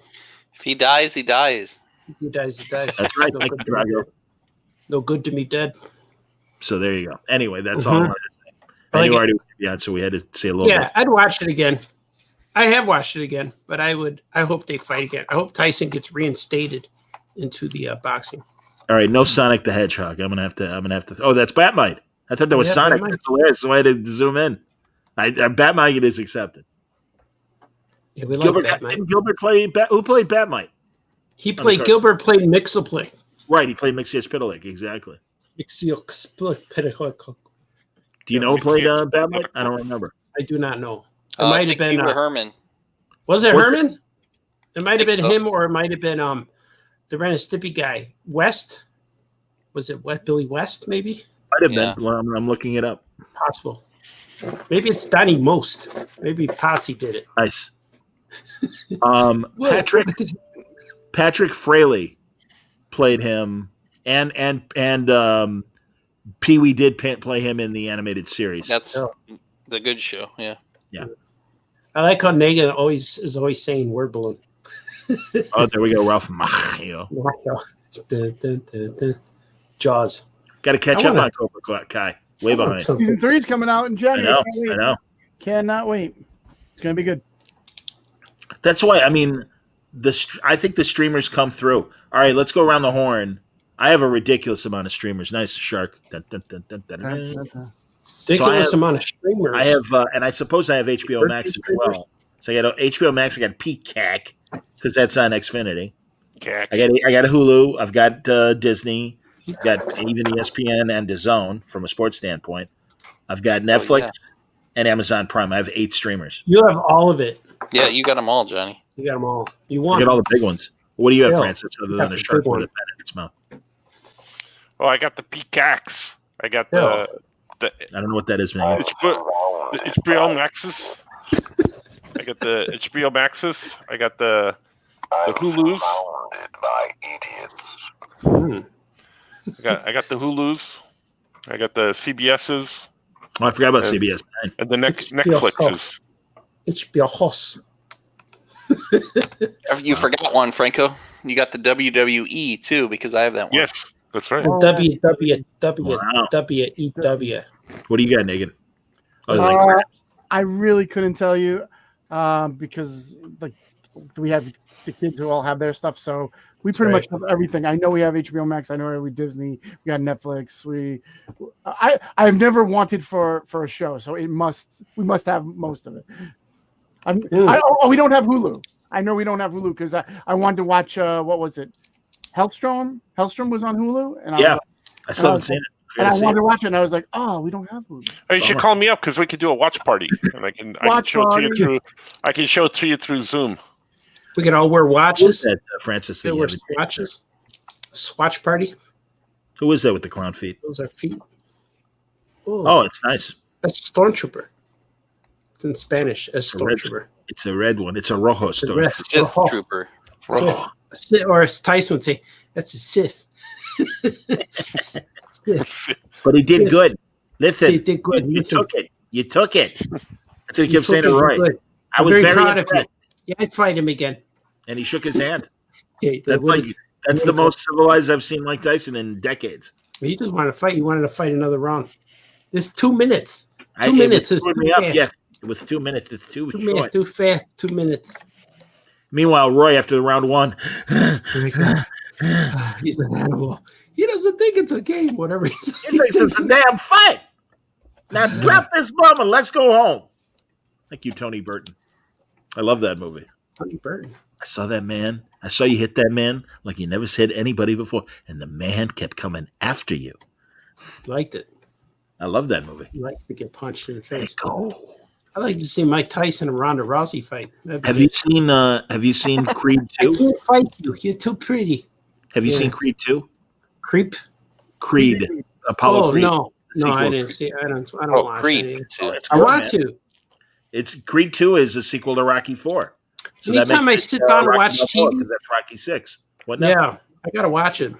[SPEAKER 4] If he dies, he dies.
[SPEAKER 6] If he dies, he dies.
[SPEAKER 1] That's right.
[SPEAKER 6] No good to me dead.
[SPEAKER 1] So there you go. Anyway, that's all I wanted to say. I knew already was beyond, so we had to say a little bit.
[SPEAKER 6] Yeah, I'd watch it again. I have watched it again, but I hope they fight again. I hope Tyson gets reinstated into the boxing.
[SPEAKER 1] All right, no Sonic the Hedgehog. I'm gonna have to. Oh, that's Batmite. I thought that was Sonic.
[SPEAKER 6] Batmite.
[SPEAKER 1] That's hilarious. So I had to zoom in. Batmite is accepted.
[SPEAKER 6] Yeah, we like Batmite.
[SPEAKER 1] Didn't Gilbert play who played Batmite?
[SPEAKER 6] He played Gilbert played Mixoplick.
[SPEAKER 1] Right, he played Mixiospitalik, exactly.
[SPEAKER 6] Mixiospitalik.
[SPEAKER 1] Do you know who played Batmite? I don't remember.
[SPEAKER 6] I do not know. It might have been
[SPEAKER 4] Herman.
[SPEAKER 6] Was it Herman? It might have been him, or it might have been the Ren and Stimpy guy. West? Was it Billy West, maybe?
[SPEAKER 1] Might have been. Well, I'm looking it up.
[SPEAKER 6] Possible. Maybe it's Donnie Most. Maybe Potsy did it.
[SPEAKER 1] Nice. Patrick Fraley played him, and Pee Wee did play him in the animated series.
[SPEAKER 4] That's the good show. Yeah.
[SPEAKER 6] I like how Negan is always saying word balloon.
[SPEAKER 1] Oh, there we go, Ralph Macchio.
[SPEAKER 6] Jaws.
[SPEAKER 1] Got to catch up on Cobra Kai. Way behind.
[SPEAKER 3] Season 3 is coming out in January.
[SPEAKER 1] I know.
[SPEAKER 3] Cannot wait. It's going to be good.
[SPEAKER 1] That's why, I mean, I think the streamers come through. All right, let's go around the horn. I have a ridiculous amount of streamers. Nice, Shark.
[SPEAKER 6] Ridiculous amount of streamers.
[SPEAKER 1] I have, and I suppose I have HBO Max as well. So I got HBO Max. I got Peacock because that's on Xfinity. I got a Hulu. I've got Disney. I've got even ESPN and DAZN from a sports standpoint. I've got Netflix and Amazon Prime. I have 8 streamers.
[SPEAKER 6] You have all of it.
[SPEAKER 4] Yeah, you got them all, Johnny.
[SPEAKER 6] You got them all. You want?
[SPEAKER 1] I got all the big ones. What do you have, Francis, other than a shark with a pen in its mouth?
[SPEAKER 2] Oh, I got the Peacocks. I got the
[SPEAKER 1] I don't know what that is, man.
[SPEAKER 2] The HBO Maxes. I got the HBO Maxes. I got the Hulus. I got the Hulus. I got the CBSs.
[SPEAKER 1] Oh, I forgot about CBS 9.
[SPEAKER 2] And the Netflixes.
[SPEAKER 6] HBO Hoss.
[SPEAKER 4] You forgot one, Franco. You got the WWE too, because I have that one.
[SPEAKER 2] Yes, that's right.
[SPEAKER 6] WWEW.
[SPEAKER 1] What do you got, Negan? Oh,
[SPEAKER 3] I really couldn't tell you because we have the kids who all have their stuff, so we pretty much have everything. I know we have HBO Max. I know we have Disney. We got Netflix. I've never wanted for a show, so we must have most of it. We don't have Hulu. I know we don't have Hulu because I wanted to watch what was it? Hellstrom. Hellstrom was on Hulu, and
[SPEAKER 1] I still haven't seen it.
[SPEAKER 3] And I wanted to watch it, and I was like, "Oh, we don't have Hulu."
[SPEAKER 2] Oh, you should call me up because we could do a watch party, and I can show it to you through. I can show it to you through Zoom.
[SPEAKER 6] We could all wear watches.
[SPEAKER 1] That, Francis?
[SPEAKER 6] They wear watches. A swatch party.
[SPEAKER 1] Who is that with the clown feet?
[SPEAKER 6] Those are feet.
[SPEAKER 1] Oh, it's nice.
[SPEAKER 6] That's Stormtrooper. It's in Spanish as Stormtrooper.
[SPEAKER 1] It's a red one. It's a rojo Stormtrooper.
[SPEAKER 4] Sith Trooper.
[SPEAKER 6] Or as Tyson would say, that's a Sith.
[SPEAKER 1] But he did good. Listen,
[SPEAKER 6] he did good.
[SPEAKER 1] You took it. That's what he kept saying to Roy. I was very
[SPEAKER 6] proud of you. Yeah, I'd fight him again.
[SPEAKER 1] And he shook his hand.
[SPEAKER 6] Yeah,
[SPEAKER 1] that's the most civilized I've seen Mike Tyson in decades.
[SPEAKER 6] He just wanted to fight. He wanted to fight another round. It's 2 minutes. 2 minutes is too fast.
[SPEAKER 1] Yeah, with 2 minutes, it's too short.
[SPEAKER 6] Minutes, too fast. 2 minutes.
[SPEAKER 1] Meanwhile, Roy, after round 1,
[SPEAKER 6] he's an animal. He doesn't think it's a game. Whatever he says.
[SPEAKER 1] He thinks it's a damn fight. Now drop this bomb and let's go home. Thank you, Tony Burton. I love that movie.
[SPEAKER 6] Tony Burton.
[SPEAKER 1] I saw that man. I saw you hit that man like you never hit anybody before, and the man kept coming after you.
[SPEAKER 6] Liked it.
[SPEAKER 1] I love that movie.
[SPEAKER 6] He likes to get punched in the face.
[SPEAKER 1] Go.
[SPEAKER 6] I like to see Mike Tyson and Ronda Rousey fight.
[SPEAKER 1] Have you seen Creed 2?
[SPEAKER 6] I can't fight you. You're too pretty.
[SPEAKER 1] Have you seen Creed 2?
[SPEAKER 6] Creed.
[SPEAKER 1] Apollo Creed.
[SPEAKER 6] No, I didn't see. I don't watch
[SPEAKER 4] Creed.
[SPEAKER 6] I want to.
[SPEAKER 1] It's Creed 2 is a sequel to Rocky 4. So
[SPEAKER 6] anytime I sit down and watch TV,
[SPEAKER 1] that's Rocky 6.
[SPEAKER 6] Yeah, I gotta watch it.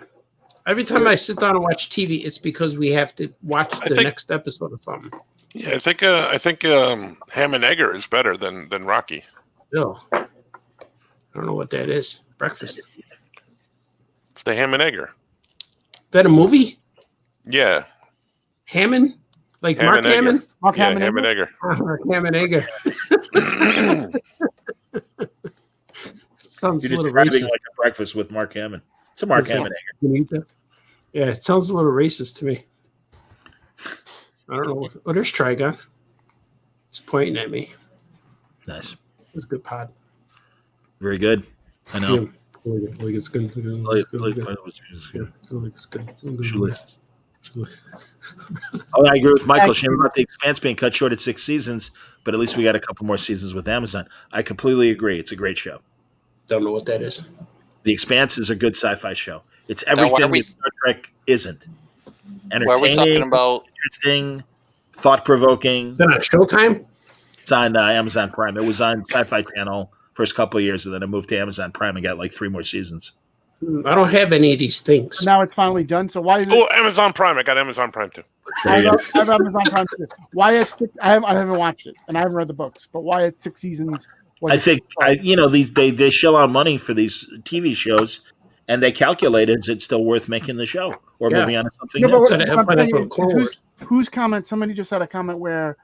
[SPEAKER 6] Every time I sit down and watch TV, it's because we have to watch the next episode of something.
[SPEAKER 2] Yeah, I think ham and egger is better than Rocky.
[SPEAKER 6] No, I don't know what that is. Breakfast.
[SPEAKER 2] It's the ham and egger.
[SPEAKER 6] Is that a movie?
[SPEAKER 2] Yeah.
[SPEAKER 6] Hammond? Like Mark Hammond?
[SPEAKER 3] Mark
[SPEAKER 2] Hammond and egger.
[SPEAKER 6] Mark Hammond egger. Sounds a little racist.
[SPEAKER 1] Like a breakfast with Mark Hammond. It's a Mark Hammond egger.
[SPEAKER 6] Yeah, it sounds a little racist to me. I don't know. Oh, there's Trigon. It's pointing at me.
[SPEAKER 1] Nice.
[SPEAKER 6] It's a good pod.
[SPEAKER 1] Very good. I know.
[SPEAKER 6] Yeah. Like it's good.
[SPEAKER 1] Oh, I agree with Michael. Shame about The Expanse being cut short at 6 seasons, but at least we got a couple more seasons with Amazon. I completely agree. It's a great show.
[SPEAKER 6] Don't know what that is.
[SPEAKER 1] The Expanse is a good sci-fi show. It's everything that Star Trek isn't. Entertaining,
[SPEAKER 4] Why are we talking about
[SPEAKER 1] interesting, thought-provoking.
[SPEAKER 6] Is that on Showtime?
[SPEAKER 1] It's on Amazon Prime. It was on Sci-Fi Channel first couple of years, and then I moved to Amazon Prime and got like 3 more seasons.
[SPEAKER 6] I don't have any of these things.
[SPEAKER 3] Now it's finally done. So why is it?
[SPEAKER 2] Oh, Amazon Prime. I got Amazon Prime too.
[SPEAKER 3] I have Amazon Prime too. Why it's 6, I haven't watched it, and I haven't read the books. But why it's 6 seasons?
[SPEAKER 1] I think they shell out money for these TV shows, and they calculate is it still worth making the show or moving on to something else.
[SPEAKER 3] Whose comment? Somebody just had a comment where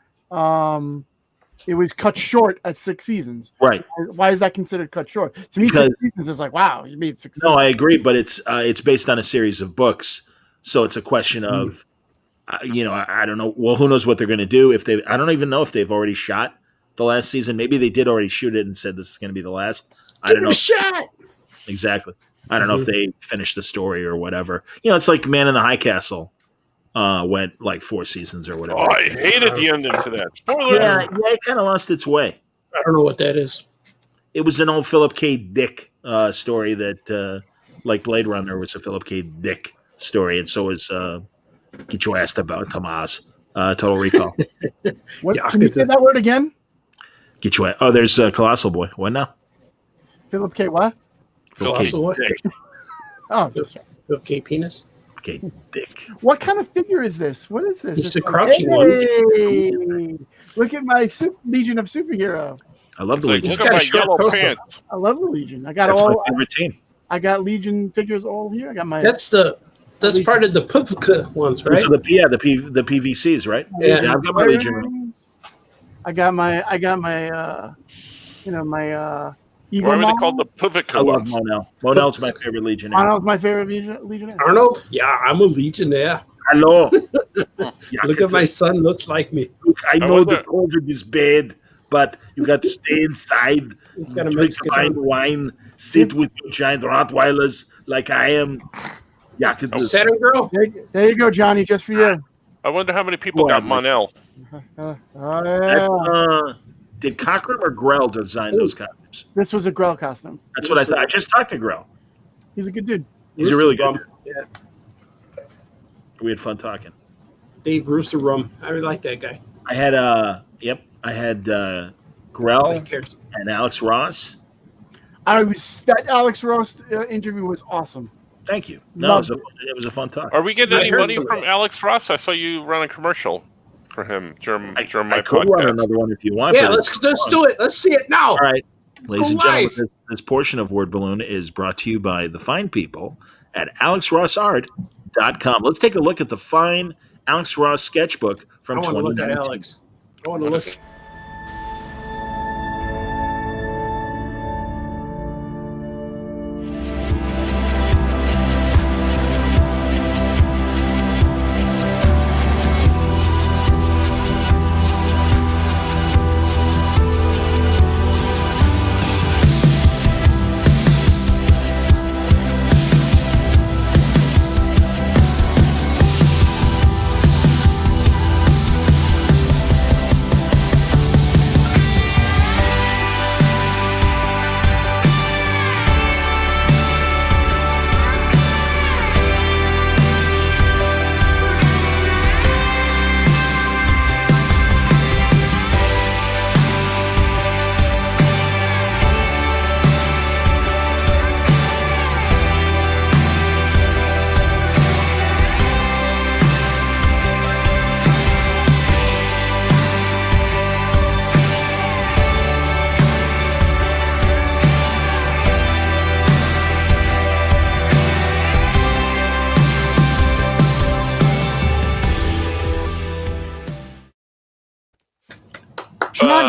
[SPEAKER 3] it was cut short at 6 seasons.
[SPEAKER 1] Right.
[SPEAKER 3] Why is that considered cut short? To me, 6 seasons is like, wow, you made 6 seasons.
[SPEAKER 1] No, I agree, but it's based on a series of books, so it's a question of, I don't know. Well, who knows what they're going to do if I don't even know if they've already shot the last season. Maybe they did already shoot it and said this is going to be the last. I don't know.
[SPEAKER 6] Shot.
[SPEAKER 1] Exactly. I don't know if they finished the story or whatever. It's like Man in the High Castle. Went like 4 seasons or whatever.
[SPEAKER 2] Oh, I hated the ending to that. Spoiler.
[SPEAKER 1] Yeah, it kind of lost its way.
[SPEAKER 6] I don't know what that is.
[SPEAKER 1] It was an old Philip K. Dick story that, like Blade Runner, was a Philip K. Dick story, and so was Get Your Ass About Tomas, Total Recall.
[SPEAKER 3] What? Can you say that word again?
[SPEAKER 1] Get Your Ass. Oh, there's Colossal Boy. What now?
[SPEAKER 3] Philip K. What?
[SPEAKER 6] Colossal what?
[SPEAKER 3] Oh,
[SPEAKER 6] Philip K. Penis.
[SPEAKER 1] Okay, Dick.
[SPEAKER 3] What kind of figure is this? What is this?
[SPEAKER 6] It's the crouching one.
[SPEAKER 3] Look at my Legion of Superhero.
[SPEAKER 1] I love the Legion.
[SPEAKER 2] Look at my yellow pants.
[SPEAKER 3] I love the Legion. I got
[SPEAKER 1] That's
[SPEAKER 3] all
[SPEAKER 1] my favorite team.
[SPEAKER 3] I got Legion figures all here. I got my.
[SPEAKER 6] That's part of the PVC ones, right?
[SPEAKER 1] So the PVCs, right?
[SPEAKER 6] Yeah.
[SPEAKER 1] I've got my Legion.
[SPEAKER 3] I got my Evil
[SPEAKER 2] Why are they
[SPEAKER 3] Mom.
[SPEAKER 2] called the Puvica
[SPEAKER 1] I love
[SPEAKER 2] ones?
[SPEAKER 1] Monel. Monel's my favorite Legionnaire.
[SPEAKER 3] Monel's my favorite Legionnaire.
[SPEAKER 6] Arnold? Yeah, I'm a Legionnaire.
[SPEAKER 1] Hello.
[SPEAKER 6] Look at my son, looks like me.
[SPEAKER 1] Look, I know the COVID is bad, but you got to stay inside, drink fine wine, sit with your giant Rottweilers like I am.
[SPEAKER 6] Saturn Girl?
[SPEAKER 3] There you go, Johnny, just for you.
[SPEAKER 2] I wonder how many people got Monel.
[SPEAKER 1] Did Cochran or Grell design those costumes?
[SPEAKER 3] This was a Grell costume.
[SPEAKER 1] That's what I thought. I just talked to Grell.
[SPEAKER 3] He's a good dude.
[SPEAKER 1] He's a really good dude.
[SPEAKER 6] Yeah.
[SPEAKER 1] We had fun talking.
[SPEAKER 6] Dave Rooster Rum. I really like that guy.
[SPEAKER 1] I had Grell and Alex Ross.
[SPEAKER 3] That Alex Ross interview was awesome.
[SPEAKER 1] Thank you. No, it was a fun talk.
[SPEAKER 2] Are we getting any money from Alex Ross? I saw you run a commercial for him during my
[SPEAKER 1] I could run another one if you want.
[SPEAKER 6] Yeah, let's do it. Let's see it now.
[SPEAKER 1] All right. Ladies and gentlemen,
[SPEAKER 6] live.
[SPEAKER 1] this portion of Word Balloon is brought to you by the fine people at AlexRossArt.com. Let's take a look at the fine Alex Ross sketchbook from 2019.
[SPEAKER 6] I want to look at Alex. I want to look.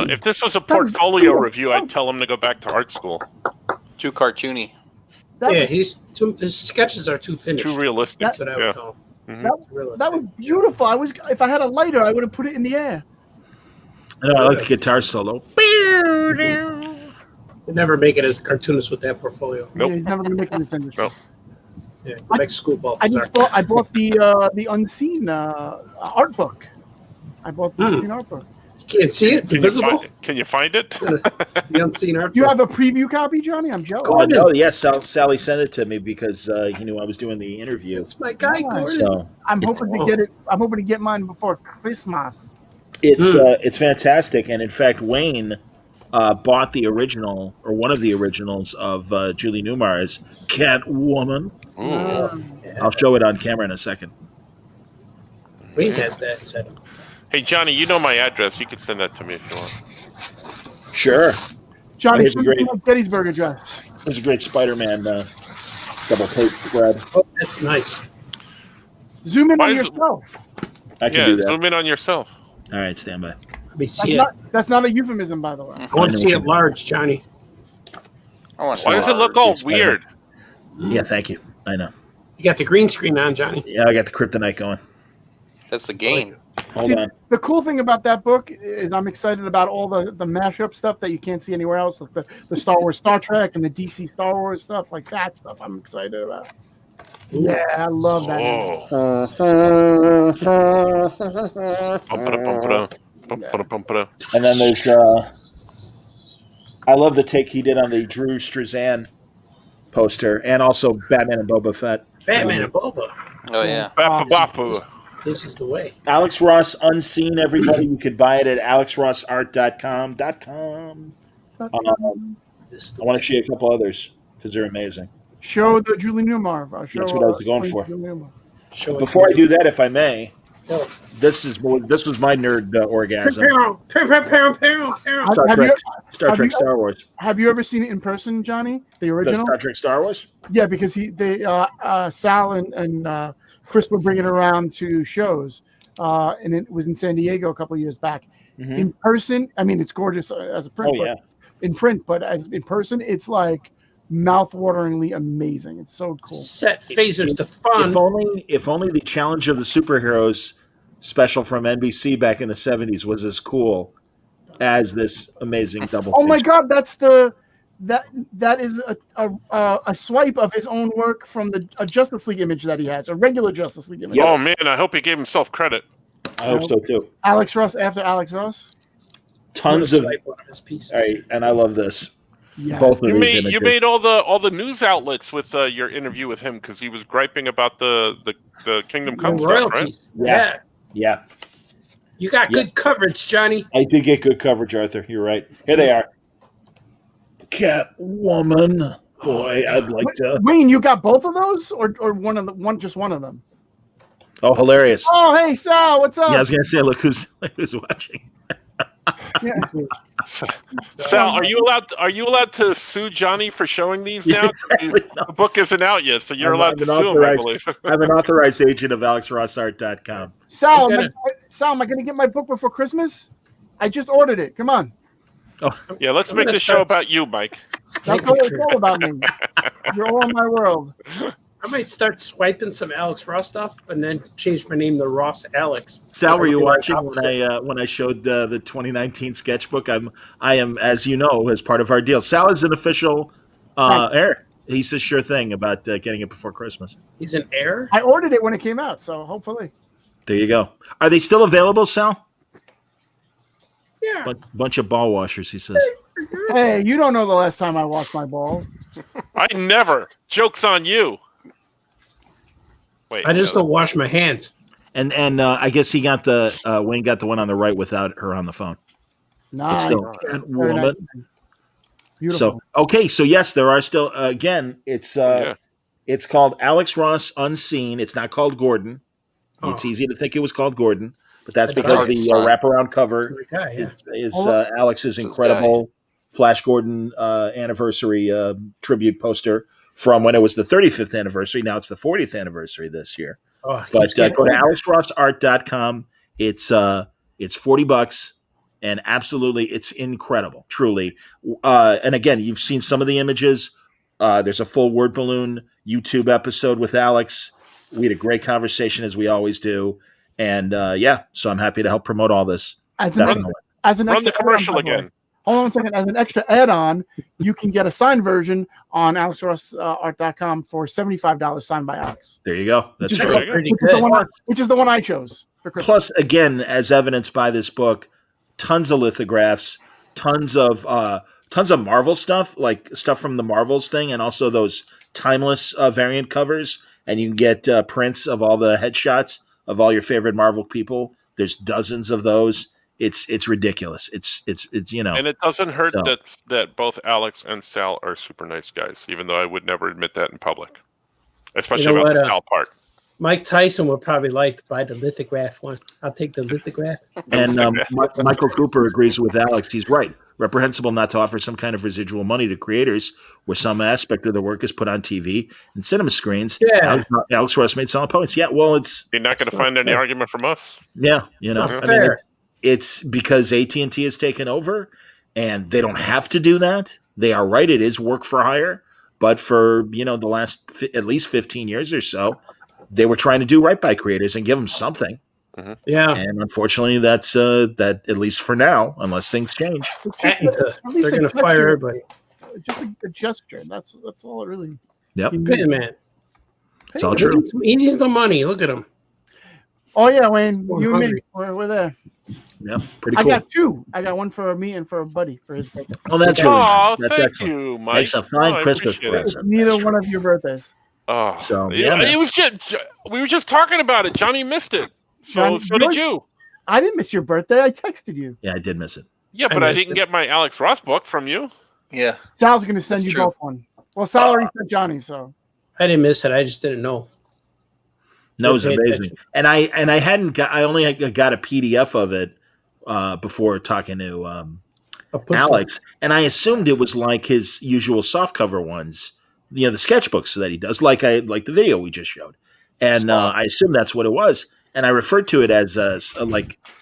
[SPEAKER 2] If this was a portfolio review, I'd tell him to go back to art school.
[SPEAKER 4] Too cartoony.
[SPEAKER 6] His sketches are too finished.
[SPEAKER 2] Too realistic.
[SPEAKER 6] That's what I would call.
[SPEAKER 2] Mm-hmm.
[SPEAKER 3] That was beautiful. If I had a lighter, I would have put it in the air.
[SPEAKER 1] I know. I like the guitar solo.
[SPEAKER 6] They never make it as a cartoonist with that portfolio.
[SPEAKER 2] Nope.
[SPEAKER 3] Yeah, he's never going to make it in this.
[SPEAKER 2] Nope.
[SPEAKER 6] Yeah, go back to school,
[SPEAKER 3] I
[SPEAKER 6] Baltazar.
[SPEAKER 3] I bought the Unseen art book. I bought the Unseen art book.
[SPEAKER 6] You can't see it. It's invisible.
[SPEAKER 2] Can you find it?
[SPEAKER 6] It's the unseen art.
[SPEAKER 3] You have a preview copy, Johnny? I'm jealous.
[SPEAKER 1] No, yes, Sally sent it to me because he knew I was doing the interview.
[SPEAKER 6] It's my guy, Gordon.
[SPEAKER 1] So
[SPEAKER 3] I'm hoping to get it. I'm hoping to get mine before Christmas.
[SPEAKER 1] it's fantastic, and in fact, Wayne bought the original or one of the originals of Julie Newmar's Catwoman. I'll show it on camera in a second.
[SPEAKER 6] Wayne has that set up.
[SPEAKER 2] Hey, Johnny, you know my address. You can send that to me if you want.
[SPEAKER 1] Sure.
[SPEAKER 3] Johnny,
[SPEAKER 1] Here's a great-
[SPEAKER 3] Gettysburg Address.
[SPEAKER 1] There's a great Spider-Man double tape spread.
[SPEAKER 6] Oh, that's nice.
[SPEAKER 3] Zoom in
[SPEAKER 2] Why
[SPEAKER 3] on
[SPEAKER 2] is it-
[SPEAKER 3] yourself.
[SPEAKER 1] I can do that.
[SPEAKER 2] Zoom in on yourself.
[SPEAKER 1] All right, stand by.
[SPEAKER 6] Let me see it.
[SPEAKER 3] That's not a euphemism, by the way.
[SPEAKER 6] I want to see it large, Johnny.
[SPEAKER 4] I want to
[SPEAKER 2] Why does it look all weird?
[SPEAKER 1] Yeah, thank you. I know.
[SPEAKER 6] You got the green screen on, Johnny.
[SPEAKER 1] Yeah, I got the kryptonite going.
[SPEAKER 4] That's the game.
[SPEAKER 1] Hold
[SPEAKER 3] See,
[SPEAKER 1] on.
[SPEAKER 3] The cool thing about that book is I'm excited about all the mashup stuff that you can't see anywhere else, like the Star Wars, Star Trek, and the DC Star Wars stuff, like that stuff. I'm excited about. Yeah, I love that.
[SPEAKER 1] And then there's I love the take he did on the Drew Struzan poster, and also Batman and Boba Fett.
[SPEAKER 6] Batman and Boba.
[SPEAKER 4] Oh yeah.
[SPEAKER 2] Bapu.
[SPEAKER 6] This is the way.
[SPEAKER 1] Alex Ross Unseen, everybody. You could buy it at alexrossart.com.
[SPEAKER 6] This is
[SPEAKER 1] I
[SPEAKER 6] the
[SPEAKER 1] want
[SPEAKER 6] way.
[SPEAKER 1] to show you a couple others because they're amazing.
[SPEAKER 3] Show the Julie Newmar.
[SPEAKER 1] That's what I was going for.
[SPEAKER 6] Show it
[SPEAKER 1] Before I
[SPEAKER 6] to me.
[SPEAKER 1] do that, if I may,
[SPEAKER 6] Oh.
[SPEAKER 1] this was my nerd orgasm. Star
[SPEAKER 3] have
[SPEAKER 1] Trek,
[SPEAKER 3] you-
[SPEAKER 1] Star Wars.
[SPEAKER 3] Have you ever seen it in person, Johnny? The
[SPEAKER 1] The
[SPEAKER 3] original?
[SPEAKER 1] Star Trek, Star Wars.
[SPEAKER 3] Yeah, because Sal and Chris were bringing it around to shows, and it was in San Diego a couple of years back.
[SPEAKER 1] Mhm.
[SPEAKER 3] In person, I mean, it's gorgeous as a print.
[SPEAKER 1] Oh
[SPEAKER 3] but
[SPEAKER 1] yeah.
[SPEAKER 3] in print, but as in person, it's like mouth-wateringly amazing. It's so cool.
[SPEAKER 6] Set phasers to fun.
[SPEAKER 1] If only the Challenge of the Superheroes special from NBC back in the 70s was as cool as this amazing double.
[SPEAKER 3] Oh my
[SPEAKER 1] feature.
[SPEAKER 3] God, that is a swipe of his own work from a Justice League image that he has, a regular Justice League image.
[SPEAKER 2] Oh man, I hope he gave himself credit.
[SPEAKER 1] I hope so too.
[SPEAKER 3] Alex Ross after Alex Ross.
[SPEAKER 1] Tons of.
[SPEAKER 6] Swipe one of his pieces.
[SPEAKER 1] All right, and I love this.
[SPEAKER 3] Yeah.
[SPEAKER 1] Both of
[SPEAKER 2] You
[SPEAKER 1] these
[SPEAKER 2] made
[SPEAKER 1] images.
[SPEAKER 2] you made all the news outlets with your interview with him because he was griping about the Kingdom Come
[SPEAKER 6] The
[SPEAKER 2] stuff, right?
[SPEAKER 6] royalties.
[SPEAKER 1] Yeah.
[SPEAKER 6] Yeah.
[SPEAKER 1] Yeah,
[SPEAKER 6] You got good coverage, Johnny.
[SPEAKER 1] I did get good coverage, Arthur. You're right. Here they are. Catwoman. Boy, I'd like to.
[SPEAKER 3] Wayne, you got both of those, or just one of them?
[SPEAKER 1] Oh, hilarious.
[SPEAKER 3] Oh, hey Sal, what's up?
[SPEAKER 1] Yeah, I was gonna say, look who's watching.
[SPEAKER 3] Yeah.
[SPEAKER 2] Sal, are you allowed to sue Johnny for showing these now?
[SPEAKER 1] Exactly. No.
[SPEAKER 2] The book isn't out yet, so you're
[SPEAKER 1] I'm
[SPEAKER 2] allowed to
[SPEAKER 1] an
[SPEAKER 2] sue him, I
[SPEAKER 1] authorized-
[SPEAKER 2] believe.
[SPEAKER 1] I'm an authorized agent of alexrossart.com.
[SPEAKER 3] Sal,
[SPEAKER 6] Okay.
[SPEAKER 3] Sal, am I going to get my book before Christmas? I just ordered it. Come on.
[SPEAKER 2] Yeah, let's
[SPEAKER 6] I'm
[SPEAKER 2] make
[SPEAKER 6] gonna
[SPEAKER 2] this show
[SPEAKER 6] start-
[SPEAKER 2] about you, Mike.
[SPEAKER 3] That's all it's all about me. You're all in my world.
[SPEAKER 6] I might start swiping some Alex Ross stuff and then change my name to Ross Alex.
[SPEAKER 1] Sal, were you
[SPEAKER 6] Like
[SPEAKER 1] watching
[SPEAKER 6] opposite.
[SPEAKER 1] when I showed the 2019 sketchbook? I am, as you know, as part of our deal. Sal is an official heir. He says sure thing about getting it before Christmas.
[SPEAKER 6] He's an heir?
[SPEAKER 3] I ordered it when it came out, so hopefully.
[SPEAKER 1] There you go. Are they still available, Sal?
[SPEAKER 6] Yeah.
[SPEAKER 1] Bunch of ball washers, he says.
[SPEAKER 3] Hey, you don't know the last time I washed my balls.
[SPEAKER 2] I never. Joke's on you. Wait,
[SPEAKER 6] I just don't wash my hands.
[SPEAKER 1] And I guess he got Wayne got the one on the right without her on the phone.
[SPEAKER 3] Nice.
[SPEAKER 1] Still,
[SPEAKER 3] Very nice. Beautiful.
[SPEAKER 1] So okay, so yes, there are still again. It's it's called Alex Ross Unseen. It's not called Gordon. It's easy to think it was called Gordon, but that's because the wraparound cover is Alex's incredible Flash Gordon anniversary tribute poster from when it was the 35th anniversary. Now it's the 40th anniversary this year.
[SPEAKER 6] Oh,
[SPEAKER 1] But go to alexrossart.com. It's $40. And absolutely, it's incredible, truly. And again, you've seen some of the images. There's a full word balloon YouTube episode with Alex. We had a great conversation, as we always do. And so I'm happy to help promote all this.
[SPEAKER 3] As As an
[SPEAKER 2] Run the
[SPEAKER 3] extra
[SPEAKER 2] commercial
[SPEAKER 3] add-on, by the way.
[SPEAKER 2] again.
[SPEAKER 3] Hold on a second. As an extra add-on, you can get a signed version on AlexRossArt.com for $75 signed by Alex.
[SPEAKER 1] There you go. That's
[SPEAKER 2] There
[SPEAKER 1] true.
[SPEAKER 2] you go.
[SPEAKER 6] Pretty good.
[SPEAKER 3] Which is the one I chose for Christmas.
[SPEAKER 1] Plus, again, as evidenced by this book, tons of lithographs, tons of Marvel stuff, like stuff from the Marvels thing, and also those timeless variant covers. And you can get prints of all the headshots of all your favorite Marvel people. There's dozens of those. It's ridiculous. It's
[SPEAKER 2] And it doesn't hurt that both Alex and Sal are super nice guys, even though I would never admit that in public, especially about the Sal part.
[SPEAKER 6] Mike Tyson would probably like to buy the lithograph one. I'll take the lithograph.
[SPEAKER 1] And Michael Cooper agrees with Alex. He's right. Reprehensible not to offer some kind of residual money to creators where some aspect of their work is put on TV and cinema screens.
[SPEAKER 6] Yeah.
[SPEAKER 1] Alex Ross made solid points. Yeah, well,
[SPEAKER 2] You're not going to find any argument from us.
[SPEAKER 1] Yeah,
[SPEAKER 6] Not
[SPEAKER 1] I
[SPEAKER 6] fair.
[SPEAKER 1] mean, it's because AT&T has taken over, and they don't have to do that. They are right; it is work for hire. But for the last at least 15 years or so, they were trying to do right by creators and give them something.
[SPEAKER 2] Mm-hmm.
[SPEAKER 6] Yeah.
[SPEAKER 1] And unfortunately, that's that at least for now, unless things change.
[SPEAKER 6] They're going to fire everybody.
[SPEAKER 3] Just a gesture. That's all it really.
[SPEAKER 1] Yep,
[SPEAKER 6] Pit man.
[SPEAKER 1] it's all true.
[SPEAKER 6] He needs the money. Look at him.
[SPEAKER 3] Oh yeah, Wayne,
[SPEAKER 6] I'm
[SPEAKER 3] you and me,
[SPEAKER 6] hungry.
[SPEAKER 3] we're there.
[SPEAKER 1] Yeah, pretty cool.
[SPEAKER 3] I got two. I got one for me and for a buddy for his birthday.
[SPEAKER 1] Oh, that's really nice.
[SPEAKER 2] Oh,
[SPEAKER 1] That's
[SPEAKER 2] thank
[SPEAKER 1] excellent.
[SPEAKER 2] you, Mike.
[SPEAKER 1] Makes a fine
[SPEAKER 2] I
[SPEAKER 1] Christmas
[SPEAKER 2] appreciate it.
[SPEAKER 1] present.
[SPEAKER 3] Neither
[SPEAKER 1] That's
[SPEAKER 3] one of your birthdays.
[SPEAKER 2] Oh,
[SPEAKER 1] So,
[SPEAKER 2] yeah,
[SPEAKER 1] man.
[SPEAKER 2] it was just we were just talking about it. Johnny missed it. So did you.
[SPEAKER 3] I didn't miss your birthday. I texted you.
[SPEAKER 1] Yeah, I did miss it.
[SPEAKER 2] Yeah, but I
[SPEAKER 6] missed
[SPEAKER 2] didn't
[SPEAKER 6] it.
[SPEAKER 2] get my Alex Ross book from you.
[SPEAKER 4] Yeah.
[SPEAKER 3] Sal's going to send
[SPEAKER 4] That's
[SPEAKER 3] you
[SPEAKER 4] true.
[SPEAKER 3] both one. Well, Sal already sent Johnny, so.
[SPEAKER 6] I didn't miss it. I just didn't know.
[SPEAKER 1] No, it was
[SPEAKER 6] Paid
[SPEAKER 1] amazing.
[SPEAKER 6] attention.
[SPEAKER 1] And I hadn't got. I only got a PDF of it before talking to
[SPEAKER 6] I'll put
[SPEAKER 1] Alex, and I assumed it was like his usual softcover ones, the sketchbooks that he does, like the video we just showed, and I assumed that's what it was, and I referred to it as a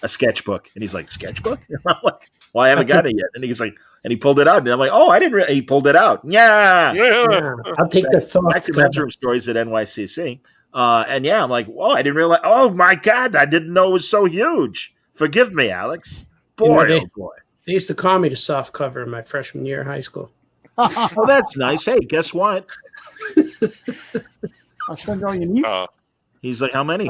[SPEAKER 1] sketchbook, and he's like, sketchbook? And I'm like, well, I haven't got it yet, and he's like, and he pulled it out, and I'm like, oh, I didn't. He pulled it out, yeah.
[SPEAKER 6] Yeah. I'll take the thoughts.
[SPEAKER 1] Back to Bedroom Stories at NYCC, and yeah, I'm like, well, I didn't realize. Oh my God, I didn't know it was so huge. Forgive me, Alex. Boy,
[SPEAKER 6] You know,
[SPEAKER 1] oh boy.
[SPEAKER 6] They used to call me the soft cover in my freshman year of high school.
[SPEAKER 1] Oh, that's nice. Hey, guess what?
[SPEAKER 3] I'll send all you need.
[SPEAKER 1] He's like, how many?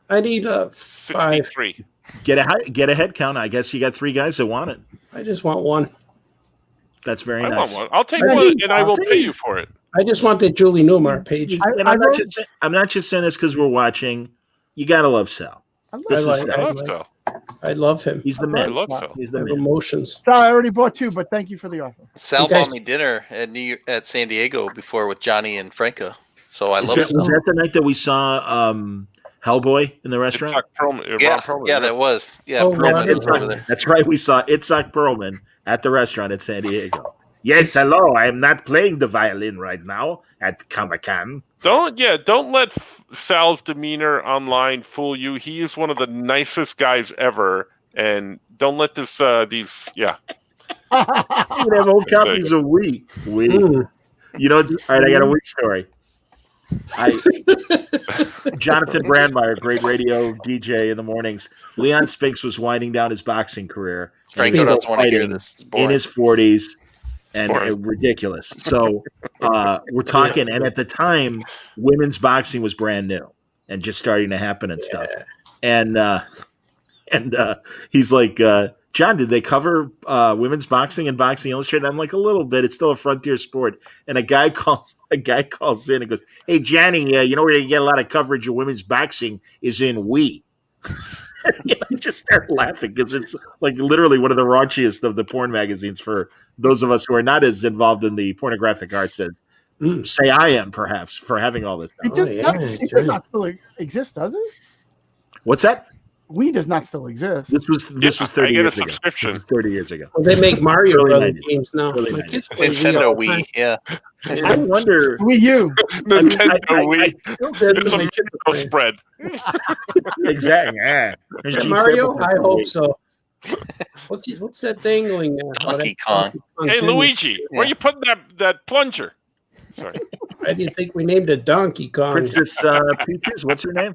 [SPEAKER 6] I need 5.
[SPEAKER 2] 63.
[SPEAKER 1] Get a head count. I guess you got 3 guys that want it.
[SPEAKER 6] I just want one.
[SPEAKER 1] That's very
[SPEAKER 2] I
[SPEAKER 1] nice.
[SPEAKER 2] want one. I'll take
[SPEAKER 6] I
[SPEAKER 2] one,
[SPEAKER 6] need-
[SPEAKER 2] and I will pay you for it.
[SPEAKER 6] I just want the Julie Newmar page.
[SPEAKER 1] And I'm not just saying this because we're watching. You gotta love Sal. This is
[SPEAKER 6] like-
[SPEAKER 1] Sal.
[SPEAKER 2] I love Sal.
[SPEAKER 6] I love him.
[SPEAKER 1] He's the
[SPEAKER 2] I
[SPEAKER 1] man.
[SPEAKER 2] love Sal.
[SPEAKER 1] He's
[SPEAKER 6] I
[SPEAKER 1] the
[SPEAKER 6] have
[SPEAKER 1] man.
[SPEAKER 6] emotions.
[SPEAKER 3] Sal, I already bought 2, but thank you for the offer.
[SPEAKER 4] Sal
[SPEAKER 6] You guys-
[SPEAKER 4] bought me dinner at San Diego before with Johnny and Franco. So I
[SPEAKER 1] Was
[SPEAKER 4] love
[SPEAKER 1] that,
[SPEAKER 4] Sal.
[SPEAKER 1] was that the night that we saw Hellboy in the restaurant?
[SPEAKER 2] Itzhak Perlman,
[SPEAKER 4] Yeah,
[SPEAKER 2] Ron Perlman,
[SPEAKER 4] yeah, that was. Yeah,
[SPEAKER 6] Oh,
[SPEAKER 4] Perlman
[SPEAKER 6] yeah.
[SPEAKER 4] was over there.
[SPEAKER 1] That's right. We saw Itzhak Perlman at the restaurant at San Diego. Yes, hello. I am not playing the violin right now at Comic-Con.
[SPEAKER 2] Don't let Sal's demeanor online fool you. He is one of the nicest guys ever, and don't let these
[SPEAKER 1] You can have old copies of We.
[SPEAKER 6] Mm.
[SPEAKER 1] You know, all right, I got a weak story. Jonathan Brandmeier, great radio DJ in the mornings. Leon Spinks was winding down his boxing career. and he
[SPEAKER 4] Franco
[SPEAKER 1] was
[SPEAKER 4] doesn't
[SPEAKER 1] still
[SPEAKER 4] want to hear
[SPEAKER 1] fighting
[SPEAKER 4] this. It's
[SPEAKER 1] in
[SPEAKER 4] boring.
[SPEAKER 1] his 40s and
[SPEAKER 2] boring.
[SPEAKER 1] ridiculous. So we're talking, and at the time, women's boxing was brand new and just starting to happen and stuff. And he's like, John, did they cover women's boxing and Boxing Illustrated? I'm like, a little bit. It's still a frontier sport. And a guy calls in and goes, "Hey, Johnny, you know where you get a lot of coverage of women's boxing is in We." I just start laughing because it's like literally one of the raunchiest of the porn magazines for those of us who are not as involved in the pornographic arts as say I am, perhaps, for having all this stuff.
[SPEAKER 3] It does not still exist, does it?
[SPEAKER 1] What's that?
[SPEAKER 3] We does not still exist.
[SPEAKER 1] This was 30
[SPEAKER 2] I get a
[SPEAKER 1] years ago.
[SPEAKER 2] subscription.
[SPEAKER 1] This was 30 years ago.
[SPEAKER 6] Well, they make Mario
[SPEAKER 1] Early
[SPEAKER 6] Brothers
[SPEAKER 1] 90s.
[SPEAKER 6] games now.
[SPEAKER 1] Early
[SPEAKER 6] My
[SPEAKER 1] 90s.
[SPEAKER 6] kids play Wii
[SPEAKER 4] Nintendo
[SPEAKER 6] all the time.
[SPEAKER 4] Wii, yeah.
[SPEAKER 1] I wonder.
[SPEAKER 3] Wii U.
[SPEAKER 2] Nintendo Wii.
[SPEAKER 6] That's
[SPEAKER 2] It's a
[SPEAKER 6] what my kids are
[SPEAKER 2] mental
[SPEAKER 6] playing.
[SPEAKER 2] spread.
[SPEAKER 1] Exactly. Yeah. There's
[SPEAKER 6] Yeah,
[SPEAKER 1] Gene
[SPEAKER 6] Mario?
[SPEAKER 1] Stapleton.
[SPEAKER 6] I hope so. What's that thing going on?
[SPEAKER 4] Donkey Kong.
[SPEAKER 2] Hey, Luigi, where you putting that plunger? Sorry.
[SPEAKER 6] I didn't think we named it Donkey Kong.
[SPEAKER 1] Princess Peaches. What's her name?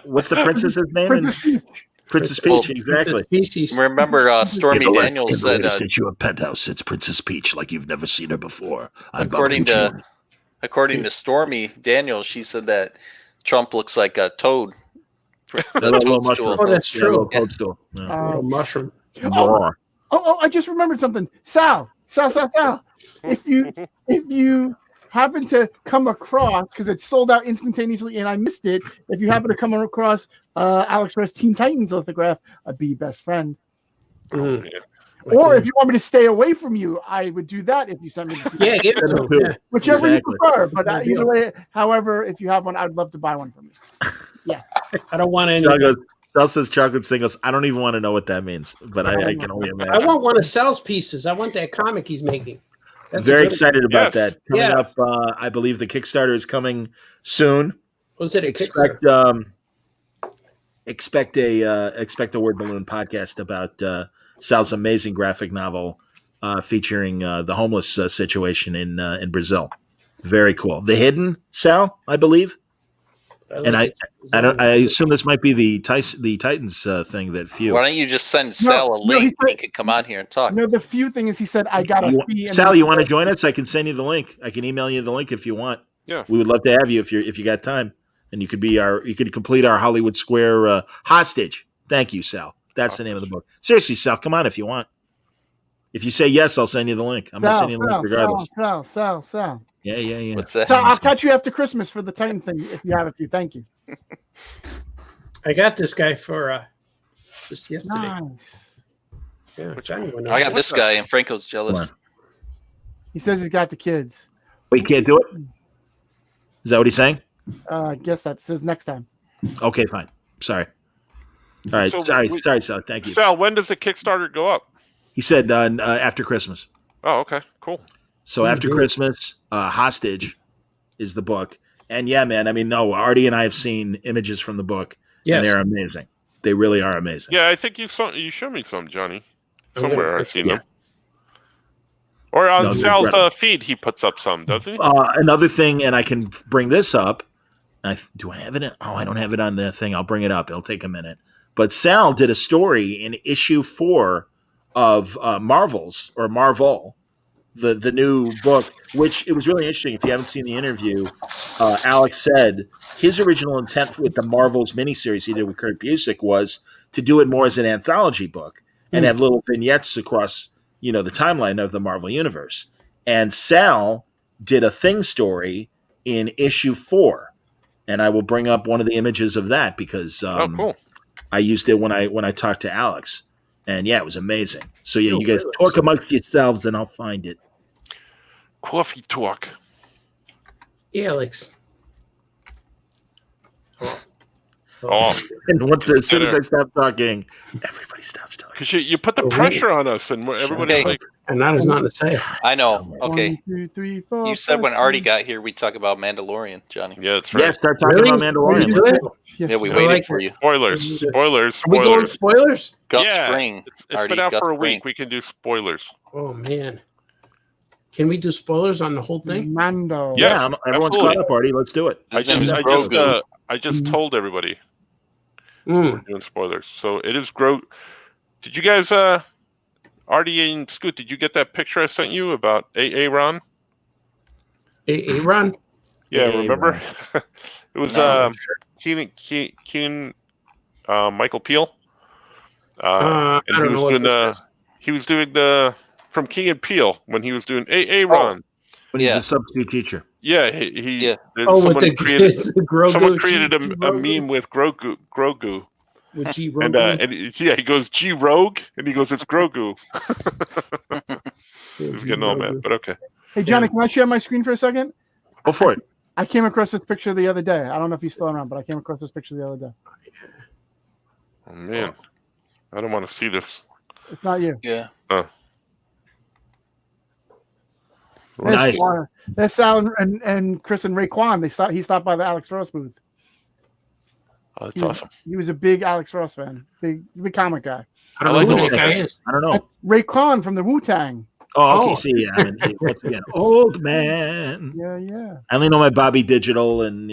[SPEAKER 1] What's the princess's name?
[SPEAKER 3] Princess Peach.
[SPEAKER 1] Princess Peach, exactly.
[SPEAKER 6] Species.
[SPEAKER 4] Remember, Stormy Daniels said,
[SPEAKER 1] get you a penthouse. It's Princess Peach, like you've never seen her before.
[SPEAKER 4] According to Stormy Daniels, she said that Trump looks like a toad.
[SPEAKER 1] Toadstool.
[SPEAKER 6] Oh, that's true.
[SPEAKER 1] Toadstool. Yeah.
[SPEAKER 6] Mushroom.
[SPEAKER 3] Oh, I just remembered something. Sal. If you happen to come across, because it's sold out instantaneously and I missed it, if you happen to come across Alex Ross Teen Titans lithograph, I'd be best friend.
[SPEAKER 2] Oh, yeah.
[SPEAKER 3] Or if you want me to stay away from you, I would do that if you send me.
[SPEAKER 6] Yeah, give it to him. Yeah.
[SPEAKER 3] Whichever you prefer. But either way, however, if you have one, I'd love to buy one from you. Yeah.
[SPEAKER 6] I don't want any.
[SPEAKER 1] Sal says chocolate singles. I don't even want to know what that means, but I can only imagine.
[SPEAKER 6] I want one of Sal's pieces. I want that comic he's making. That's
[SPEAKER 1] very excited about that. Coming
[SPEAKER 6] Yeah.
[SPEAKER 1] up, I believe the Kickstarter is coming soon.
[SPEAKER 6] Was it a
[SPEAKER 1] expect
[SPEAKER 6] Kickstarter?
[SPEAKER 1] expect a Word Balloon podcast about Sal's amazing graphic novel featuring the homeless situation in Brazil. Very cool. The Hidden, Sal, I believe. I assume this might be the Titans thing that few.
[SPEAKER 4] why don't you just send Sal a link? He could come on here and talk.
[SPEAKER 3] No, the few thing is he said, I got a fee.
[SPEAKER 1] Sal, you want to join us? I can send you the link. I can email you the link if you want.
[SPEAKER 2] Yeah.
[SPEAKER 1] We would love to have you if you got time. And you could complete our Hollywood Square hostage. Thank you, Sal. That's the name of the book. Seriously, Sal, come on if you want. If you say yes, I'll send you the link. I'm going to send you the link regardless.
[SPEAKER 3] Sal.
[SPEAKER 1] Yeah.
[SPEAKER 4] What's that?
[SPEAKER 3] So I'll catch you after Christmas for the Titans thing if you have a few. Thank you.
[SPEAKER 6] I got this guy for just yesterday.
[SPEAKER 3] Nice.
[SPEAKER 6] Yeah, Johnny went
[SPEAKER 4] I got this guy, and Franco's jealous.
[SPEAKER 3] He says he's got the kids.
[SPEAKER 1] We can't do it? Is that what he's saying?
[SPEAKER 3] I guess that says next time.
[SPEAKER 1] Okay, fine. Sorry. All right.
[SPEAKER 2] So
[SPEAKER 1] sorry, Sal. Thank you.
[SPEAKER 2] Sal, when does the Kickstarter go up?
[SPEAKER 1] He said after Christmas.
[SPEAKER 2] Oh, okay, cool.
[SPEAKER 1] So after Christmas, Hostage is the book. And yeah, man, I mean, no, Artie and I have seen images from the book, and they're amazing. They really are amazing.
[SPEAKER 2] Yeah, I think you showed me some, Johnny. Somewhere I've seen them. Or on Sal's feed, he puts up some, doesn't he?
[SPEAKER 1] Another thing, and I can bring this up. Do I have it? I don't have it on the thing. I'll bring it up. It'll take a minute. But Sal did a story in issue 4 of Marvel, the new book, which it was really interesting. If you haven't seen the interview, Alex said his original intent with the Marvels miniseries he did with Kurt Busiek was to do it more as an anthology book and have little vignettes across, the timeline of the Marvel universe. And Sal did a Thing story in issue 4, and I will bring up one of the images of that because
[SPEAKER 2] cool.
[SPEAKER 1] I used it when I talked to Alex, and yeah, it was amazing. So yeah, you guys talk amongst yourselves, and I'll find it.
[SPEAKER 2] Coffee talk.
[SPEAKER 6] Yeah, Alex.
[SPEAKER 1] And as soon as I stop talking, everybody stops talking.
[SPEAKER 2] Because you put the pressure on us, and everybody's like,
[SPEAKER 6] and now there's nothing to say.
[SPEAKER 4] I know. Okay.
[SPEAKER 3] 1, 2, 3, 4,
[SPEAKER 4] You said
[SPEAKER 3] 5,
[SPEAKER 4] when Artie got here, we'd talk about Mandalorian, Johnny.
[SPEAKER 2] yeah, that's right.
[SPEAKER 1] Yeah, start talking about Mandalorian.
[SPEAKER 4] Yeah, we waited for you.
[SPEAKER 2] Spoilers.
[SPEAKER 6] Are we going spoilers?
[SPEAKER 4] Gus Fring.
[SPEAKER 2] It's
[SPEAKER 4] Artie,
[SPEAKER 2] been out
[SPEAKER 4] Gus
[SPEAKER 2] for a
[SPEAKER 4] Fring.
[SPEAKER 2] week. We can do spoilers.
[SPEAKER 6] Oh man, can we do spoilers on the whole thing?
[SPEAKER 3] Mando.
[SPEAKER 2] Yeah.
[SPEAKER 1] Everyone's
[SPEAKER 2] absolutely.
[SPEAKER 1] caught up, Artie. Let's do it.
[SPEAKER 2] I
[SPEAKER 4] His name is Grogu.
[SPEAKER 2] just told everybody we're doing spoilers. So it is Grogu. Did you guys, Artie and Scoot, did you get that picture I sent you about Ron?
[SPEAKER 6] Ron?
[SPEAKER 2] Yeah,
[SPEAKER 1] A-A
[SPEAKER 2] remember? It was Keenan Michael Peele.
[SPEAKER 6] I don't know what this is.
[SPEAKER 2] He was doing from King and Peele when he was doing Ron.
[SPEAKER 1] When he's a substitute teacher.
[SPEAKER 2] Yeah, he
[SPEAKER 6] Someone
[SPEAKER 2] created a meme with Grogu.
[SPEAKER 6] With G
[SPEAKER 2] Rogue. And he goes G Rogue, and he goes, it's Grogu. He's getting all mad, but okay.
[SPEAKER 3] Hey, Johnny, can I share my screen for a second?
[SPEAKER 1] Go for it.
[SPEAKER 3] I came across this picture the other day. I don't know if he's still around, but I came across this picture the other day.
[SPEAKER 2] Oh man, I don't want to see this.
[SPEAKER 3] It's not you.
[SPEAKER 4] Yeah.
[SPEAKER 1] Nice.
[SPEAKER 3] That's Sal and Chris and Raekwon. He stopped by the Alex Ross booth.
[SPEAKER 2] Oh, that's awesome.
[SPEAKER 3] He was a big Alex Ross fan. Big comic guy.
[SPEAKER 6] I don't know who that guy is.
[SPEAKER 1] I don't know.
[SPEAKER 3] Raekwon from the Wu-Tang.
[SPEAKER 1] Oh, okay. See, once again, old man.
[SPEAKER 3] Yeah.
[SPEAKER 1] I only know my Bobby Digital and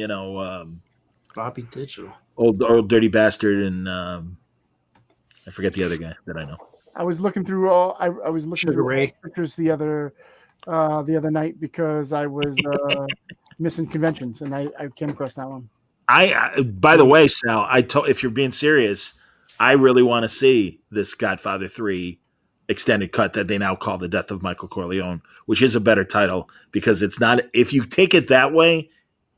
[SPEAKER 6] Bobby Digital.
[SPEAKER 1] old dirty bastard and I forget the other guy that I know.
[SPEAKER 3] I was looking through all. I was looking
[SPEAKER 6] Sugar
[SPEAKER 3] through
[SPEAKER 6] Ray.
[SPEAKER 3] pictures the other night because I was missing conventions, and I came across that one.
[SPEAKER 1] By the way, Sal, if you're being serious, I really want to see this Godfather 3 extended cut that they now call The Death of Michael Corleone, which is a better title because it's not. If you take it that way,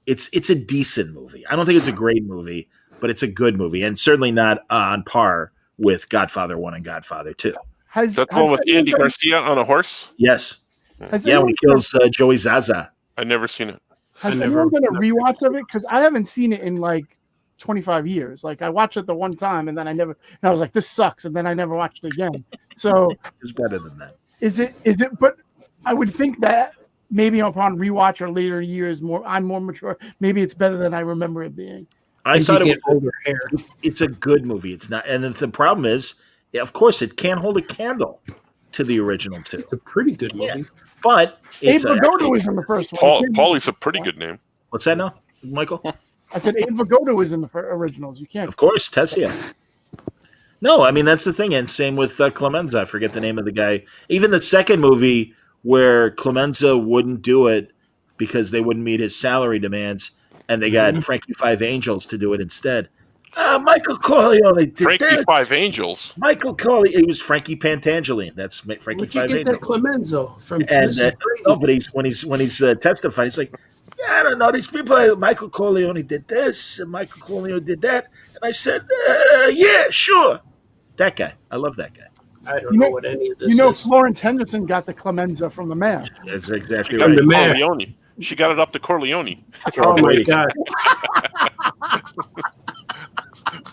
[SPEAKER 1] it's a decent movie. I don't think it's a great movie, but it's a good movie, and certainly not on par with Godfather 1 and Godfather 2.
[SPEAKER 2] Is that the one with Andy Garcia on a horse?
[SPEAKER 1] Yes. When he kills Joey Zaza.
[SPEAKER 2] I've never seen it.
[SPEAKER 3] Has anyone done a rewatch of it? Because I haven't seen it in like 25 years. Like I watched it the one time and then I was like, this sucks. And then I never watched it again. So
[SPEAKER 1] it's better than that.
[SPEAKER 3] Is it, but I would think that maybe upon rewatch or later years, I'm more mature. Maybe it's better than I remember it being.
[SPEAKER 1] I thought it was older hair. It's a good movie. It's not, and the problem is, of course, it can't hold a candle to the original two.
[SPEAKER 6] It's a pretty good movie,
[SPEAKER 1] but
[SPEAKER 3] Abe Vigoda was in the first one.
[SPEAKER 2] Paulie's a pretty good name.
[SPEAKER 1] What's that now, Michael?
[SPEAKER 3] I said Abe Vigoda was in the originals. You can't.
[SPEAKER 1] Of course, Tessia. No, I mean that's the thing, and same with Clemenza. I forget the name of the guy. Even the second movie where Clemenza wouldn't do it because they wouldn't meet his salary demands. And they got Frankie Five Angels to do it instead. Michael Corleone did
[SPEAKER 2] Frankie Five Angels.
[SPEAKER 1] Michael Corleone. It was Frankie Pantangeline. That's Frankie Five Angels.
[SPEAKER 6] Where'd you get that Clemenzo from?
[SPEAKER 1] And when he's testifying, he's like, "Yeah, I don't know. These people. Michael Corleone did this, and Michael Corleone did that." And I said, "Yeah, sure." That guy. I love that guy.
[SPEAKER 6] I don't know what any of this is.
[SPEAKER 3] Florence Henderson got the Clemenza from the mayor.
[SPEAKER 1] That's exactly right.
[SPEAKER 6] The mayor.
[SPEAKER 2] Corleone. She got it up to Corleone.
[SPEAKER 6] Oh my God.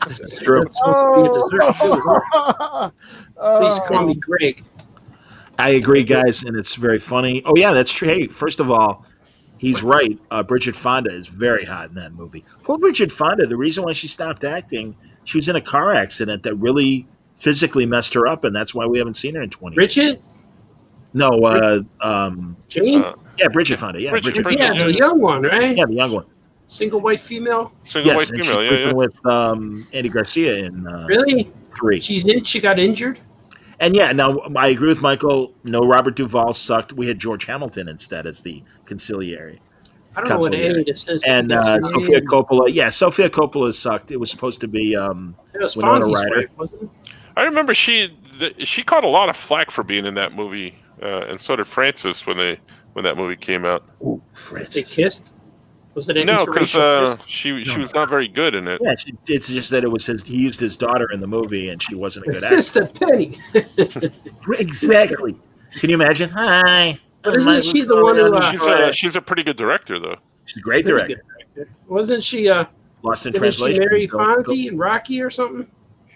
[SPEAKER 1] That's true.
[SPEAKER 6] That's supposed to be a dessert too, isn't it? Please call me Greg.
[SPEAKER 1] I agree, guys, and it's very funny. Oh yeah, that's true. Hey, first of all, he's right. Bridget Fonda is very hot in that movie. Poor Bridget Fonda. The reason why she stopped acting, she was in a car accident that really physically messed her up, and that's why we haven't seen her in 20 years.
[SPEAKER 6] Bridget?
[SPEAKER 1] No,
[SPEAKER 6] Jane?
[SPEAKER 1] Yeah, Bridget Fonda. Yeah, Bridget
[SPEAKER 6] Fonda. Yeah, the young one, right?
[SPEAKER 1] Yeah, the young one.
[SPEAKER 6] Single white female.
[SPEAKER 2] Single white female. Yeah.
[SPEAKER 1] With Andy Garcia in
[SPEAKER 6] really
[SPEAKER 1] 3.
[SPEAKER 6] She got injured.
[SPEAKER 1] And yeah, now I agree with Michael. No, Robert Duvall sucked. We had George Hamilton instead as the conciliary.
[SPEAKER 6] I don't know what any of this is.
[SPEAKER 1] And Sofia Coppola. Yeah, Sofia Coppola sucked. It was supposed to be.
[SPEAKER 6] It was Fonzie's wife, wasn't it?
[SPEAKER 2] I remember she caught a lot of flack for being in that movie, and so did Francis when that movie came out.
[SPEAKER 1] Ooh,
[SPEAKER 6] they kissed? Was it
[SPEAKER 2] no? Because she was not very good in it.
[SPEAKER 1] Yeah, it's just that it was he used his daughter in the movie, and she wasn't a good
[SPEAKER 6] Sister Penny.
[SPEAKER 1] Exactly. Can you imagine? Hi.
[SPEAKER 6] But isn't she the one who?
[SPEAKER 2] She's a pretty good director, though.
[SPEAKER 1] She's a great director.
[SPEAKER 6] Wasn't she?
[SPEAKER 1] Lost in Translation.
[SPEAKER 6] She marry Fonzie and Rocky or something?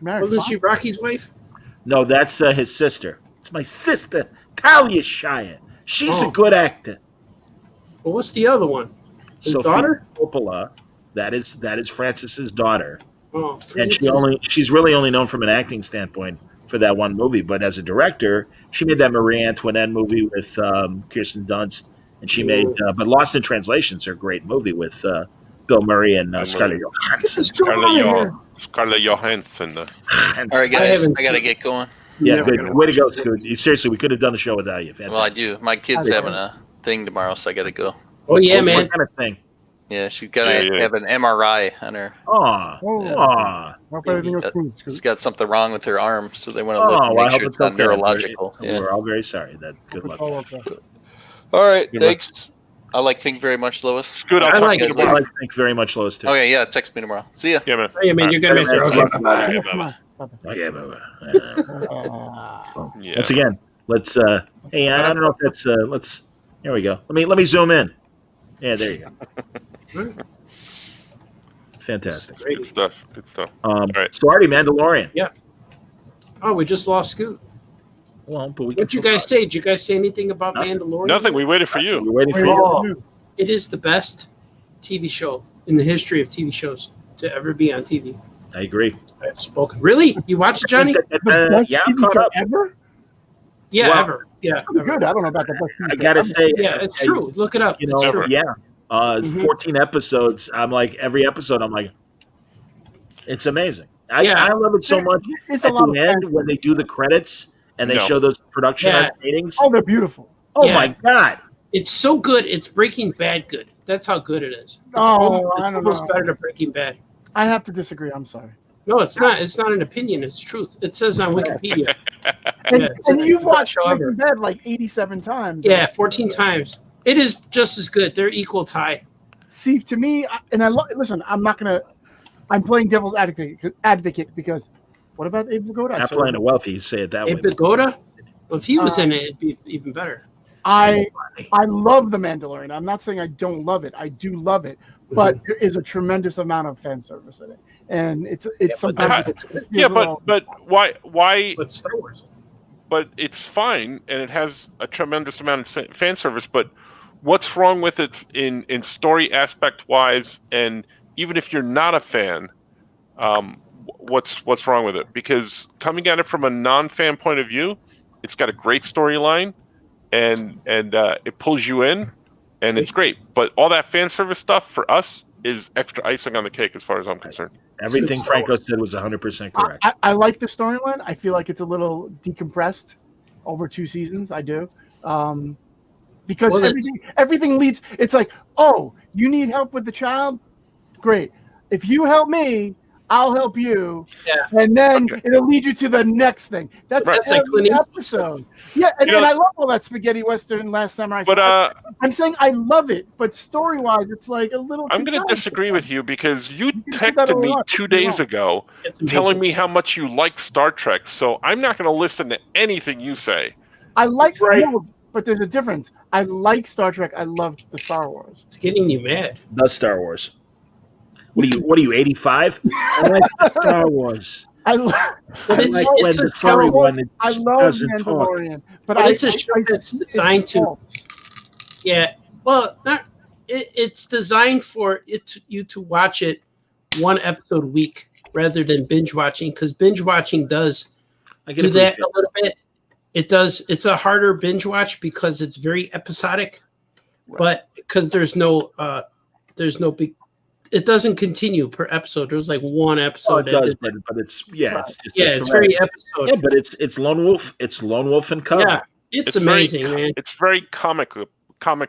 [SPEAKER 6] Wasn't she Rocky's wife?
[SPEAKER 1] No, that's his sister. It's my sister, Talia Shire. She's a good actor.
[SPEAKER 6] Well, what's the other one? His daughter?
[SPEAKER 1] Coppola. That is Francis's daughter.
[SPEAKER 6] Oh,
[SPEAKER 1] and she's really only known from an acting standpoint for that one movie. But as a director, she made that Marie Antoinette movie with Kirsten Dunst, and she made. But Lost in Translation is a great movie with Bill Murray and Scarlett Johansson.
[SPEAKER 2] Scarlett Johansson.
[SPEAKER 4] All right, guys, I gotta get going.
[SPEAKER 1] Yeah, good. Way to go, Scoot. Seriously, we could have done the show without you. Fantastic.
[SPEAKER 4] Well, I do. My kid's having a thing tomorrow, so I gotta go.
[SPEAKER 6] Oh yeah, man.
[SPEAKER 1] What kind of thing?
[SPEAKER 4] Yeah, she's gonna have an MRI on her. She's got something wrong with her arm, so they want to look make sure it's not neurological.
[SPEAKER 1] We're all very sorry. Good luck.
[SPEAKER 4] All right, thanks. I thank you very much, Lois.
[SPEAKER 2] Good.
[SPEAKER 1] I like thank you very much, Lois, too.
[SPEAKER 4] Okay, yeah, text me tomorrow. See ya.
[SPEAKER 2] Yeah, man.
[SPEAKER 6] Oh, yeah, man, you're gonna miss her.
[SPEAKER 1] Okay. Once again, let's. Hey, I don't know if that's. Let's. Here we go. Let me zoom in. Yeah, there you go. Fantastic.
[SPEAKER 2] Good stuff.
[SPEAKER 1] All right. So, Artie, Mandalorian.
[SPEAKER 6] Yeah. Oh, we just lost Scoot.
[SPEAKER 1] Well, but
[SPEAKER 6] what did you guys say? Did you guys say anything about Mandalorian?
[SPEAKER 2] Nothing. We waited for you.
[SPEAKER 1] We're waiting for you.
[SPEAKER 6] It is the best TV show in the history of TV shows to ever be on TV.
[SPEAKER 1] I agree.
[SPEAKER 6] I've spoken. Really? You watched it, Johnny?
[SPEAKER 1] Yeah, I'm caught up.
[SPEAKER 3] Ever?
[SPEAKER 6] Yeah, ever. Yeah.
[SPEAKER 3] Good. I don't know about the best.
[SPEAKER 1] I gotta say,
[SPEAKER 6] yeah, it's true. Look it up.
[SPEAKER 1] It's true. Yeah. 14 episodes. I'm like, every episode, I'm like, it's amazing. I love it so much.
[SPEAKER 3] It's
[SPEAKER 1] At
[SPEAKER 3] a lot
[SPEAKER 1] the
[SPEAKER 3] of
[SPEAKER 1] end
[SPEAKER 3] fun.
[SPEAKER 1] when they do the credits and they
[SPEAKER 2] No.
[SPEAKER 1] show those production
[SPEAKER 6] Yeah.
[SPEAKER 1] art paintings.
[SPEAKER 3] Oh, they're beautiful.
[SPEAKER 1] Oh
[SPEAKER 6] Yeah.
[SPEAKER 1] my god!
[SPEAKER 6] It's so good. It's Breaking Bad good. That's how good it is. It's
[SPEAKER 3] Oh, I don't
[SPEAKER 6] almost
[SPEAKER 3] know.
[SPEAKER 6] better than Breaking Bad.
[SPEAKER 3] I have to disagree. I'm sorry.
[SPEAKER 6] No, it's not. It's not an opinion. It's truth. It says on Wikipedia.
[SPEAKER 3] And,
[SPEAKER 6] Yeah, it's
[SPEAKER 3] and
[SPEAKER 6] the
[SPEAKER 3] you've
[SPEAKER 6] best
[SPEAKER 3] watched
[SPEAKER 6] show ever.
[SPEAKER 3] Breaking Bad like 87 times.
[SPEAKER 6] Yeah, 14 times. It is just as good. They're equal tie.
[SPEAKER 3] See, to me, listen, I'm not going to, I'm playing devil's advocate because what about Abe Vigoda?
[SPEAKER 1] Not playing it well if you say it that
[SPEAKER 6] Abe
[SPEAKER 1] way.
[SPEAKER 6] Vigoda? Well, if he was in it, it'd be even better.
[SPEAKER 3] I love The Mandalorian. I'm not saying I don't love it. I do love it, but there is a tremendous amount of fan service in it, and it's sometimes
[SPEAKER 2] but why?
[SPEAKER 6] But Star Wars.
[SPEAKER 2] But it's fine, and it has a tremendous amount of fan service. But what's wrong with it in story aspect wise, and even if you're not a fan, what's wrong with it? Because coming at it from a non-fan point of view, it's got a great storyline. And it pulls you in, and it's great. But all that fan service stuff for us is extra icing on the cake, as far as I'm concerned.
[SPEAKER 1] Everything Franco said was 100% correct.
[SPEAKER 3] I like the storyline. I feel like it's a little decompressed over 2 seasons. I do, because everything leads. It's like, oh, you need help with the child? Great. If you help me, I'll help you. Yeah. And then it'll lead you to the next thing. That's every episode. Yeah, and I love all that spaghetti western Last Samurai.
[SPEAKER 2] But
[SPEAKER 3] I'm saying I love it, but story-wise, it's like a little.
[SPEAKER 2] I'm going to disagree with you because you texted me 2 days ago telling me how much you like Star Trek. So I'm not going to listen to anything you say.
[SPEAKER 3] I like but there's a difference. I like Star Trek. I love the Star Wars.
[SPEAKER 6] It's getting you mad.
[SPEAKER 1] The Star Wars. What are you, 85? I like the Star Wars.
[SPEAKER 3] I love Mandalorian, but
[SPEAKER 6] it's a show that's designed to. Yeah, well, it's designed for you to watch it one episode a week rather than binge watching, because binge watching does do that a little bit. It does. It's a harder binge watch because it's very episodic, but because there's no big. It doesn't continue per episode. There's like one episode.
[SPEAKER 1] It does, but it's
[SPEAKER 6] it's very episode.
[SPEAKER 1] Yeah, but it's Lone Wolf. It's Lone Wolf and Cub.
[SPEAKER 6] Yeah, it's amazing, man.
[SPEAKER 2] It's very comic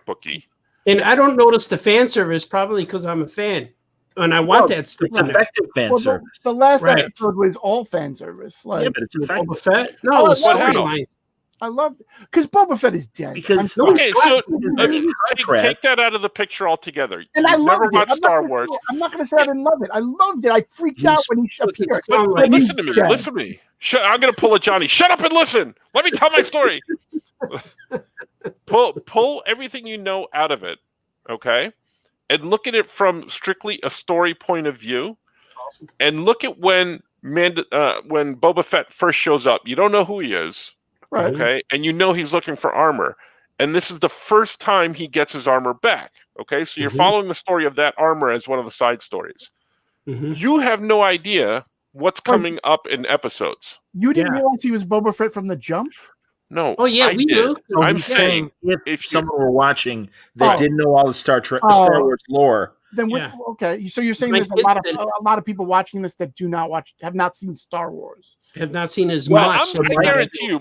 [SPEAKER 2] booky.
[SPEAKER 6] And I don't notice the fan service probably because I'm a fan, and I want that stuff.
[SPEAKER 1] It's effective fan service.
[SPEAKER 3] The last episode was all fan service. Like,
[SPEAKER 1] yeah, but it's effective.
[SPEAKER 6] Boba Fett? No, it's storyline.
[SPEAKER 3] I love because Boba Fett is dead.
[SPEAKER 1] Because
[SPEAKER 2] so take that out of the picture altogether.
[SPEAKER 3] And I
[SPEAKER 2] never watched Star Wars.
[SPEAKER 3] I'm not going to say I didn't love it. I loved it. I freaked out when he appeared.
[SPEAKER 2] But listen to me. Listen to me. I'm going to pull a Johnny. Shut up and listen. Let me tell my story. Pull everything you know out of it, okay, and look at it from strictly a story point of view, and look at when Boba Fett first shows up. You don't know who he is.
[SPEAKER 3] Right.
[SPEAKER 2] Okay, and you know he's looking for armor, and this is the first time he gets his armor back. Okay, so you're following the story of that armor as one of the side stories. You have no idea what's coming up in episodes.
[SPEAKER 3] You didn't realize he was Boba Fett from the jump?
[SPEAKER 2] No.
[SPEAKER 6] Oh yeah, we do.
[SPEAKER 2] I'm saying
[SPEAKER 1] if someone were watching that didn't know all the Star Wars lore.
[SPEAKER 3] Then okay, so you're saying there's a lot of people watching this that have not seen Star Wars,
[SPEAKER 6] have not seen as much.
[SPEAKER 2] I guarantee you,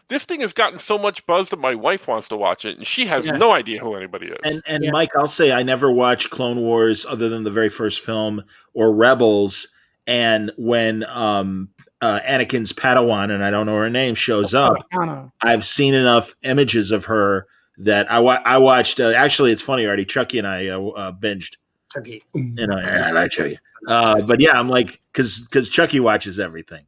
[SPEAKER 2] this thing has gotten so much buzz that my wife wants to watch it, and she has no idea who anybody is.
[SPEAKER 1] And Mike, I'll say I never watched Clone Wars other than the very first film or Rebels, and when Anakin's Padawan, and I don't know her name, shows up, I've seen enough images of her that I watched. Actually, it's funny, Artie. Chucky and I binged.
[SPEAKER 6] Chucky.
[SPEAKER 1] I like Chucky. But yeah, I'm like, because Chucky watches everything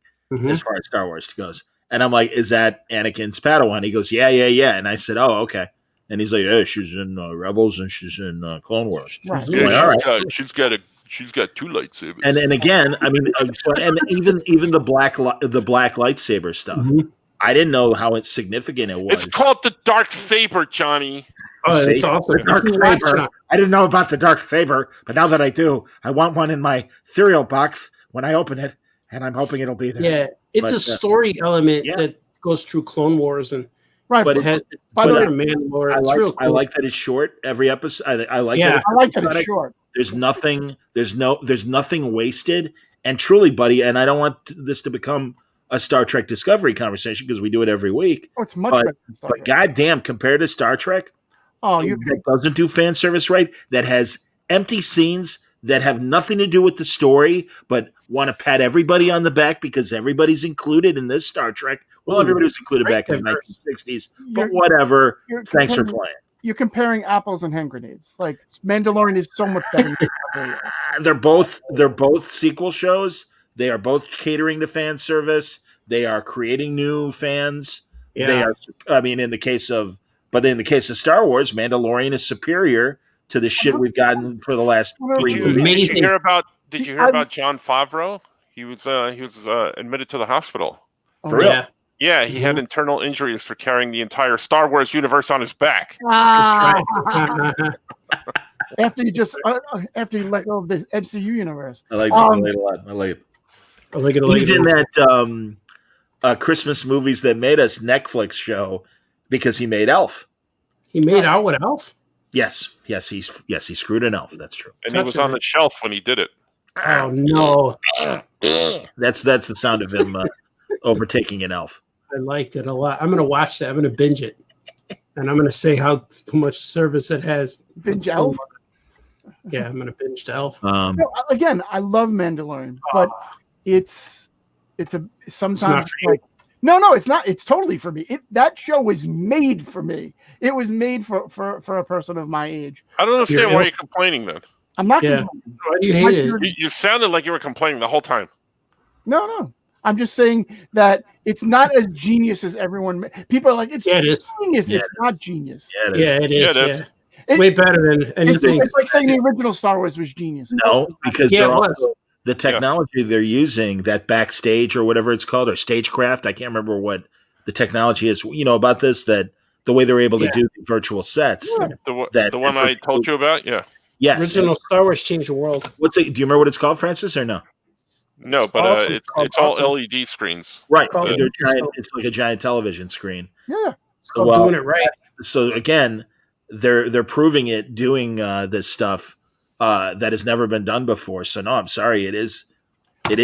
[SPEAKER 1] as far as Star Wars goes. And I'm like, is that Anakin's Padawan? He goes, yeah. And I said, oh, okay. And he's like, yeah, she's in Rebels and she's in Clone Wars.
[SPEAKER 3] Right.
[SPEAKER 2] Yeah,
[SPEAKER 1] like, all right.
[SPEAKER 2] She's got 2 lightsabers.
[SPEAKER 1] And again, I mean, and even the black lightsaber stuff. I didn't know how significant it was.
[SPEAKER 2] It's called the Dark Saber, Johnny.
[SPEAKER 6] Oh, it's awesome.
[SPEAKER 1] Dark Saber. I didn't know about the Dark Saber, but now that I do, I want one in my cereal box when I open it, and I'm hoping it'll be there.
[SPEAKER 6] Yeah, it's a story element that goes through Clone Wars and
[SPEAKER 1] but
[SPEAKER 6] Mandalorian. It's real cool.
[SPEAKER 1] I like that it's short. Every episode, I like that.
[SPEAKER 3] I like that it's short.
[SPEAKER 1] There's nothing wasted, And truly, buddy, and I don't want this to become a Star Trek Discovery conversation because we do it every week.
[SPEAKER 3] Oh, it's much better than Star Trek.
[SPEAKER 1] But goddamn, compared to Star Trek, that doesn't do fan service right, that has empty scenes that have nothing to do with the story, but want to pat everybody on the back because everybody's included in this Star Trek. Well, everybody was included back in the 1960s, but whatever. Thanks for playing.
[SPEAKER 3] You're comparing apples and hand grenades. Like Mandalorian is so much better.
[SPEAKER 1] They're both sequel shows. They are both catering to fan service. They are creating new fans.
[SPEAKER 6] Yeah.
[SPEAKER 1] They are. I mean, in the case of Star Wars, Mandalorian is superior to the shit we've gotten for the last 3 years.
[SPEAKER 2] Did you hear about Jon Favreau? He was admitted to the hospital.
[SPEAKER 1] For real?
[SPEAKER 2] Yeah, he had internal injuries for carrying the entire Star Wars universe on his back.
[SPEAKER 3] After you let go of the MCU universe.
[SPEAKER 1] I like it a lot. I like it. He's in that Christmas movies that made us Netflix show because he made Elf.
[SPEAKER 6] He made out with Elf?
[SPEAKER 1] Yes, he screwed an elf. That's true.
[SPEAKER 2] And he was on the shelf when he did it.
[SPEAKER 6] Oh no!
[SPEAKER 1] That's the sound of him overtaking an elf.
[SPEAKER 6] I liked it a lot. I'm gonna watch that. I'm gonna binge it, and I'm gonna say how much service it has.
[SPEAKER 3] Binge Elf.
[SPEAKER 6] Yeah, I'm gonna binge Elf.
[SPEAKER 3] Again, I love Mandalorian, but it's sometimes like. No, it's not. It's totally for me. That show was made for me. It was made for a person of my age.
[SPEAKER 2] I don't understand why you're complaining then.
[SPEAKER 3] I'm not complaining.
[SPEAKER 6] Why do you hate it?
[SPEAKER 2] You sounded like you were complaining the whole time.
[SPEAKER 3] No. I'm just saying that it's not as genius as everyone. People are like, it is genius.
[SPEAKER 1] Yeah,
[SPEAKER 3] it's not genius.
[SPEAKER 6] Yeah, it is. It's way better than anything.
[SPEAKER 3] It's like saying the original Star Wars was genius.
[SPEAKER 1] No, because the technology they're using, that backstage or whatever it's called, or stagecraft, I can't remember what the technology is, about this, that the way they're able to do the virtual sets.
[SPEAKER 3] Yeah.
[SPEAKER 2] The one I told you about? Yeah.
[SPEAKER 1] Yes.
[SPEAKER 6] Original Star Wars changed the world.
[SPEAKER 1] Do you remember what it's called, Francis, or no?
[SPEAKER 2] No, but it's all LED screens.
[SPEAKER 1] Right. It's like a giant television screen.
[SPEAKER 3] Yeah.
[SPEAKER 6] It's called doing it right.
[SPEAKER 1] So again, they're proving it doing this stuff that has never been done before. So no, I'm sorry, it is.
[SPEAKER 3] We're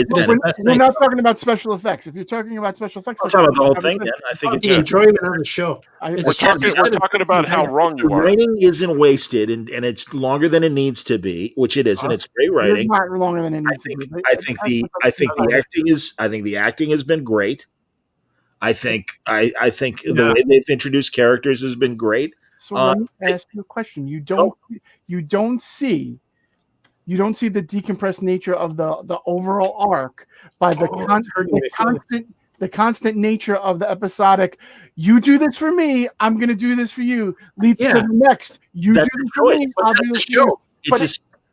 [SPEAKER 3] not talking about special effects. If you're talking about special effects,
[SPEAKER 1] I'm talking about the whole thing. Then I think it's
[SPEAKER 6] the enjoyment of the show.
[SPEAKER 2] We're talking about how wrong you are.
[SPEAKER 1] Writing isn't wasted, and it's longer than it needs to be, which it is, and it's great writing.
[SPEAKER 3] It's not longer than it needs to be.
[SPEAKER 1] I think the acting has been great. I think the way they've introduced characters has been great.
[SPEAKER 3] So let me ask you a question. You don't see the decompressed nature of the overall arc by the constant nature of the episodic. You do this for me, I'm going to do this for you. Leads to the next. You do this for me, I'll do this for you.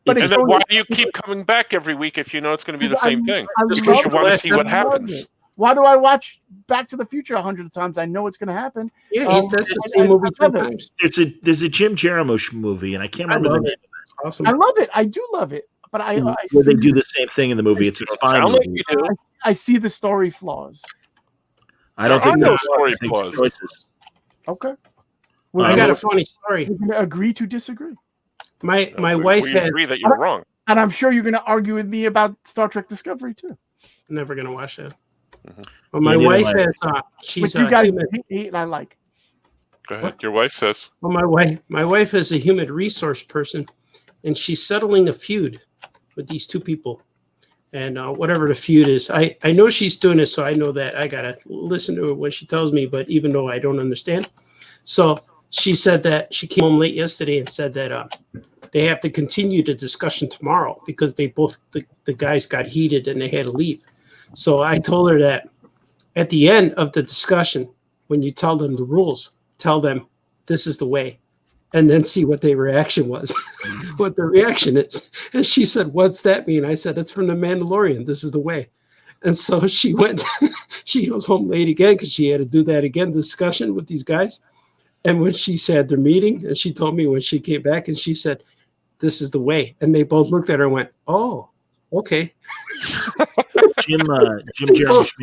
[SPEAKER 2] And then why do you keep coming back every week if you know it's going to be the same thing? Just because you want to see what happens.
[SPEAKER 3] Why do I watch Back to the Future 100 times? I know it's going to happen.
[SPEAKER 6] Yeah, that's the same movie 10 times.
[SPEAKER 1] There's a Jim Jarmusch movie, and I can't remember the name.
[SPEAKER 6] Awesome.
[SPEAKER 3] I love it. I do love it. But I
[SPEAKER 1] see, they do the same thing in the movie. It's a spy movie.
[SPEAKER 3] I see the story flaws.
[SPEAKER 1] I don't think
[SPEAKER 2] there's story flaws.
[SPEAKER 3] Okay.
[SPEAKER 6] Well, I got a funny story.
[SPEAKER 3] We're going to agree to disagree.
[SPEAKER 6] My wife had.
[SPEAKER 2] Agree that you're wrong.
[SPEAKER 3] And I'm sure you're going to argue with me about Star Trek Discovery too.
[SPEAKER 6] Never going to watch that. Mm-hmm. But my wife has. She's
[SPEAKER 3] you guys hate and I like.
[SPEAKER 2] Go ahead. Your wife says.
[SPEAKER 6] Well, my wife is a human resource person, and she's settling a feud with these two people, and whatever the feud is, I know she's doing it, so I know that I gotta listen to it when she tells me. But even though I don't understand, so she said that she came home late yesterday and said that they have to continue the discussion tomorrow because they both the guys got heated and they had to leave. So I told her that at the end of the discussion, when you tell them the rules, tell them this is the way, and then see what their reaction was, what the reaction is. And she said, "What's that mean?" I said, "It's from the Mandalorian. This is the way." And so she went, she goes home late again because she had to do that again, discussion with these guys. And when she said their meeting, and she told me when she came back and she said, "This is the way." And they both looked at her and went, "Oh, okay."
[SPEAKER 1] Jim Jarmusch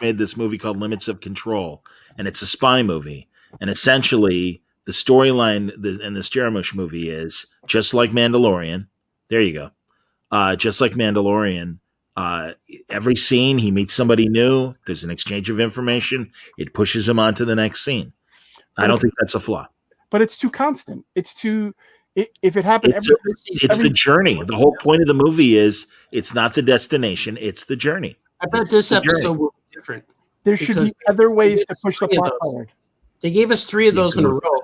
[SPEAKER 1] made this movie called Limits of Control, and it's a spy movie. And essentially, the storyline in this Jarmusch movie is just like Mandalorian. There you go. just like Mandalorian. Every scene he meets somebody new. There's an exchange of information. It pushes him on to the next scene. I don't think that's a flaw.
[SPEAKER 3] But it's too constant. It's too. If it happened,
[SPEAKER 1] it's the journey. The whole point of the movie is it's not the destination; it's the journey.
[SPEAKER 6] I bet this episode will be different.
[SPEAKER 3] There should be other ways to push the plot forward.
[SPEAKER 6] They gave us 3 of those in a row.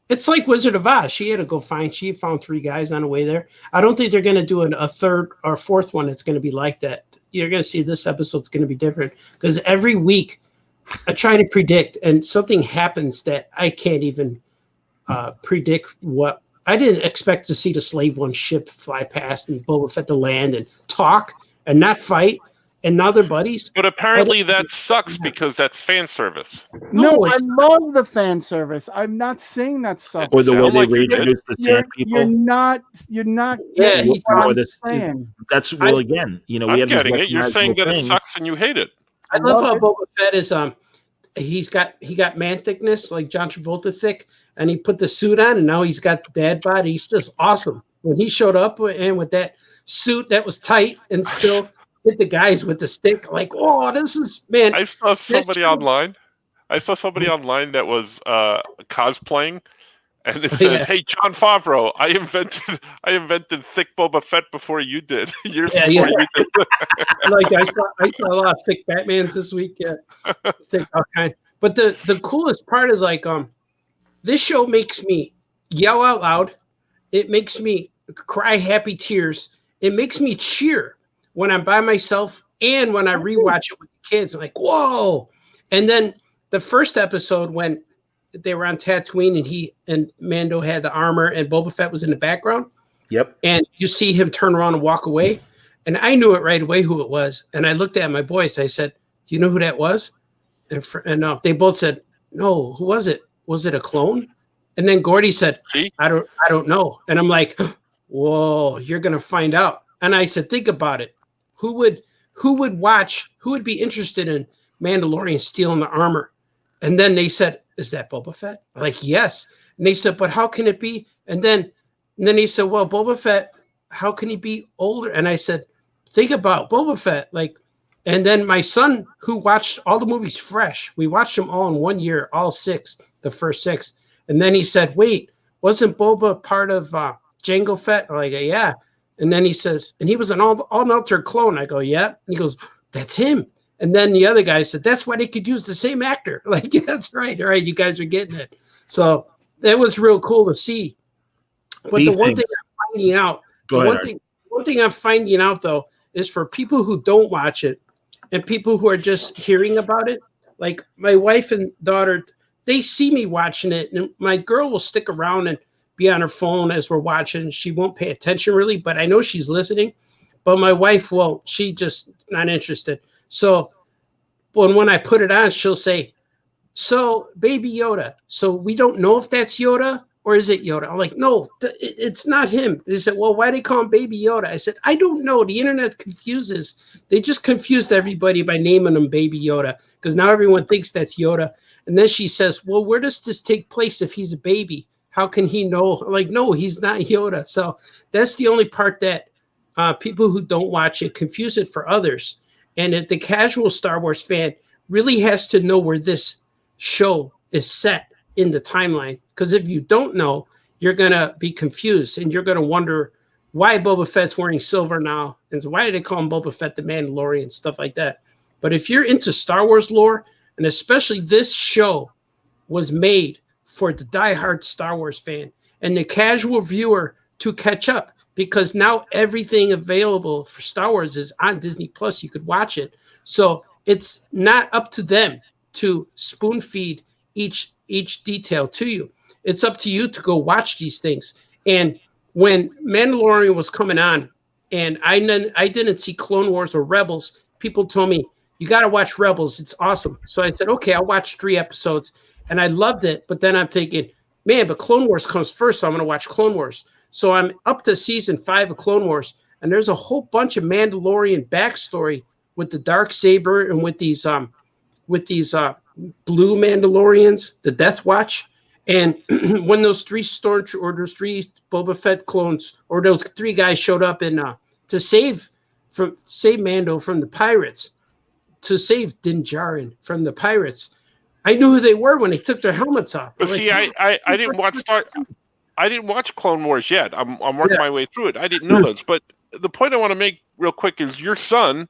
[SPEAKER 6] It's like Wizard of Oz. She found 3 guys on the way there. I don't think they're going to do a third or fourth one that's going to be like that. You're going to see this episode's going to be different because every week I try to predict and something happens that I can't even predict what. I didn't expect to see the Slave One ship fly past and Boba Fett to land and talk and not fight. And now they're buddies.
[SPEAKER 2] But apparently that sucks because that's fan service.
[SPEAKER 3] No, I love the fan service. I'm not saying that sucks.
[SPEAKER 1] Or the way they reintroduce the sand people.
[SPEAKER 3] You're not.
[SPEAKER 6] Yeah,
[SPEAKER 1] that's again. We have
[SPEAKER 2] getting it. You're saying that it sucks and you hate it.
[SPEAKER 6] I love how Boba Fett is. He got man thickness like John Travolta thick, and he put the suit on, and now he's got the dad body. He's just awesome. When he showed up and with that suit that was tight and still. Hit the guys with the stick, like, oh, this is man.
[SPEAKER 2] I saw somebody online. That was cosplaying, and it says, "Hey, Jon Favreau, I invented thick Boba Fett before you did. You did."
[SPEAKER 6] Like I saw a lot of thick Batmans this week. Yeah, thick all kind. But the coolest part is like this show makes me yell out loud. It makes me cry happy tears. It makes me cheer. When I'm by myself and when I rewatch it with the kids, I'm like, whoa. And then the first episode when they were on Tatooine and he and Mando had the armor and Boba Fett was in the background.
[SPEAKER 1] Yep.
[SPEAKER 6] And you see him turn around and walk away. And I knew it right away who it was. And I looked at my boys. I said, do you know who that was? And they both said, no, who was it? Was it a clone? And then Gordy said, I don't know. And I'm like, whoa, you're going to find out. And I said, think about it. Who would be interested in Mandalorian stealing the armor? And then they said, is that Boba Fett? I'm like, yes. And they said, but how can it be? And then they said, well, Boba Fett, how can he be older? And I said, think about Boba Fett. And then my son, who watched all the movies fresh, we watched them all in 1 year, all 6, the first 6. And then he said, wait, wasn't Boba part of Jango Fett? I'm like, yeah. And then he says, and he was an all-altered clone. I go, yeah. And he goes, that's him. And then the other guy said, that's why they could use the same actor. Like, yeah, that's right. All right, you guys are getting it. So that was real cool to see. But the one thing I'm finding out, one thing I'm finding out, though, is for people who don't watch it and people who are just hearing about it, like my wife and daughter, they see me watching it. And my girl will stick around and be on her phone as we're watching. She won't pay attention really, but I know she's listening. But my wife won't. She just not interested. So when I put it on, she'll say, so Baby Yoda. So we don't know if that's Yoda or is it Yoda? I'm like, no, it's not him. They said, well, why do they call him Baby Yoda? I said, I don't know. The internet confuses. They just confused everybody by naming him Baby Yoda because now everyone thinks that's Yoda. And then she says, well, where does this take place if he's a baby? How can he know? I'm like, no, he's not Yoda. So that's the only part that people who don't watch it confuse it for others. And the casual Star Wars fan really has to know where this show is set in the timeline. Because if you don't know, you're going to be confused and you're going to wonder why Boba Fett's wearing silver now. And why do they call him Boba Fett the Mandalorian, stuff like that. But if you're into Star Wars lore, and especially this show was made for the diehard Star Wars fan and the casual viewer to catch up because now everything available for Star Wars is on Disney Plus. You could watch it. So it's not up to them to spoon feed each detail to you. It's up to you to go watch these things. And when Mandalorian was coming on and I didn't see Clone Wars or Rebels, people told me, you got to watch Rebels. It's awesome. So I said, okay, I'll watch 3 episodes. And I loved it, but then I'm thinking, man, but Clone Wars comes first, so I'm going to watch Clone Wars. So I'm up to season 5 of Clone Wars, and there's a whole bunch of Mandalorian backstory with the Darksaber and with these blue Mandalorians, the Death Watch. And when those 3 Boba Fett clones, or those 3 guys showed up in to save Mando from the pirates, to save Din Djarin from the pirates. I knew who they were when they took their helmets off.
[SPEAKER 2] But see, I didn't watch I didn't watch Clone Wars yet. I'm working my way through it. I didn't know those. But the point I want to make real quick is your son,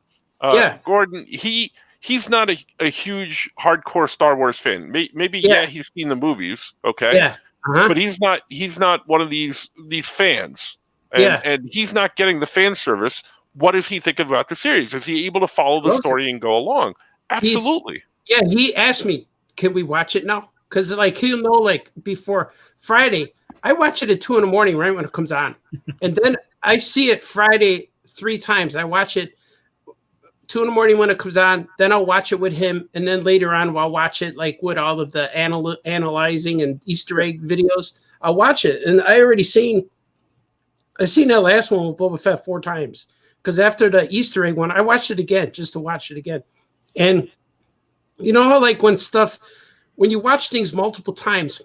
[SPEAKER 2] Gordon. He's not a huge hardcore Star Wars fan. Maybe he's seen the movies, okay, but he's not one of these fans, and he's not getting the fan service. What does he think about the series? Is he able to follow the story and go along? Absolutely.
[SPEAKER 6] He asked me, "Can we watch it now?" Because he'll know before Friday. I watch it at 2 a.m. right when it comes on, and then I see it Friday 3 times. I watch it 2 a.m. when it comes on. Then I'll watch it with him, and then later on I'll watch it with all of the analyzing and Easter egg videos. I'll watch it, and I seen that last one with Boba Fett 4 times. Because after the Easter egg one, I watched it again just to watch it again. And you know how when you watch things multiple times,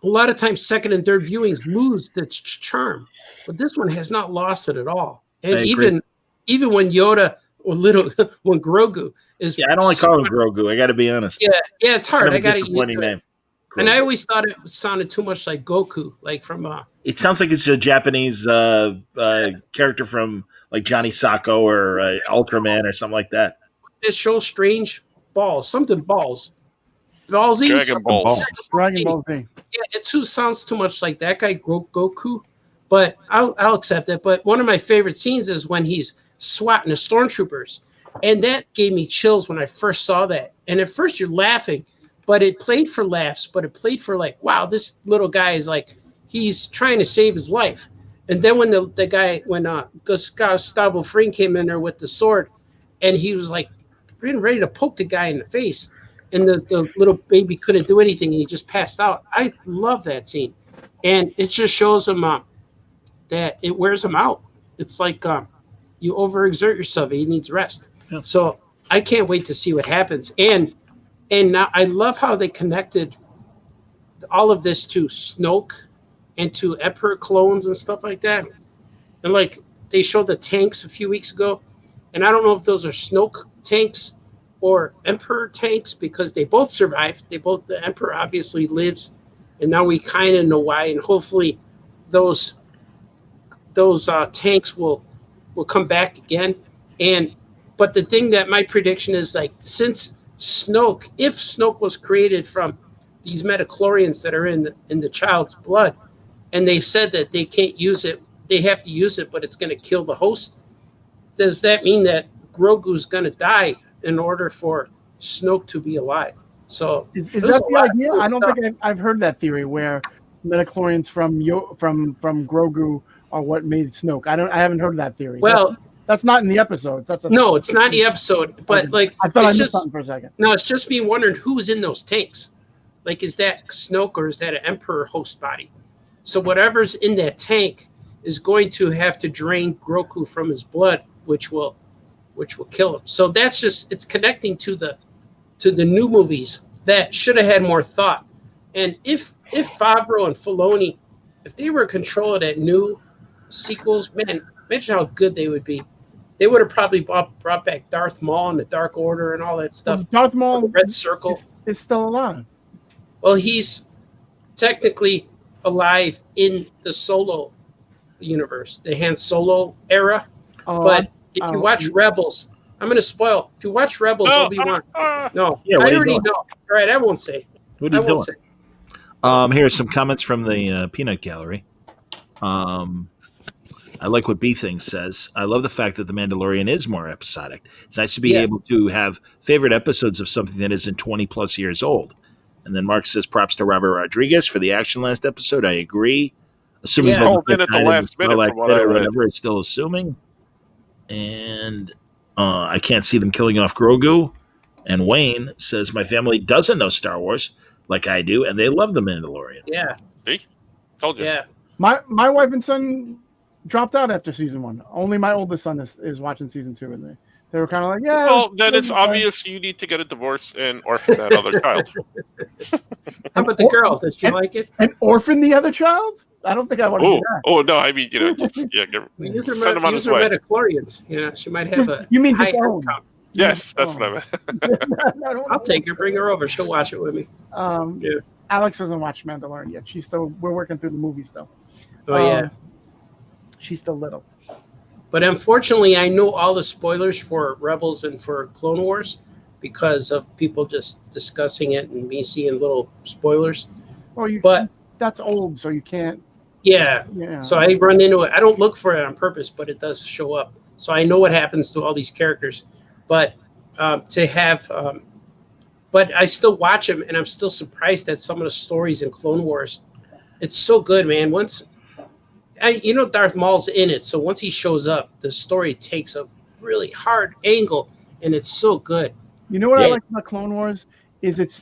[SPEAKER 6] a lot of times second and third viewings lose the charm, but this one has not lost it at all. And even when Yoda when Grogu is,
[SPEAKER 1] I don't like calling him Grogu. I got to be honest.
[SPEAKER 6] Yeah, it's hard. I got to use it.
[SPEAKER 1] Name.
[SPEAKER 6] And I always thought it sounded too much like Goku, from.
[SPEAKER 1] It sounds like it's a Japanese character from Johnny Sacco or Ultraman or something like that.
[SPEAKER 6] It shows strange balls, something balls. Ballsy?
[SPEAKER 2] Dragon Balls.
[SPEAKER 3] Dragon Ball Z.
[SPEAKER 6] Yeah, it too sounds too much like that guy Goku, but I'll accept it. But one of my favorite scenes is when he's swatting the stormtroopers, and that gave me chills when I first saw that. And at first you're laughing, but it played for laughs. But it played for wow, this little guy is he's trying to save his life. And then when Gustavo Fring came in there with the sword, and he was ready to poke the guy in the face. And the little baby couldn't do anything, and he just passed out. I love that scene. And it just shows him that it wears him out. It's you overexert yourself. He needs rest. Yeah. So I can't wait to see what happens. And now I love how they connected all of this to Snoke and to Emperor clones and stuff like that. And they showed the tanks a few weeks ago. And I don't know if those are Snoke tanks or Emperor tanks, because they both survived. The Emperor obviously lives, and now we kind of know why. And hopefully, those tanks will come back again. But the thing that my prediction is since Snoke, if Snoke was created from these metachlorians that are in the child's blood, and they said that they can't use it, they have to use it, but it's going to kill the host. Does that mean that Grogu's going to die in order for Snoke to be alive? So
[SPEAKER 3] is that the idea? I don't think I've heard that theory where metachlorians from Grogu are what made Snoke. I haven't heard that theory.
[SPEAKER 6] Well,
[SPEAKER 3] that's not in the episodes.
[SPEAKER 6] No, it's not in the episode. But
[SPEAKER 3] I thought I missed something for a second.
[SPEAKER 6] No, it's just me wondering who's in those tanks. Is that Snoke or is that an Emperor host body? So whatever's in that tank is going to have to drain Grogu from his blood, which will kill him. So that's it's connecting to the new movies that should have had more thought. And if Favreau and Filoni, if they were in control of that new sequels, man, imagine how good they would be. They would have probably brought back Darth Maul and the Dark Order and all that stuff.
[SPEAKER 3] Darth Maul,
[SPEAKER 6] the Red Circle,
[SPEAKER 3] is still alive.
[SPEAKER 6] Well, he's technically alive in the Solo universe, the Han Solo era. But if you watch Rebels, I'm going to spoil. If you watch Rebels, Obi-Wan. No, I already know. All right, I won't say.
[SPEAKER 1] What are you doing? Here are some comments from the Peanut Gallery. I like what B Thing says. I love the fact that The Mandalorian is more episodic. It's nice to be able to have favorite episodes of something that isn't 20 plus years old. And then Mark says, props to Robert Rodriguez for the action last episode. I agree. Assuming
[SPEAKER 2] called in at the last minute from what I read.
[SPEAKER 1] Whatever, it's still assuming. And I can't see them killing off Grogu. And Wayne says, my family doesn't know Star Wars like I do, and they love The Mandalorian.
[SPEAKER 6] Yeah.
[SPEAKER 2] See? Told you.
[SPEAKER 6] Yeah.
[SPEAKER 3] My wife and son dropped out after season 1. Only my oldest son is watching season 2, and They were kind of like, yeah.
[SPEAKER 2] Well, then it's obvious you need to get a divorce and orphan that other child.
[SPEAKER 6] How about the girl? Does she like it?
[SPEAKER 3] And orphan the other child? I don't think I want to do that.
[SPEAKER 2] Oh no, I mean, just,
[SPEAKER 6] send him on his way. Metachlorians. She might have a.
[SPEAKER 3] You mean
[SPEAKER 6] high
[SPEAKER 3] disown?
[SPEAKER 6] count.
[SPEAKER 2] Yes, that's what I meant.
[SPEAKER 6] I'll take her. Bring her over. She'll watch it with me.
[SPEAKER 3] Alex hasn't watched Mandalorian yet. We're working through the movie still.
[SPEAKER 6] Oh yeah.
[SPEAKER 3] She's still little.
[SPEAKER 6] But unfortunately, I know all the spoilers for Rebels and for Clone Wars because of people just discussing it and me seeing little spoilers.
[SPEAKER 3] Well, that's old, so you can't.
[SPEAKER 6] Yeah. So I run into it. I don't look for it on purpose, but it does show up. So I know what happens to all these characters. But but I still watch them, and I'm still surprised at some of the stories in Clone Wars. It's so good, man. Darth Maul's in it, so once he shows up, the story takes a really hard angle, and it's so good.
[SPEAKER 3] You know what I like about Clone Wars is it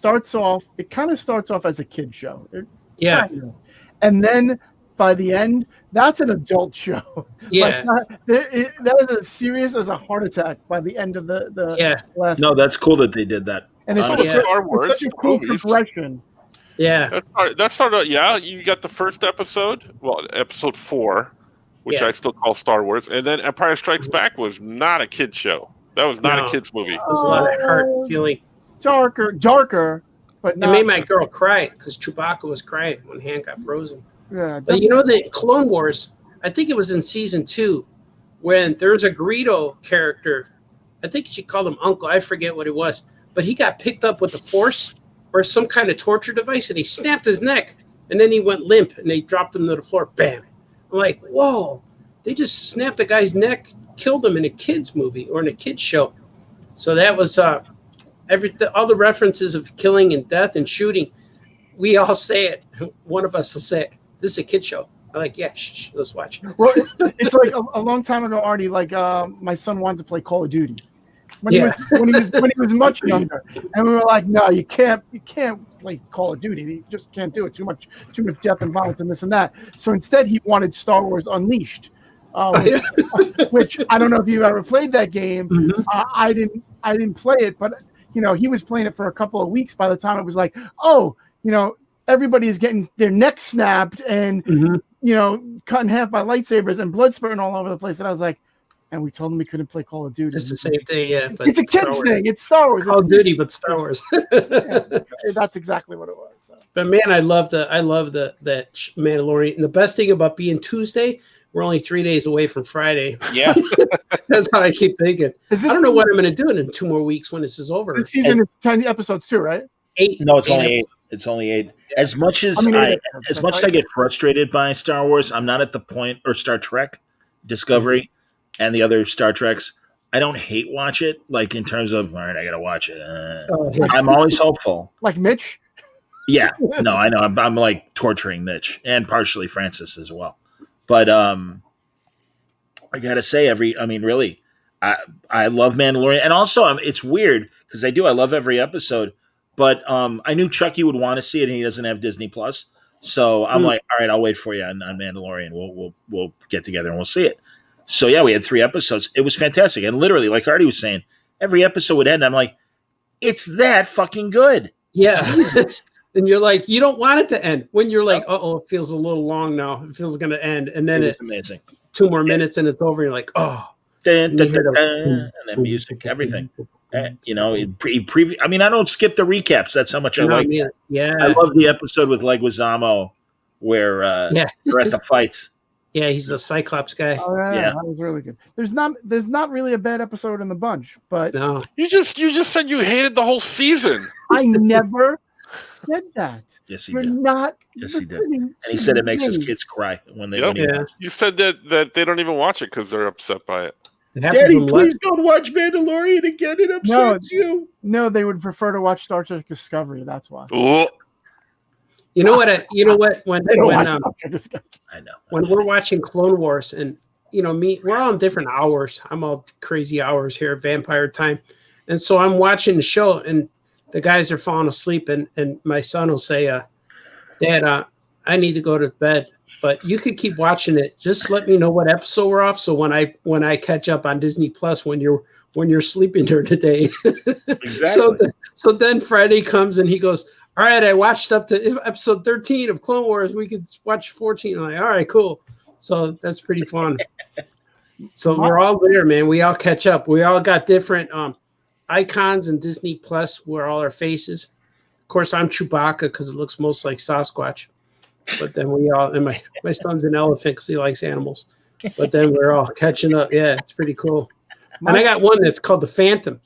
[SPEAKER 3] kind of starts off as a kid show. And then by the end, that's an adult show.
[SPEAKER 6] Yeah.
[SPEAKER 3] That is as serious as a heart attack by the end of the last.
[SPEAKER 1] No, that's cool that they did that.
[SPEAKER 3] And it's such a cool progression.
[SPEAKER 6] Yeah.
[SPEAKER 2] That started out, you got the first episode, episode 4, which I still call Star Wars, and then Empire Strikes Back was not a kid's show. That was not a kid's movie.
[SPEAKER 6] It was a lot of hurt feeling.
[SPEAKER 3] Darker, but not.
[SPEAKER 6] It made my girl cry because Chewbacca was crying when Han got frozen.
[SPEAKER 3] Yeah,
[SPEAKER 6] but the Clone Wars, I think it was in season 2, when there's a Greedo character. I think she called him Uncle. I forget what it was. But he got picked up with the Force or some kind of torture device, and he snapped his neck, and then he went limp, and they dropped him to the floor. Bam! I'm like, whoa! They just snapped the guy's neck, killed him in a kids movie or in a kids show. So that was all the references of killing and death and shooting. We all say it. One of us will say it. This is a kid show. I'm like, yeah, shh, let's watch.
[SPEAKER 3] Well, it's like a long time ago, Artie. Like my son wanted to play Call of Duty. When he was much younger, and we were like, no, you can't play Call of Duty. You just can't do it. Too much death and violence and this and that. So instead, he wanted Star Wars Unleashed, which I don't know if you ever played that game.
[SPEAKER 6] Mm-hmm.
[SPEAKER 3] I didn't play it, but he was playing it for a couple of weeks. By the time it was like, everybody is getting their neck snapped and cut in half by lightsabers and blood spurting all over the place, and I was like. And we told them we couldn't play Call of Duty.
[SPEAKER 6] It's the same thing, yeah. But
[SPEAKER 3] it's a kid's thing. It's Star Wars.
[SPEAKER 6] Call of Duty, but Star Wars.
[SPEAKER 3] That's exactly what it was. So.
[SPEAKER 6] But man, I love that Mandalorian. And the best thing about being Tuesday, we're only 3 days away from Friday.
[SPEAKER 1] Yeah,
[SPEAKER 6] that's how I keep thinking. I don't know what I'm going to do in 2 more weeks when this is over.
[SPEAKER 3] This season is 10 episodes too, right?
[SPEAKER 6] 8.
[SPEAKER 1] No, it's only 8. It's only 8. As much as I get frustrated by Star Wars, I'm not at the point, or Star Trek, Discovery. And the other Star Treks, I don't hate watch it. Like in terms of, all right, I gotta watch it. I'm always hopeful.
[SPEAKER 3] Like Mitch?
[SPEAKER 1] Yeah, no, I know. I'm like torturing Mitch and partially Francis as well. But I gotta say, really, I love Mandalorian, and also it's weird because I love every episode. But I knew Chucky would want to see it, and he doesn't have Disney Plus, so I'm like, all right, I'll wait for you on Mandalorian. We'll get together and we'll see it. So yeah, we had 3 episodes. It was fantastic, and literally, like Artie was saying, every episode would end. I'm like, it's that fucking good.
[SPEAKER 6] Yeah, and you're like, you don't want it to end. When you're like, it feels a little long now. It feels going to end, and then it's amazing. 2 more minutes, and it's over. You're like, and
[SPEAKER 1] then music, everything. I don't skip the recaps. That's how much I like.
[SPEAKER 6] Yeah,
[SPEAKER 1] I love the episode with Leguizamo where they're at the fights.
[SPEAKER 6] Yeah, he's a Cyclops guy.
[SPEAKER 3] Oh, yeah, that was really good. There's not really a bad episode in the bunch, but
[SPEAKER 6] no.
[SPEAKER 2] You just said you hated the whole season.
[SPEAKER 3] I never said that.
[SPEAKER 1] Yes, he
[SPEAKER 3] You're
[SPEAKER 1] did.
[SPEAKER 3] Not
[SPEAKER 1] yes, he did. And he said it makes his kids cry when they.
[SPEAKER 2] You said that they don't even watch it because they're upset by it.
[SPEAKER 1] Daddy, please don't watch Mandalorian again. It upsets you.
[SPEAKER 3] No, they would prefer to watch Star Trek Discovery. That's why.
[SPEAKER 2] Ooh.
[SPEAKER 6] You know what? When
[SPEAKER 1] I know
[SPEAKER 6] when we're watching Clone Wars, and we're all in different hours. I'm all crazy hours here, vampire time, and so I'm watching the show, and the guys are falling asleep, and my son will say, "Dad, I need to go to bed, but you could keep watching it. Just let me know what episode we're off, so when I catch up on Disney Plus, when you're when you're sleeping during the day.
[SPEAKER 1] Exactly.
[SPEAKER 6] So then Friday comes and he goes, all right, I watched up to episode 13 of Clone Wars. We could watch 14. I'm like, all right, cool. So that's pretty fun. So we're all there, man. We all catch up. We all got different icons in Disney Plus where all our faces. Of course, I'm Chewbacca because it looks most like Sasquatch. But then we all, and my son's an elephant because he likes animals. But then we're all catching up. Yeah, it's pretty cool. And I got one that's called the Phantom.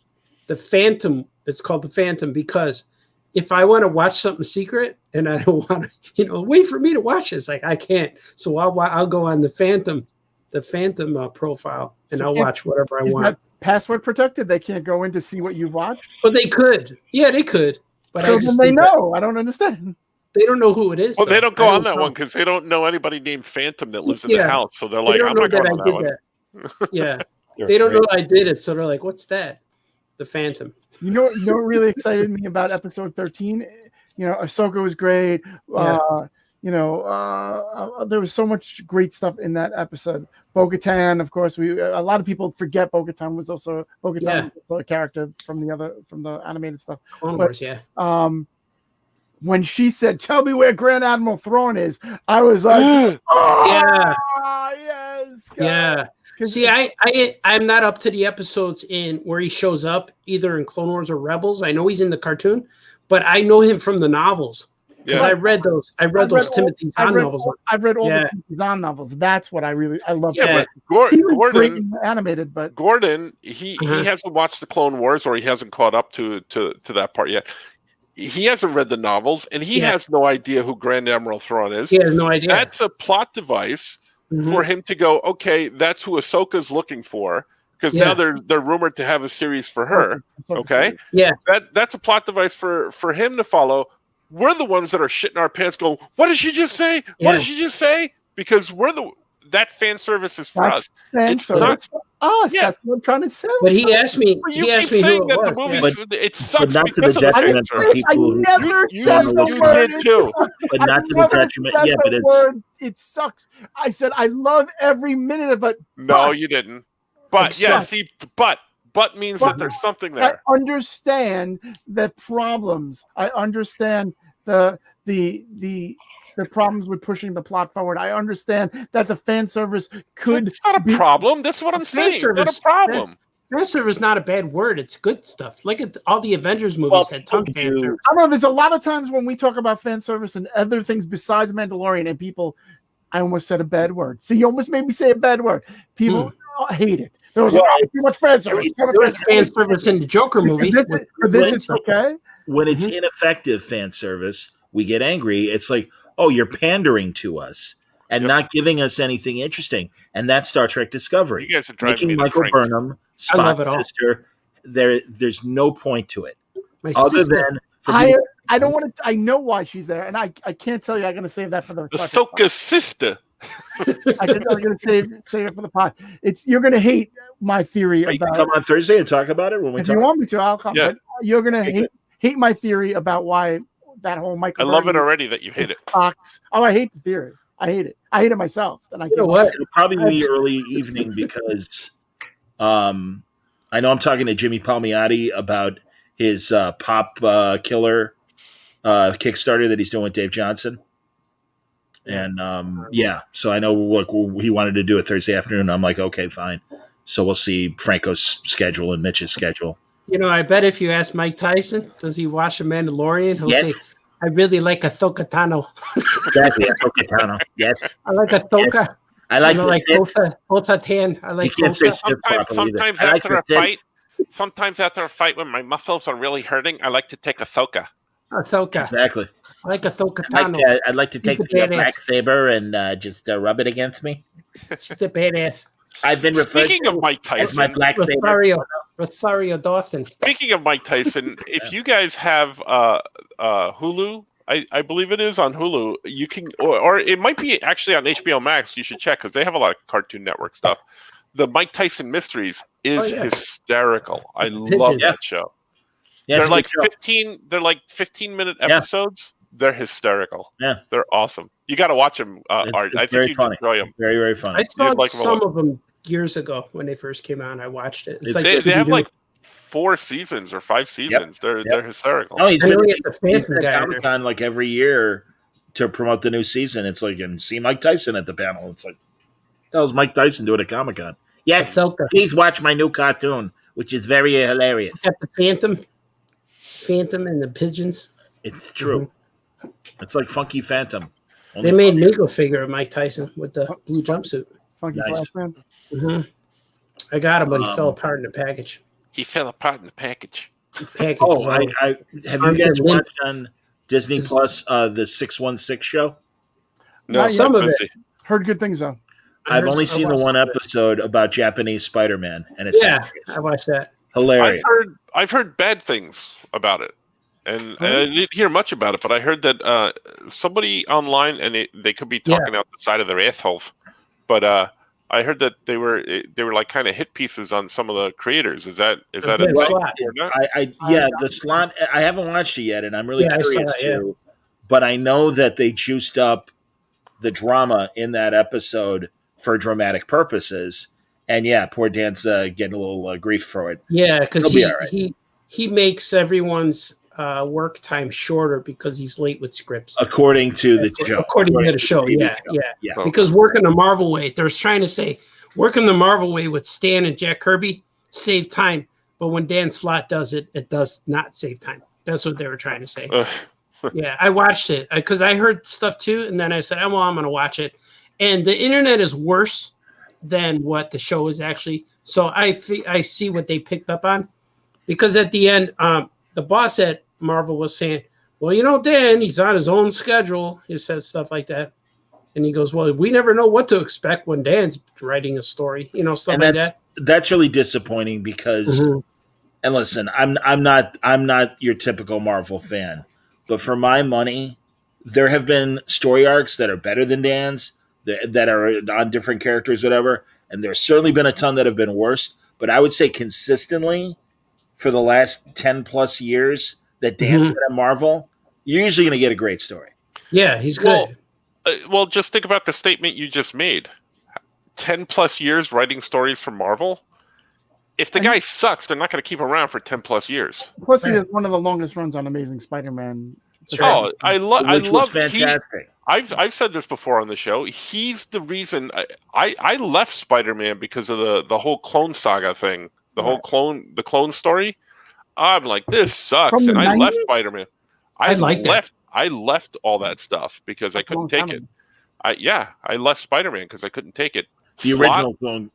[SPEAKER 6] The Phantom, it's called the Phantom because if I want to watch something secret and I don't want to, wait for me to watch it, it's like I can't. So I'll go on the Phantom profile, and I'll watch whatever I want.
[SPEAKER 3] That password protected? They can't go in to see what you've watched?
[SPEAKER 6] But they could. Yeah, they could. But
[SPEAKER 3] so then they know. I don't understand.
[SPEAKER 6] They don't know who it is.
[SPEAKER 2] Well, they don't go on that one because they don't know anybody named Phantom that lives in the house. So they're like, I'm not going on that one.
[SPEAKER 6] Yeah. They don't know I did it. So they're like, what's that? The Phantom.
[SPEAKER 3] You know what really excited me about episode 13? Ahsoka was great. There was so much great stuff in that episode. Bo-Katan, of course, a lot of people forget Bo-Katan was also a character from the animated stuff.
[SPEAKER 6] Clone Wars,
[SPEAKER 3] when she said, "Tell me where Grand Admiral Thrawn is," I was like, "Oh, yes, God."
[SPEAKER 6] Yeah." See, I'm not up to the episodes in where he shows up either in Clone Wars or Rebels. I know he's in the cartoon, but I know him from the novels because I read those. I read those Timothy Zahn novels.
[SPEAKER 3] I've read all the Timothy Zahn novels. That's what I love.
[SPEAKER 2] Yeah, but Gordon
[SPEAKER 3] animated, but
[SPEAKER 2] Gordon he hasn't watched the Clone Wars or he hasn't caught up to that part yet. He hasn't read the novels, and he has no idea who Grand Admiral Thrawn is.
[SPEAKER 6] He has no idea.
[SPEAKER 2] That's a plot device for him to go, okay, that's who Ahsoka's looking for, because now they're rumored to have a series for her. Okay?
[SPEAKER 6] Yeah.
[SPEAKER 2] That's a plot device for him to follow. We're the ones that are shitting our pants going, what did she just say? What did she just say? Because that fan service is for us.
[SPEAKER 3] It's not for us. That's what I'm trying to say.
[SPEAKER 6] But he asked me. He asked me who it was.
[SPEAKER 2] The movies, it sucks.
[SPEAKER 1] But not to the detriment of people.
[SPEAKER 3] I never said the word.
[SPEAKER 2] You did too.
[SPEAKER 1] But not to the detriment. Yeah, but
[SPEAKER 3] it sucks. I said I love every minute of it.
[SPEAKER 2] No, you didn't. But but means that there's something there.
[SPEAKER 3] I understand the problems. I understand the problems with pushing the plot forward. I understand that the fan service could.
[SPEAKER 2] It's not a problem. That's what I'm saying. It's not a problem.
[SPEAKER 6] Fan service is not a bad word. It's good stuff. Look at all the Avengers movies had tons of fan service.
[SPEAKER 3] I know there's a lot of times when we talk about fan service and other things besides Mandalorian, and people, I almost said a bad word. So you almost made me say a bad word. People hate it. There was too much fan service.
[SPEAKER 6] There was fan service in the Joker movie.
[SPEAKER 3] This is okay.
[SPEAKER 1] When it's ineffective fan service, we get angry. It's like, oh, you're pandering to us and not giving us anything interesting. And that's Star Trek Discovery.
[SPEAKER 2] You guys are driving me
[SPEAKER 1] Michael Burnham, Spock's sister. There's no point to it.
[SPEAKER 3] I don't want to. I know why she's there, and I can't tell you. I'm going to save that for the
[SPEAKER 2] Ahsoka's sister.
[SPEAKER 3] I'm going to save it for the pod. You're going to hate my theory about.
[SPEAKER 1] You can come on Thursday and talk about it when we.
[SPEAKER 3] If you want me to, I'll come. Yeah. But you're going to hate my theory about why that whole Michael.
[SPEAKER 2] I love it already that you hate it.
[SPEAKER 3] Fox. Oh, I hate the theory. I hate it. I hate it myself. And
[SPEAKER 6] you know what?
[SPEAKER 1] It'll probably be early evening because, I know I'm talking to Jimmy Palmiotti about his pop killer Kickstarter that he's doing with Dave Johnson. And so I know he wanted to do it Thursday afternoon. I'm like, okay, fine. So we'll see Franco's schedule and Mitch's schedule.
[SPEAKER 6] I bet if you ask Mike Tyson, does he watch The Mandalorian? He'll say, I really like Ahsoka Tano.
[SPEAKER 1] Exactly, Ahsoka Tano. Yes.
[SPEAKER 6] I like Ahsoka.
[SPEAKER 1] Yes. I like
[SPEAKER 6] both a tan. I like
[SPEAKER 2] Sometimes after a fight when my muscles are really hurting, I like to take Ahsoka.
[SPEAKER 1] Exactly.
[SPEAKER 6] I like Ahsoka Tano.
[SPEAKER 1] I'd like to take the black saber and just rub it against me.
[SPEAKER 6] Just a badass.
[SPEAKER 1] I've been referred
[SPEAKER 2] Speaking of Mike Tyson,
[SPEAKER 1] as my black saber.
[SPEAKER 6] Rosario Dawson.
[SPEAKER 2] Speaking of Mike Tyson, if you guys have Hulu, I believe it is on Hulu. You can, or it might be actually on HBO Max. You should check because they have a lot of Cartoon Network stuff. The Mike Tyson Mysteries is hysterical. I love that show. Yeah, they're like 15. They're like 15-minute episodes. They're hysterical.
[SPEAKER 1] Yeah,
[SPEAKER 2] they're awesome. You got to watch them, Art. I think you'd enjoy them.
[SPEAKER 1] Very, very funny.
[SPEAKER 6] I saw some of them years ago when they first came out. I watched it. It's
[SPEAKER 2] they have like 4 seasons or 5 seasons.
[SPEAKER 1] Yep.
[SPEAKER 2] They're hysterical.
[SPEAKER 1] No, he's been
[SPEAKER 6] at
[SPEAKER 1] Comic-Con like every year to promote the new season. It's like, and see Mike Tyson at the panel. It's like, what the hell's Mike Tyson doing at Comic-Con? Yes, please watch my new cartoon, which is very hilarious.
[SPEAKER 6] At the Phantom and the pigeons.
[SPEAKER 1] It's true. Mm-hmm. It's like Funky Phantom.
[SPEAKER 6] They made a Lego figure of Mike Tyson with the blue jumpsuit.
[SPEAKER 3] Funky Flash Man.
[SPEAKER 6] Mm-hmm. I got him, but he fell apart in the package.
[SPEAKER 2] He fell apart in the package.
[SPEAKER 1] Have you guys watched on Disney Plus the 616 show?
[SPEAKER 2] No,
[SPEAKER 6] some of it.
[SPEAKER 3] Heard good things though.
[SPEAKER 1] I've only seen the one episode about Japanese Spider-Man, and it's hilarious.
[SPEAKER 6] I watched that.
[SPEAKER 1] Hilarious.
[SPEAKER 2] I've heard bad things about it, and I didn't hear much about it. But I heard that somebody online, and they could be talking out the side of their assholes, but I heard that they were like kind of hit pieces on some of the creators. Is that a
[SPEAKER 6] Slot?
[SPEAKER 1] The Slot. I haven't watched it yet, and I'm really curious too. But I know that they juiced up the drama in that episode for dramatic purposes, and poor Dan's getting a little grief for it.
[SPEAKER 6] Yeah, because he makes everyone's work time shorter because he's late with scripts.
[SPEAKER 1] According to the show.
[SPEAKER 6] According to the show, yeah. Because working the Marvel way, they're trying to say working the Marvel way with Stan and Jack Kirby save time, but when Dan Slott does it, it does not save time. That's what they were trying to say. Yeah, I watched it because I heard stuff too, and then I said, "Oh, well, I'm going to watch it." And the internet is worse than what the show is actually. So I see what they picked up on, because at the end, the boss at Marvel was saying, "Well, Dan, he's on his own schedule." He says stuff like that, and he goes, "Well, we never know what to expect when Dan's writing a story, stuff like that."
[SPEAKER 1] That's really disappointing because, and listen, I'm not your typical Marvel fan, but for my money, there have been story arcs that are better than Dan's, that are on different characters, whatever, and there's certainly been a ton that have been worse. But I would say consistently for the last 10 plus years that Dan's been at Marvel, you're usually going to get a great story.
[SPEAKER 6] Yeah, he's good.
[SPEAKER 2] Well, just think about the statement you just made. 10 plus years writing stories for Marvel. If the guy sucks, they're not going to keep him around for 10 plus years.
[SPEAKER 3] Plus, he has one of the longest runs on Amazing Spider-Man.
[SPEAKER 2] I love
[SPEAKER 1] fantastic.
[SPEAKER 2] I've said this before on the show. He's the reason I left Spider-Man because of the whole clone saga thing, the clone story. I'm like, this sucks, and I left Spider-Man. I left all that stuff because I couldn't take it. I left Spider-Man because I couldn't take it.
[SPEAKER 1] The original clone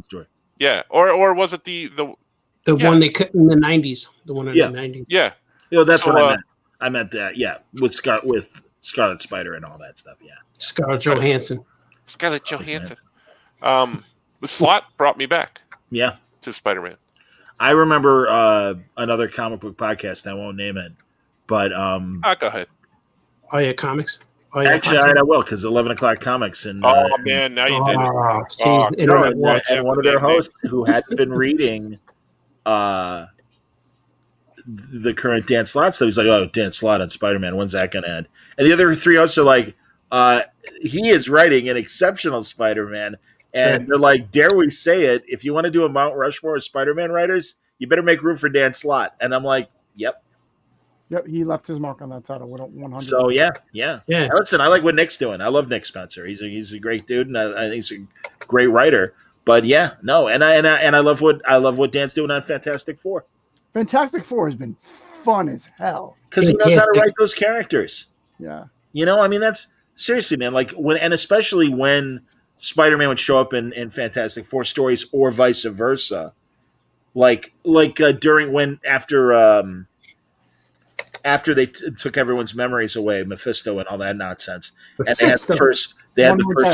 [SPEAKER 1] story.
[SPEAKER 2] Yeah, or was it the
[SPEAKER 6] one they cut in the 90s? The one in the 90s.
[SPEAKER 2] Yeah.
[SPEAKER 1] That's what I meant. I meant that. Yeah, with Scarlet Spider and all that stuff. Yeah.
[SPEAKER 6] Scarlett Johansson.
[SPEAKER 2] The Slot brought me back.
[SPEAKER 1] Yeah.
[SPEAKER 2] To Spider-Man.
[SPEAKER 1] I remember another comic book podcast. I won't name it, but
[SPEAKER 2] go ahead.
[SPEAKER 6] Oh yeah, comics. Oh,
[SPEAKER 1] yeah, actually, I will, because 11 o'clock comics and
[SPEAKER 2] man, now you did it.
[SPEAKER 1] And one of their hosts who hadn't been reading the current Dan Slott stuff, he's like, "Oh, Dan Slott on Spider-Man, when's that going to end?" And the other three hosts are like, "He is writing an exceptional Spider-Man." And they're like, "Dare we say it? If you want to do a Mount Rushmore of Spider-Man writers, you better make room for Dan Slott." And I'm like, "Yep."
[SPEAKER 3] Yep, he left his mark on that title. 100.
[SPEAKER 1] So yeah. Now, listen, I like what Nick's doing. I love Nick Spencer. He's a great dude, and I think he's a great writer. But and I love what Dan's doing on Fantastic Four.
[SPEAKER 3] Fantastic Four has been fun as hell
[SPEAKER 1] because he knows how to write those characters.
[SPEAKER 3] Yeah,
[SPEAKER 1] that's seriously, man. Like especially when Spider-Man would show up in Fantastic Four stories, or vice versa. After they took everyone's memories away, Mephisto and all that nonsense, and they had the first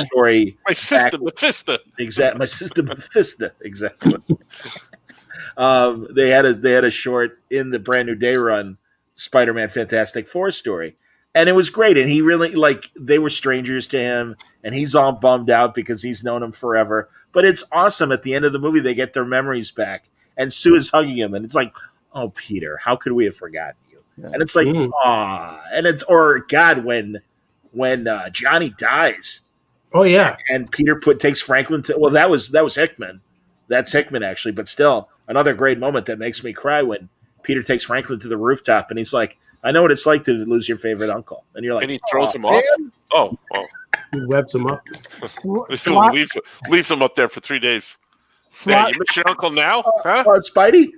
[SPEAKER 1] story.
[SPEAKER 2] My sister, Mephisto.
[SPEAKER 1] Exactly, my sister, Mephisto. Exactly. They had a short in the Brand New Day run, Spider-Man Fantastic Four story, and it was great. And he really they were strangers to him, and he's all bummed out because he's known him forever. But it's awesome. At the end of the movie, they get their memories back, and Sue is hugging him, and it's like, "Oh, Peter, how could we have forgotten?" Yeah. And it's like, and it's, or God, when Johnny dies,
[SPEAKER 6] Oh yeah.
[SPEAKER 1] And Peter takes Franklin to. Well, that was Hickman. That's Hickman actually, but still another great moment that makes me cry when Peter takes Franklin to the rooftop and he's like, "I know what it's like to lose your favorite uncle," and you're like,
[SPEAKER 2] and he throws him off. Oh, well.
[SPEAKER 6] He webs him up.
[SPEAKER 2] Leaves him up there for 3 days. Man, you miss your uncle now? Huh?
[SPEAKER 1] Spidey.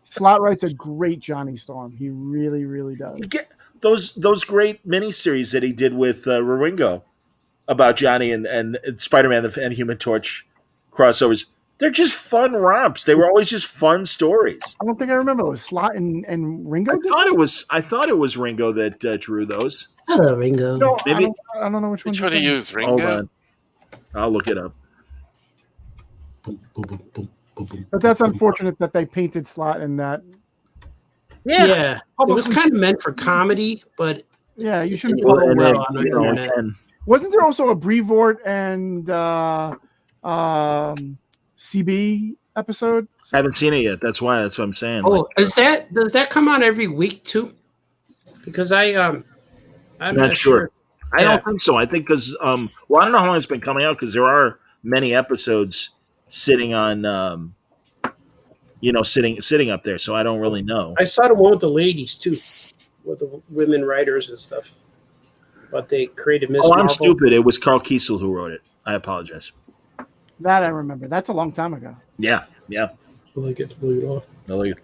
[SPEAKER 3] Slot writes a great Johnny Storm. He really, really does.
[SPEAKER 1] Those great miniseries that he did with Ringo about Johnny and Spider-Man and Human Torch crossovers. They're just fun romps. They were always just fun stories.
[SPEAKER 3] I don't think I remember. It was Slot and Ringo.
[SPEAKER 1] I thought it was Ringo that drew those.
[SPEAKER 6] Hello, Ringo.
[SPEAKER 3] No,
[SPEAKER 1] Maybe
[SPEAKER 3] I don't know which one.
[SPEAKER 2] Which one to use, Ringo?
[SPEAKER 1] Hold on, I'll look it up.
[SPEAKER 3] But that's unfortunate that they painted Slot in that.
[SPEAKER 6] Yeah. It was kind of meant for comedy, but
[SPEAKER 3] yeah, you shouldn't.
[SPEAKER 6] on the internet.
[SPEAKER 3] Wasn't there also a Brevoort and CB episode?
[SPEAKER 1] I haven't seen it yet. That's what I'm saying.
[SPEAKER 6] Oh, does that come out every week too? Because I'm not sure.
[SPEAKER 1] I don't think so. I think because I don't know how long it's been coming out because there are many episodes sitting on sitting up there. So I don't really know.
[SPEAKER 6] I saw the one with the ladies too, with the women writers and stuff. But they created Miss Marvel.
[SPEAKER 1] I'm stupid. It was Carl Kiesel who wrote it. I apologize.
[SPEAKER 3] That I remember. That's a long time ago.
[SPEAKER 1] Yeah.
[SPEAKER 6] I like it. Leave it off.
[SPEAKER 1] Leave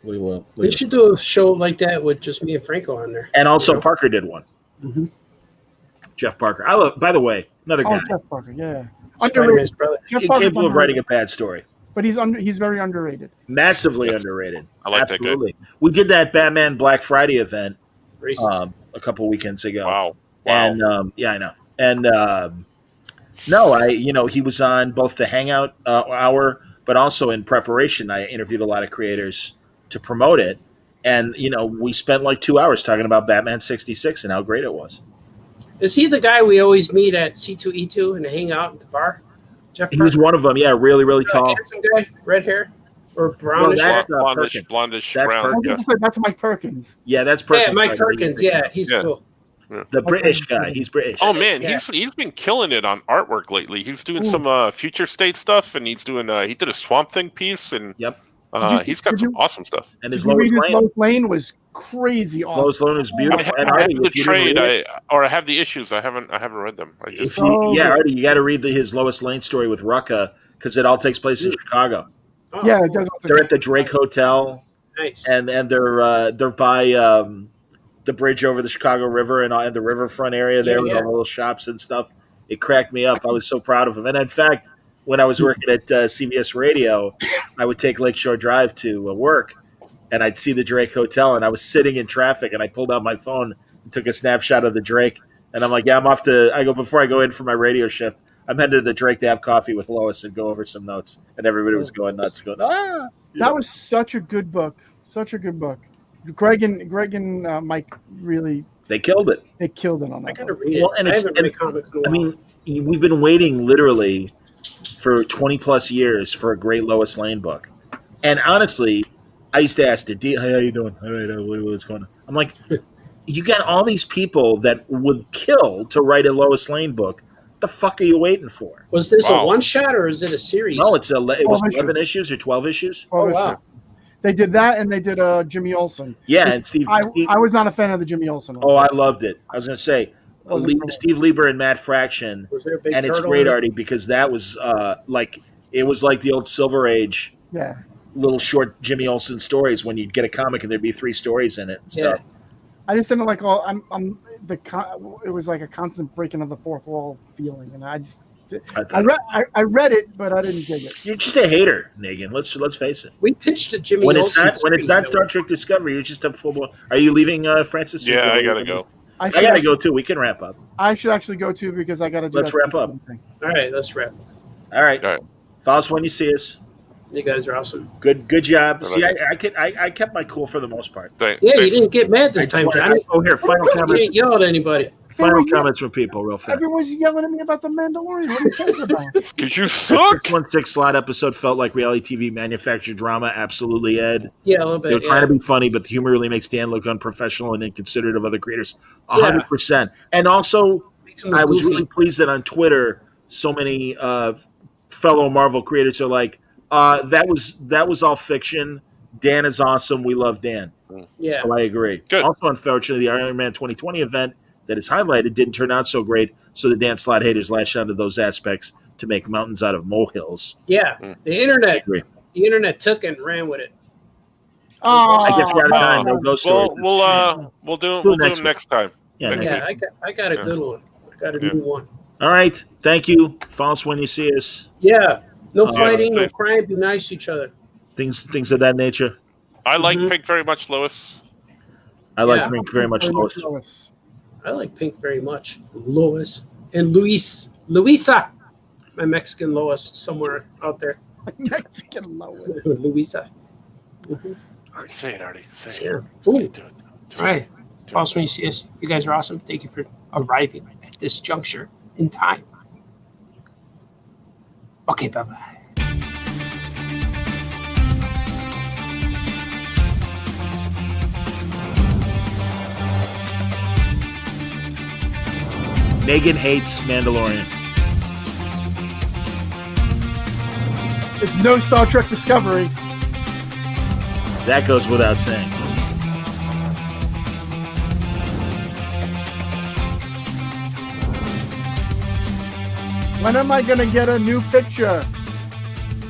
[SPEAKER 6] They should do a show like that with just me and Franco on there.
[SPEAKER 1] And also Parker did one.
[SPEAKER 3] Mm-hmm.
[SPEAKER 1] Jeff Parker. By the way, another guy.
[SPEAKER 3] Jeff Parker, yeah.
[SPEAKER 6] Underrated, brother.
[SPEAKER 1] Capable of writing a bad story.
[SPEAKER 3] But he's very underrated.
[SPEAKER 1] Massively underrated.
[SPEAKER 2] I like
[SPEAKER 1] Absolutely. That guy. We did that Batman Black Friday event a couple weekends ago.
[SPEAKER 2] Wow.
[SPEAKER 1] And I know. And he was on both the Hangout hour, but also in preparation. I interviewed a lot of creators to promote it, and we spent like 2 hours talking about Batman 66 and how great it was.
[SPEAKER 6] Is he the guy we always meet at C2E2 and hang out at the bar? Jeff Parker?
[SPEAKER 1] He's one of them. Yeah, really, really tall.
[SPEAKER 6] Handsome guy, red hair or brownish.
[SPEAKER 1] Well,
[SPEAKER 2] that's blondish
[SPEAKER 1] that's
[SPEAKER 2] brown.
[SPEAKER 3] That's Mike Perkins.
[SPEAKER 1] Yeah, that's Perkins.
[SPEAKER 6] Yeah, Mike Perkins. Yeah, he's cool.
[SPEAKER 1] The British guy. He's British.
[SPEAKER 2] Oh man, he's been killing it on artwork lately. He's doing some future state stuff, and he's doing he did a Swamp Thing piece, and he's got some awesome stuff.
[SPEAKER 1] And his Lois
[SPEAKER 3] Lane was crazy awesome.
[SPEAKER 1] Lois Lane is beautiful.
[SPEAKER 2] I have the trade, I have the issues. I haven't read them.
[SPEAKER 1] Artie, you got to read his Lois Lane story with Rucka because it all takes place in Chicago.
[SPEAKER 6] Oh,
[SPEAKER 3] yeah, it does.
[SPEAKER 1] They're at the Drake Hotel.
[SPEAKER 6] Nice.
[SPEAKER 1] And they're by the bridge over the Chicago River and the riverfront area there with all the little shops and stuff. It cracked me up. I was so proud of him. And in fact, when I was working at CBS Radio, I would take Lakeshore Drive to work, and I'd see the Drake Hotel, and I was sitting in traffic, and I pulled out my phone and took a snapshot of the Drake, and I'm like, I'm off before I go in for my radio shift, I'm headed to the Drake to have coffee with Lois and go over some notes, and everybody was going nuts, going,
[SPEAKER 3] That was such a good book. Such a good book. Greg and Mike really
[SPEAKER 1] they killed it.
[SPEAKER 3] They killed it on that.
[SPEAKER 6] I gotta read it. And I haven't read comics in a while.
[SPEAKER 1] We've been waiting literally for 20 plus years for a great Lois Lane book. And honestly, I used to ask hey, how you doing? All right, what's going on? I'm like, you got all these people that would kill to write a Lois Lane book. What the fuck are you waiting for?
[SPEAKER 6] Was this a one shot or is it a series?
[SPEAKER 1] No, it was 11 issues or 12 issues.
[SPEAKER 6] Oh, wow.
[SPEAKER 3] They did that, and they did Jimmy Olsen.
[SPEAKER 1] Yeah, and Steve.
[SPEAKER 3] I was not a fan of the Jimmy Olsen one.
[SPEAKER 1] Oh, I loved it. I was going to say, Steve Lieber and Matt Fraction.
[SPEAKER 6] Was there a big
[SPEAKER 1] and it's great, Artie, because that was it was like the old Silver Age.
[SPEAKER 3] Yeah.
[SPEAKER 1] Little short Jimmy Olsen stories when you'd get a comic and there'd be 3 stories in it and stuff.
[SPEAKER 3] I just didn't like it was like a constant breaking of the fourth wall feeling, and I read it, but I didn't dig it.
[SPEAKER 1] You're just a hater, Negan. Let's face it.
[SPEAKER 6] We pitched a Jimmy
[SPEAKER 1] when
[SPEAKER 6] Olsen
[SPEAKER 1] it's not Star Trek Discovery. You're just a football. Are you leaving, Francis?
[SPEAKER 2] Yeah, I gotta go.
[SPEAKER 1] I gotta go too. We can wrap up.
[SPEAKER 3] I should actually go too because I gotta do.
[SPEAKER 1] Let's wrap up.
[SPEAKER 6] All right, let's wrap.
[SPEAKER 1] All right. Follow us when you see us.
[SPEAKER 6] You guys are awesome.
[SPEAKER 1] Good job. See, I kept my cool for the most part.
[SPEAKER 6] You didn't get mad this time, Johnny.
[SPEAKER 1] Here, final comments.
[SPEAKER 6] You didn't yell at anybody.
[SPEAKER 1] Final comments from people, real fast.
[SPEAKER 3] Everyone's yelling at me about the Mandalorian. What are you talking about?
[SPEAKER 2] Because you suck.
[SPEAKER 1] 616 slot episode felt like reality TV manufactured drama. Absolutely, Ed.
[SPEAKER 6] Yeah, a little bit.
[SPEAKER 1] They're trying to be funny, but the humor really makes Dan look unprofessional and inconsiderate of other creators. 100%. And also, I was really pleased that on Twitter, so many fellow Marvel creators are like, that was all fiction. Dan is awesome. We love Dan.
[SPEAKER 6] Yeah.
[SPEAKER 1] So I agree.
[SPEAKER 2] Good.
[SPEAKER 1] Also, unfortunately, the Iron Man 2020 event that is highlighted didn't turn out so great. So the Dan Slott haters lashed onto those aspects to make mountains out of molehills.
[SPEAKER 6] Yeah. The internet took it and ran with it.
[SPEAKER 3] Oh,
[SPEAKER 1] I guess we're out of time. No ghost stories.
[SPEAKER 2] We'll do them next time.
[SPEAKER 1] Yeah,
[SPEAKER 6] I got a good one. I got a new one.
[SPEAKER 1] All right. Thank you. Follow us when you see us.
[SPEAKER 6] Yeah. No fighting, no crime. Be nice to each other.
[SPEAKER 1] Things of that nature.
[SPEAKER 2] I like Pink very much, Lois.
[SPEAKER 1] I like Pink very much, Lois.
[SPEAKER 6] I like Pink very much, Lois. And Luisa. My Mexican Lois somewhere out there.
[SPEAKER 3] Mexican Lois.
[SPEAKER 6] Luisa.
[SPEAKER 2] Artie, say it, Artie. Say it.
[SPEAKER 6] Yeah. Ooh. All right. Follow us when you see us. You guys are awesome. Thank you for arriving at this juncture in time. Okay, bye-bye.
[SPEAKER 1] Megan hates Mandalorian.
[SPEAKER 3] It's no Star Trek Discovery.
[SPEAKER 1] That goes without saying.
[SPEAKER 3] When am I going to get a new picture?